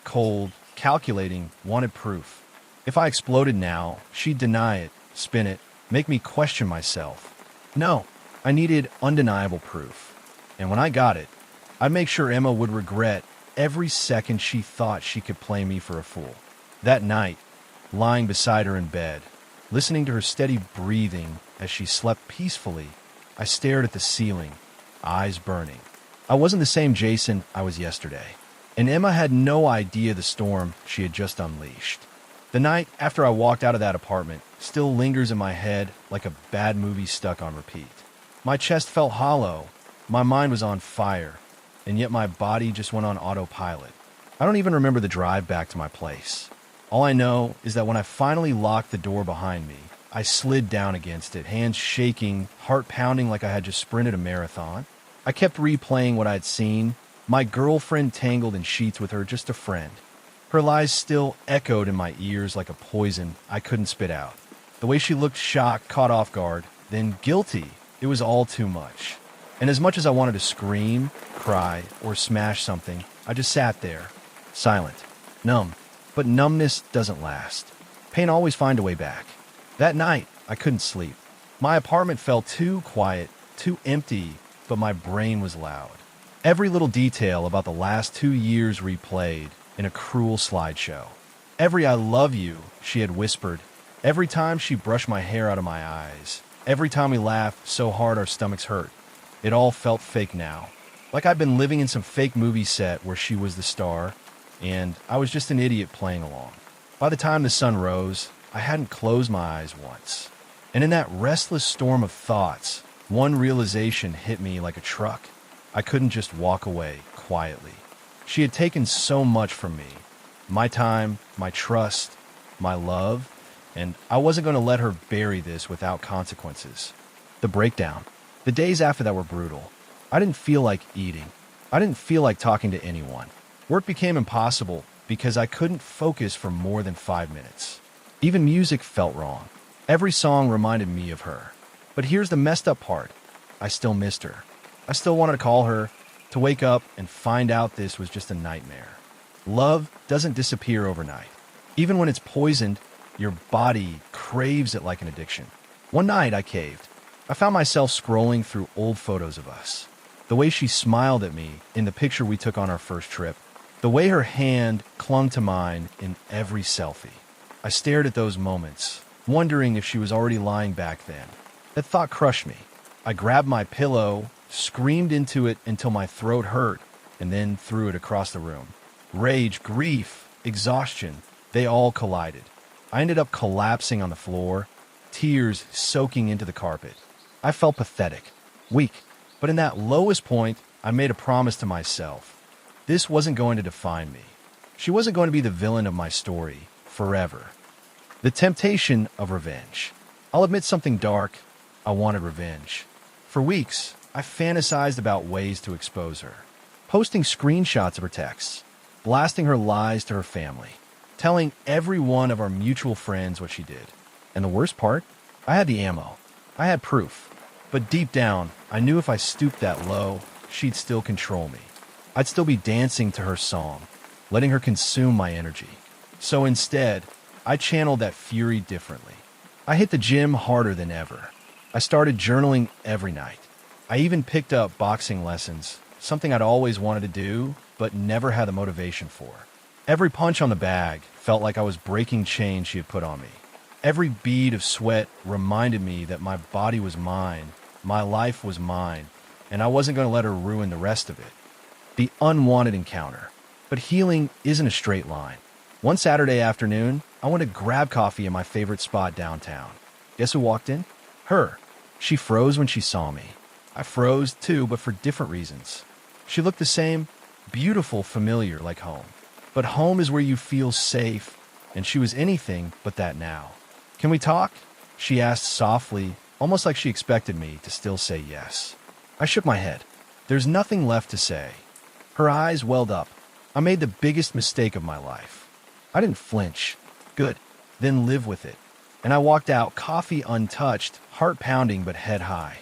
cold, calculating, wanted proof. If I exploded now, she'd deny it, spin it, make me question myself. No, I needed undeniable proof. And when I got it, I'd make sure Emma would regret every second she thought she could play me for a fool. That night, lying beside her in bed, listening to her steady breathing as she slept peacefully, I stared at the ceiling, eyes burning. I wasn't the same Jason I was yesterday, and Emma had no idea the storm she had just unleashed. The night after I walked out of that apartment still lingers in my head like a bad movie stuck on repeat. My chest felt hollow, my mind was on fire, and yet my body just went on autopilot. I don't even remember the drive back to my place. All I know is that when I finally locked the door behind me, I slid down against it, hands shaking, heart pounding like I had just sprinted a marathon. I kept replaying what I'd seen. My girlfriend tangled in sheets with her, just a friend. Her lies still echoed in my ears like a poison I couldn't spit out. The way she looked shocked, caught off guard, then guilty, it was all too much. And as much as I wanted to scream, cry, or smash something, I just sat there, silent, numb. But numbness doesn't last. Pain always finds a way back. That night, I couldn't sleep. My apartment felt too quiet, too empty, but my brain was loud. Every little detail about the last 2 years replayed in a cruel slideshow. Every "I love you" she had whispered. Every time she brushed my hair out of my eyes. Every time we laughed so hard our stomachs hurt. It all felt fake now. Like I'd been living in some fake movie set where she was the star, and I was just an idiot playing along. By the time the sun rose, I hadn't closed my eyes once. And in that restless storm of thoughts, one realization hit me like a truck. I couldn't just walk away quietly. She had taken so much from me. My time, my trust, my love, and I wasn't going to let her bury this without consequences. The breakdown. The days after that were brutal. I didn't feel like eating. I didn't feel like talking to anyone. Work became impossible because I couldn't focus for more than 5 minutes. Even music felt wrong. Every song reminded me of her. But here's the messed up part. I still missed her. I still wanted to call her, to wake up and find out this was just a nightmare. Love doesn't disappear overnight. Even when it's poisoned, your body craves it like an addiction. One night I caved. I found myself scrolling through old photos of us. The way she smiled at me in the picture we took on our first trip. The way her hand clung to mine in every selfie. I stared at those moments, wondering if she was already lying back then. That thought crushed me. I grabbed my pillow, screamed into it until my throat hurt, and then threw it across the room. Rage, grief, exhaustion, they all collided. I ended up collapsing on the floor, tears soaking into the carpet. I felt pathetic, weak, but in that lowest point, I made a promise to myself. This wasn't going to define me. She wasn't going to be the villain of my story forever. The temptation of revenge. I'll admit something dark. I wanted revenge. For weeks, I fantasized about ways to expose her. Posting screenshots of her texts, blasting her lies to her family, telling every one of our mutual friends what she did. And the worst part? I had the ammo. I had proof. But deep down, I knew if I stooped that low, she'd still control me. I'd still be dancing to her song, letting her consume my energy. So instead, I channeled that fury differently. I hit the gym harder than ever. I started journaling every night. I even picked up boxing lessons, something I'd always wanted to do, but never had the motivation for. Every punch on the bag felt like I was breaking chains she had put on me. Every bead of sweat reminded me that my body was mine, my life was mine, and I wasn't going to let her ruin the rest of it. The unwanted encounter. But healing isn't a straight line. One Saturday afternoon, I went to grab coffee in my favorite spot downtown. Guess who walked in? Her. She froze when she saw me. I froze too, but for different reasons. She looked the same, beautiful, familiar, like home. But home is where you feel safe, and she was anything but that now. Can we talk? She asked softly, almost like she expected me to still say yes. I shook my head. There's nothing left to say. Her eyes welled up. I made the biggest mistake of my life. I didn't flinch. Good. Then live with it. And I walked out, coffee untouched, heart pounding but head high.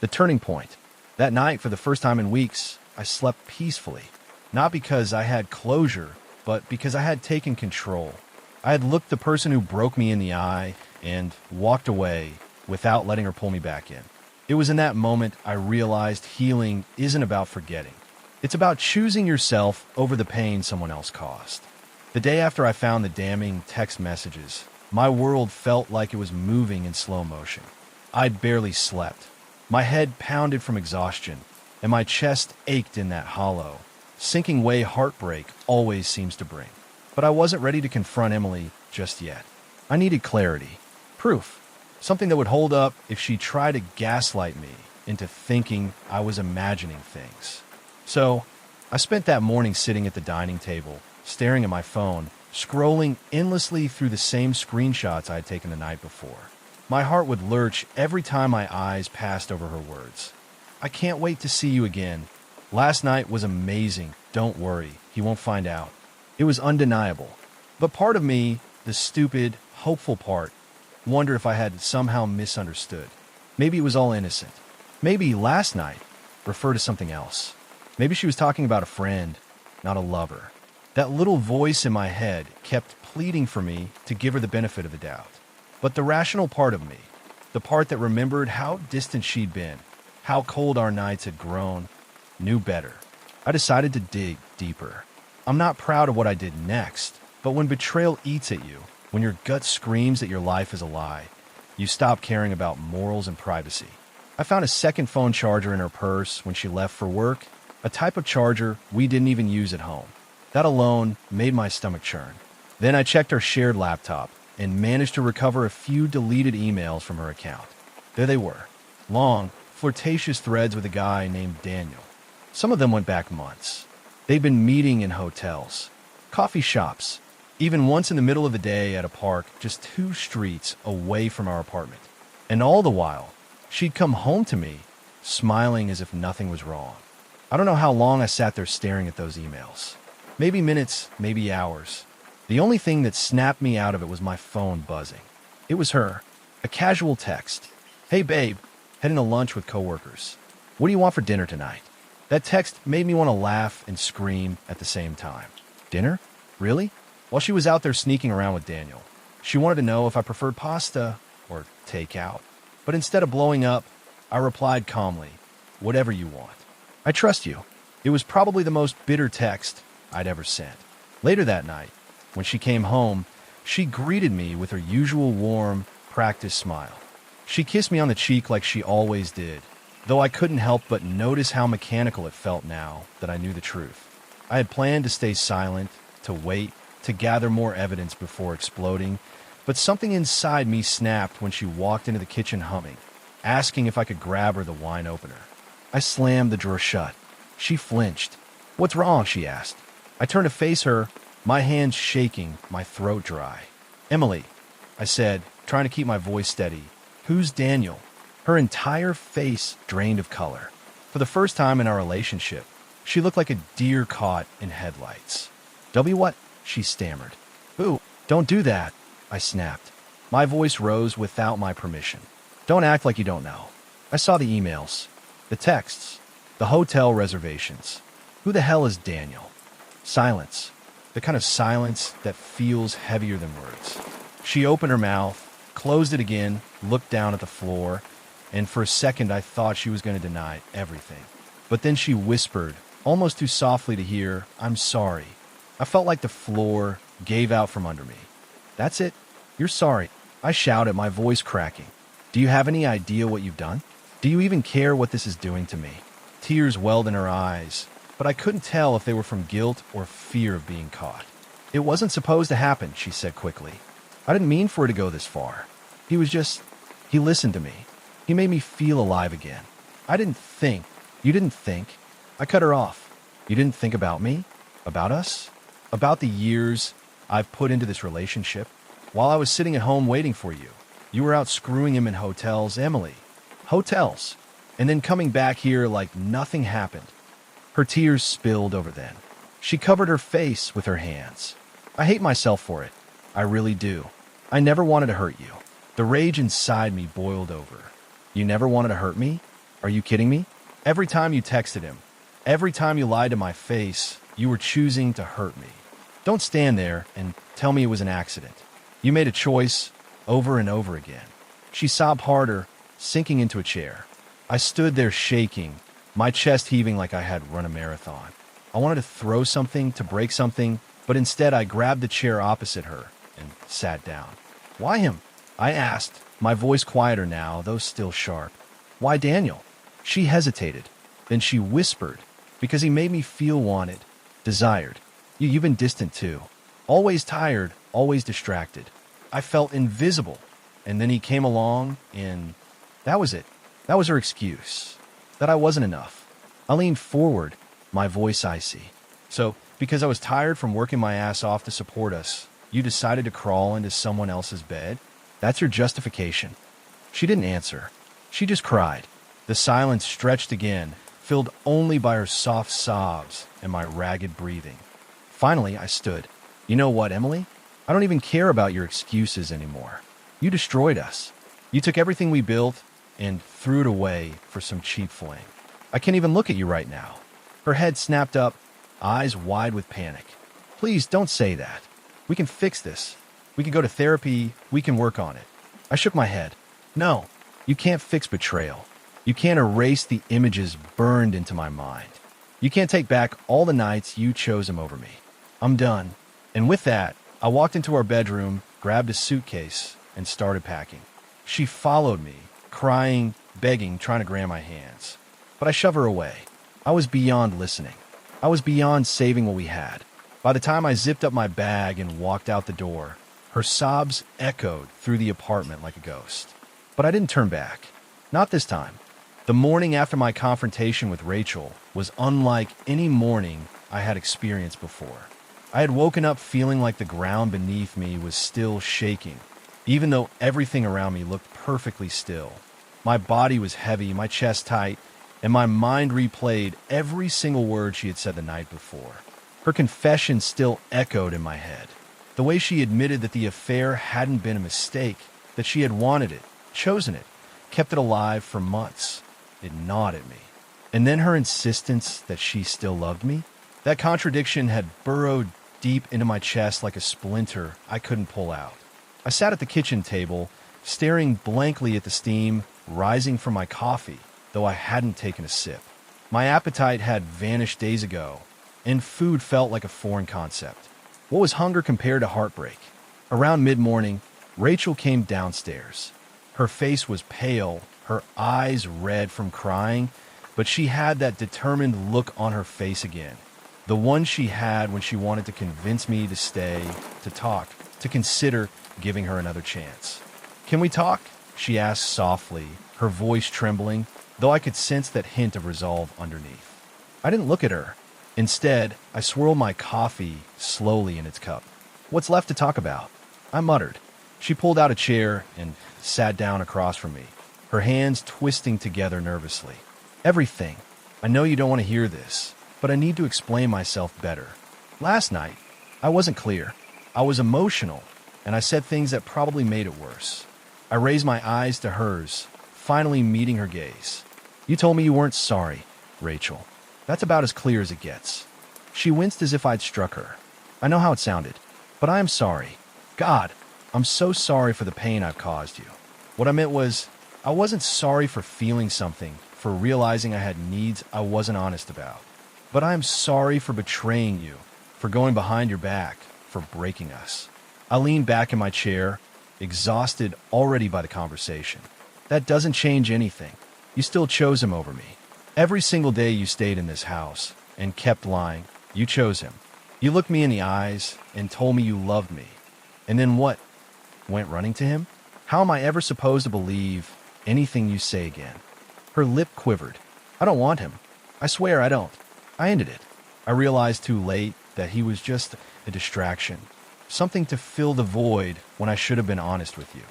The turning point. That night, for the first time in weeks, I slept peacefully. Not because I had closure, but because I had taken control. I had looked the person who broke me in the eye and walked away without letting her pull me back in. It was in that moment I realized healing isn't about forgetting. It's about choosing yourself over the pain someone else caused. The day after I found the damning text messages, my world felt like it was moving in slow motion. I'd barely slept. My head pounded from exhaustion, and my chest ached in that hollow, sinking way heartbreak always seems to bring. But I wasn't ready to confront Emily just yet. I needed clarity. Proof. Something that would hold up if she tried to gaslight me into thinking I was imagining things. So, I spent that morning sitting at the dining table, staring at my phone, scrolling endlessly through the same screenshots I had taken the night before. My heart would lurch every time my eyes passed over her words. I can't wait to see you again. Last night was amazing. Don't worry, he won't find out. It was undeniable. But part of me, the stupid, hopeful part, wondered if I had somehow misunderstood. Maybe it was all innocent. Maybe last night referred to something else. Maybe she was talking about a friend, not a lover. That little voice in my head kept pleading for me to give her the benefit of the doubt. But the rational part of me, the part that remembered how distant she'd been, how cold our nights had grown, knew better. I decided to dig deeper. I'm not proud of what I did next, but when betrayal eats at you, when your gut screams that your life is a lie, you stop caring about morals and privacy. I found a second phone charger in her purse when she left for work, a type of charger we didn't even use at home. That alone made my stomach churn. Then I checked her shared laptop and managed to recover a few deleted emails from her account. There they were, long, flirtatious threads with a guy named Daniel. Some of them went back months. They'd been meeting in hotels, coffee shops, even once in the middle of the day at a park just 2 streets away from our apartment. And all the while, she'd come home to me, smiling as if nothing was wrong. I don't know how long I sat there staring at those emails. Maybe minutes, maybe hours. The only thing that snapped me out of it was my phone buzzing. It was her, a casual text. Hey babe, heading to lunch with coworkers. What do you want for dinner tonight? That text made me want to laugh and scream at the same time. Dinner? Really? While she was out there sneaking around with Daniel, she wanted to know if I preferred pasta or takeout. But instead of blowing up, I replied calmly, whatever you want. I trust you. It was probably the most bitter text I'd ever sent. Later that night, when she came home, she greeted me with her usual warm, practiced smile. She kissed me on the cheek like she always did, though I couldn't help but notice how mechanical it felt now that I knew the truth. I had planned to stay silent, to wait, to gather more evidence before exploding, but something inside me snapped when she walked into the kitchen humming, asking if I could grab her the wine opener. I slammed the drawer shut. She flinched. What's wrong? She asked. I turned to face her, my hands shaking, my throat dry. Emily, I said, trying to keep my voice steady. Who's Daniel? Her entire face drained of color. For the first time in our relationship, she looked like a deer caught in headlights. What? She stammered. Boo, don't do that, I snapped. My voice rose without my permission. Don't act like you don't know. I saw the emails, the texts, the hotel reservations. Who the hell is Daniel? Silence. The kind of silence that feels heavier than words. She opened her mouth, closed it again, looked down at the floor, and for a second I thought she was going to deny everything. But then she whispered, almost too softly to hear, I'm sorry. I felt like the floor gave out from under me. That's it? You're sorry? I shouted, my voice cracking. Do you have any idea what you've done? Do you even care what this is doing to me? Tears welled in her eyes, but I couldn't tell if they were from guilt or fear of being caught. It wasn't supposed to happen, she said quickly. I didn't mean for it to go this far. He listened to me. He made me feel alive again. I didn't think. You didn't think. I cut her off. You didn't think about me? About us? About the years I've put into this relationship? While I was sitting at home waiting for you, you were out screwing him in hotels, Emily. Hotels. And then coming back here like nothing happened. Her tears spilled over then. She covered her face with her hands. I hate myself for it. I really do. I never wanted to hurt you. The rage inside me boiled over. You never wanted to hurt me? Are you kidding me? Every time you texted him, every time you lied to my face, you were choosing to hurt me. Don't stand there and tell me it was an accident. You made a choice over and over again. She sobbed harder, sinking into a chair. I stood there shaking, my chest heaving like I had run a marathon. I wanted to throw something, to break something, but instead I grabbed the chair opposite her and sat down. Why him? I asked, my voice quieter now, though still sharp. Why Daniel? She hesitated. Then she whispered, because he made me feel wanted, desired. You've been distant too. Always tired, always distracted. I felt invisible. And then he came along and that was it. That was her excuse. That I wasn't enough. I leaned forward, my voice icy. So, because I was tired from working my ass off to support us, you decided to crawl into someone else's bed? That's your justification. She didn't answer. She just cried. The silence stretched again, filled only by her soft sobs and my ragged breathing. Finally, I stood. You know what, Emily? I don't even care about your excuses anymore. You destroyed us. You took everything we built and threw it away for some cheap fling. I can't even look at you right now. Her head snapped up, eyes wide with panic. Please don't say that. We can fix this. We can go to therapy. We can work on it. I shook my head. No, you can't fix betrayal. You can't erase the images burned into my mind. You can't take back all the nights you chose him over me. I'm done. And with that, I walked into our bedroom, grabbed a suitcase, and started packing. She followed me, crying, begging, trying to grab my hands. But I shoved her away. I was beyond listening. I was beyond saving what we had. By the time I zipped up my bag and walked out the door, her sobs echoed through the apartment like a ghost. But I didn't turn back. Not this time. The morning after my confrontation with Rachel was unlike any morning I had experienced before. I had woken up feeling like the ground beneath me was still shaking, even though everything around me looked perfectly still. My body was heavy, my chest tight, and my mind replayed every single word she had said the night before. Her confession still echoed in my head. The way she admitted that the affair hadn't been a mistake, that she had wanted it, chosen it, kept it alive for months. It gnawed at me. And then her insistence that she still loved me? That contradiction had burrowed deep into my chest like a splinter I couldn't pull out. I sat at the kitchen table, staring blankly at the steam rising from my coffee, though I hadn't taken a sip. My appetite had vanished days ago, and food felt like a foreign concept. What was hunger compared to heartbreak? Around mid-morning, Rachel came downstairs. Her face was pale, her eyes red from crying, but she had that determined look on her face again. The one she had when she wanted to convince me to stay, to talk, to consider giving her another chance. "Can we talk?" she asked softly, her voice trembling, though I could sense that hint of resolve underneath. I didn't look at her. Instead, I swirled my coffee slowly in its cup. "What's left to talk about?" I muttered. She pulled out a chair and sat down across from me, her hands twisting together nervously. "Everything. I know you don't want to hear this, but I need to explain myself better. Last night, I wasn't clear. I was emotional, and I said things that probably made it worse." I raised my eyes to hers, finally meeting her gaze. "You told me you weren't sorry, Rachel. That's about as clear as it gets." She winced as if I'd struck her. "I know how it sounded, but I am sorry. God, I'm so sorry for the pain I've caused you. What I meant was, I wasn't sorry for feeling something, for realizing I had needs I wasn't honest about. But I am sorry for betraying you, for going behind your back, for breaking us." I leaned back in my chair, exhausted already by the conversation. "That doesn't change anything. You still chose him over me. Every single day you stayed in this house and kept lying, you chose him. You looked me in the eyes and told me you loved me. And then what? Went running to him? How am I ever supposed to believe anything you say again?" Her lip quivered. "I don't want him. I swear I don't. I ended it. I realized too late that he was just a distraction, something to fill the void when I should have been honest with you."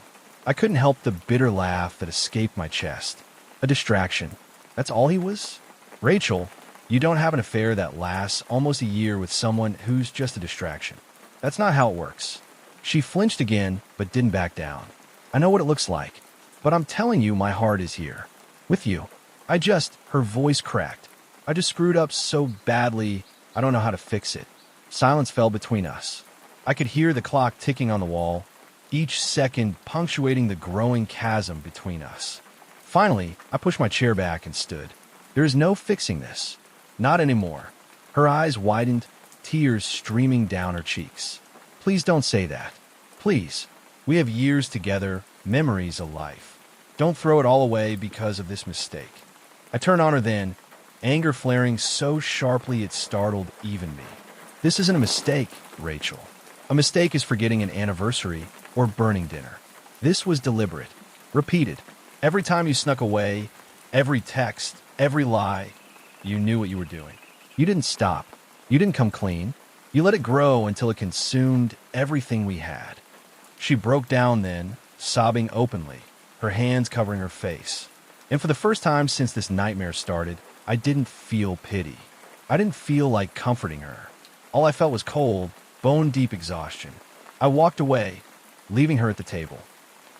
I couldn't help the bitter laugh that escaped my chest. A distraction. That's all he was? Rachel, you don't have an affair that lasts almost a year with someone who's just a distraction. That's not how it works. She flinched again, but didn't back down. "I know what it looks like, but I'm telling you my heart is here. With you. Her voice cracked. I just screwed up so badly, I don't know how to fix it." Silence fell between us. I could hear the clock ticking on the wall, each second punctuating the growing chasm between us. Finally, I pushed my chair back and stood. "There is no fixing this. Not anymore." Her eyes widened, tears streaming down her cheeks. "Please don't say that. Please. We have years together, memories of life. Don't throw it all away because of this mistake." I turned on her then, anger flaring so sharply it startled even me. "This isn't a mistake, Rachel. A mistake is forgetting an anniversary or burning dinner. This was deliberate, repeated. Every time you snuck away, every text, every lie, you knew what you were doing. You didn't stop. You didn't come clean. You let it grow until it consumed everything we had." She broke down then, sobbing openly. her hands covering her face. And for the first time since this nightmare started, I didn't feel pity. I didn't feel like comforting her. All I felt was cold, bone-deep exhaustion. I walked away, leaving her at the table.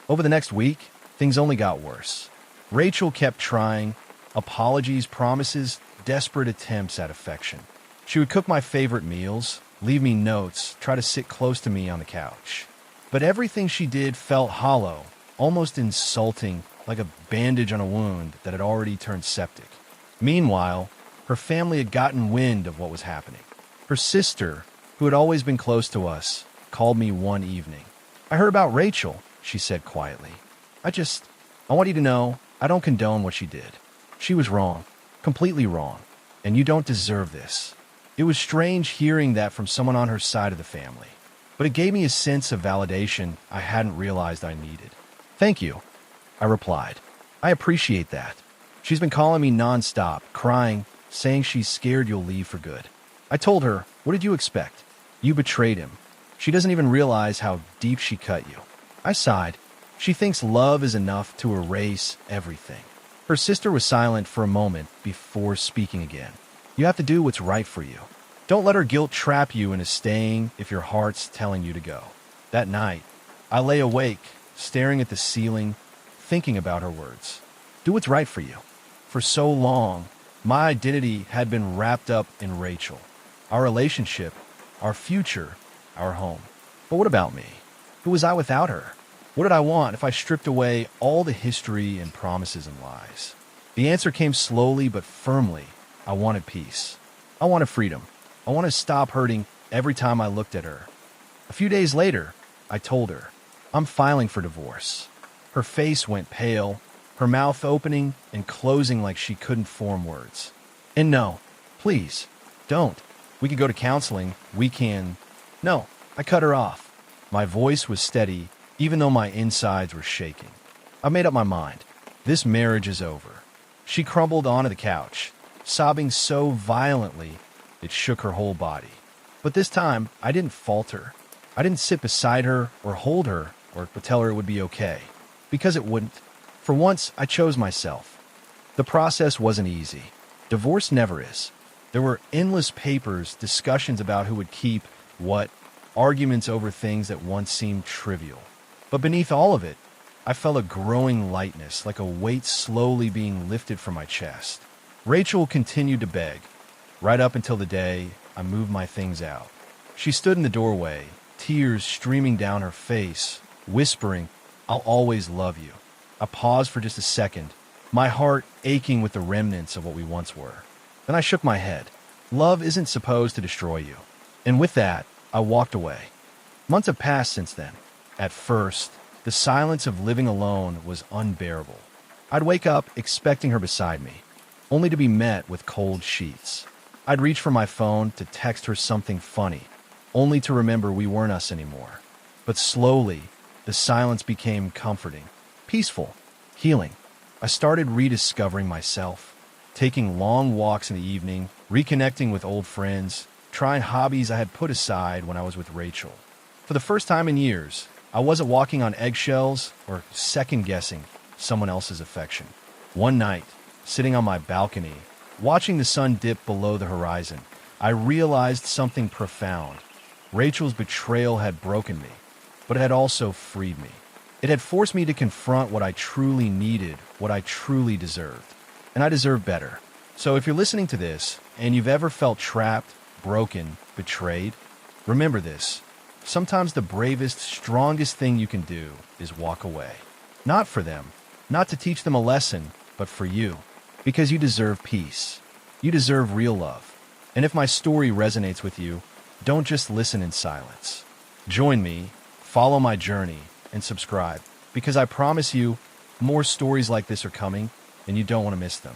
Over the next week, things only got worse. Rachel kept trying, apologies, promises, desperate attempts at affection. She would cook my favorite meals, leave me notes, try to sit close to me on the couch. But everything she did felt hollow, almost insulting, like a bandage on a wound that had already turned septic. Meanwhile, her family had gotten wind of what was happening. Her sister, who had always been close to us, called me one evening. "I heard about Rachel," she said quietly. I want you to know, I don't condone what she did. She was wrong, completely wrong, and you don't deserve this." It was strange hearing that from someone on her side of the family, but it gave me a sense of validation I hadn't realized I needed. "Thank you," I replied. "I appreciate that. She's been calling me nonstop, crying, saying she's scared you'll leave for good." I told her, "What did you expect? You betrayed him. She doesn't even realize how deep she cut you." I sighed. She thinks love is enough to erase everything. Her sister was silent for a moment before speaking again. "You have to do what's right for you. Don't let her guilt trap you into staying if your heart's telling you to go." That night, I lay awake, staring at the ceiling, thinking about her words. Do what's right for you. For so long, my identity had been wrapped up in Rachel. Our relationship, our future, our home. But what about me? Who was I without her? What did I want if I stripped away all the history and promises and lies? The answer came slowly but firmly. I wanted peace. I wanted freedom. I wanted to stop hurting every time I looked at her. A few days later, I told her, "I'm filing for divorce." Her face went pale, her mouth opening and closing like she couldn't form words. "And no, please, don't. We could go to counseling. We can—" "No," I cut her off. My voice was steady, even though my insides were shaking. "I made up my mind. This marriage is over." She crumbled onto the couch, sobbing so violently it shook her whole body. But this time, I didn't falter. I didn't sit beside her or hold her or tell her it would be okay, because it wouldn't. For once, I chose myself. The process wasn't easy. Divorce never is. There were endless papers, discussions about who would keep what, arguments over things that once seemed trivial. But beneath all of it, I felt a growing lightness, like a weight slowly being lifted from my chest. Rachel continued to beg, right up until the day I moved my things out. She stood in the doorway, tears streaming down her face, whispering, "I'll always love you." I paused for just a second, my heart aching with the remnants of what we once were. Then I shook my head. Love isn't supposed to destroy you. And with that, I walked away. Months have passed since then. At first, the silence of living alone was unbearable. I'd wake up expecting her beside me, only to be met with cold sheets. I'd reach for my phone to text her something funny, only to remember we weren't us anymore. But slowly, the silence became comforting, peaceful, healing. I started rediscovering myself, taking long walks in the evening, reconnecting with old friends, trying hobbies I had put aside when I was with Rachel. For the first time in years, I wasn't walking on eggshells or second-guessing someone else's affection. One night, sitting on my balcony, watching the sun dip below the horizon, I realized something profound. Rachel's betrayal had broken me, but it had also freed me. It had forced me to confront what I truly needed, what I truly deserved. And I deserve better. So if you're listening to this, and you've ever felt trapped, broken, betrayed, remember this. Sometimes the bravest, strongest thing you can do is walk away. Not for them, not to teach them a lesson, but for you. Because you deserve peace. You deserve real love. And if my story resonates with you, don't just listen in silence. Join me, follow my journey, and subscribe. Because I promise you, more stories like this are coming, and you don't want to miss them.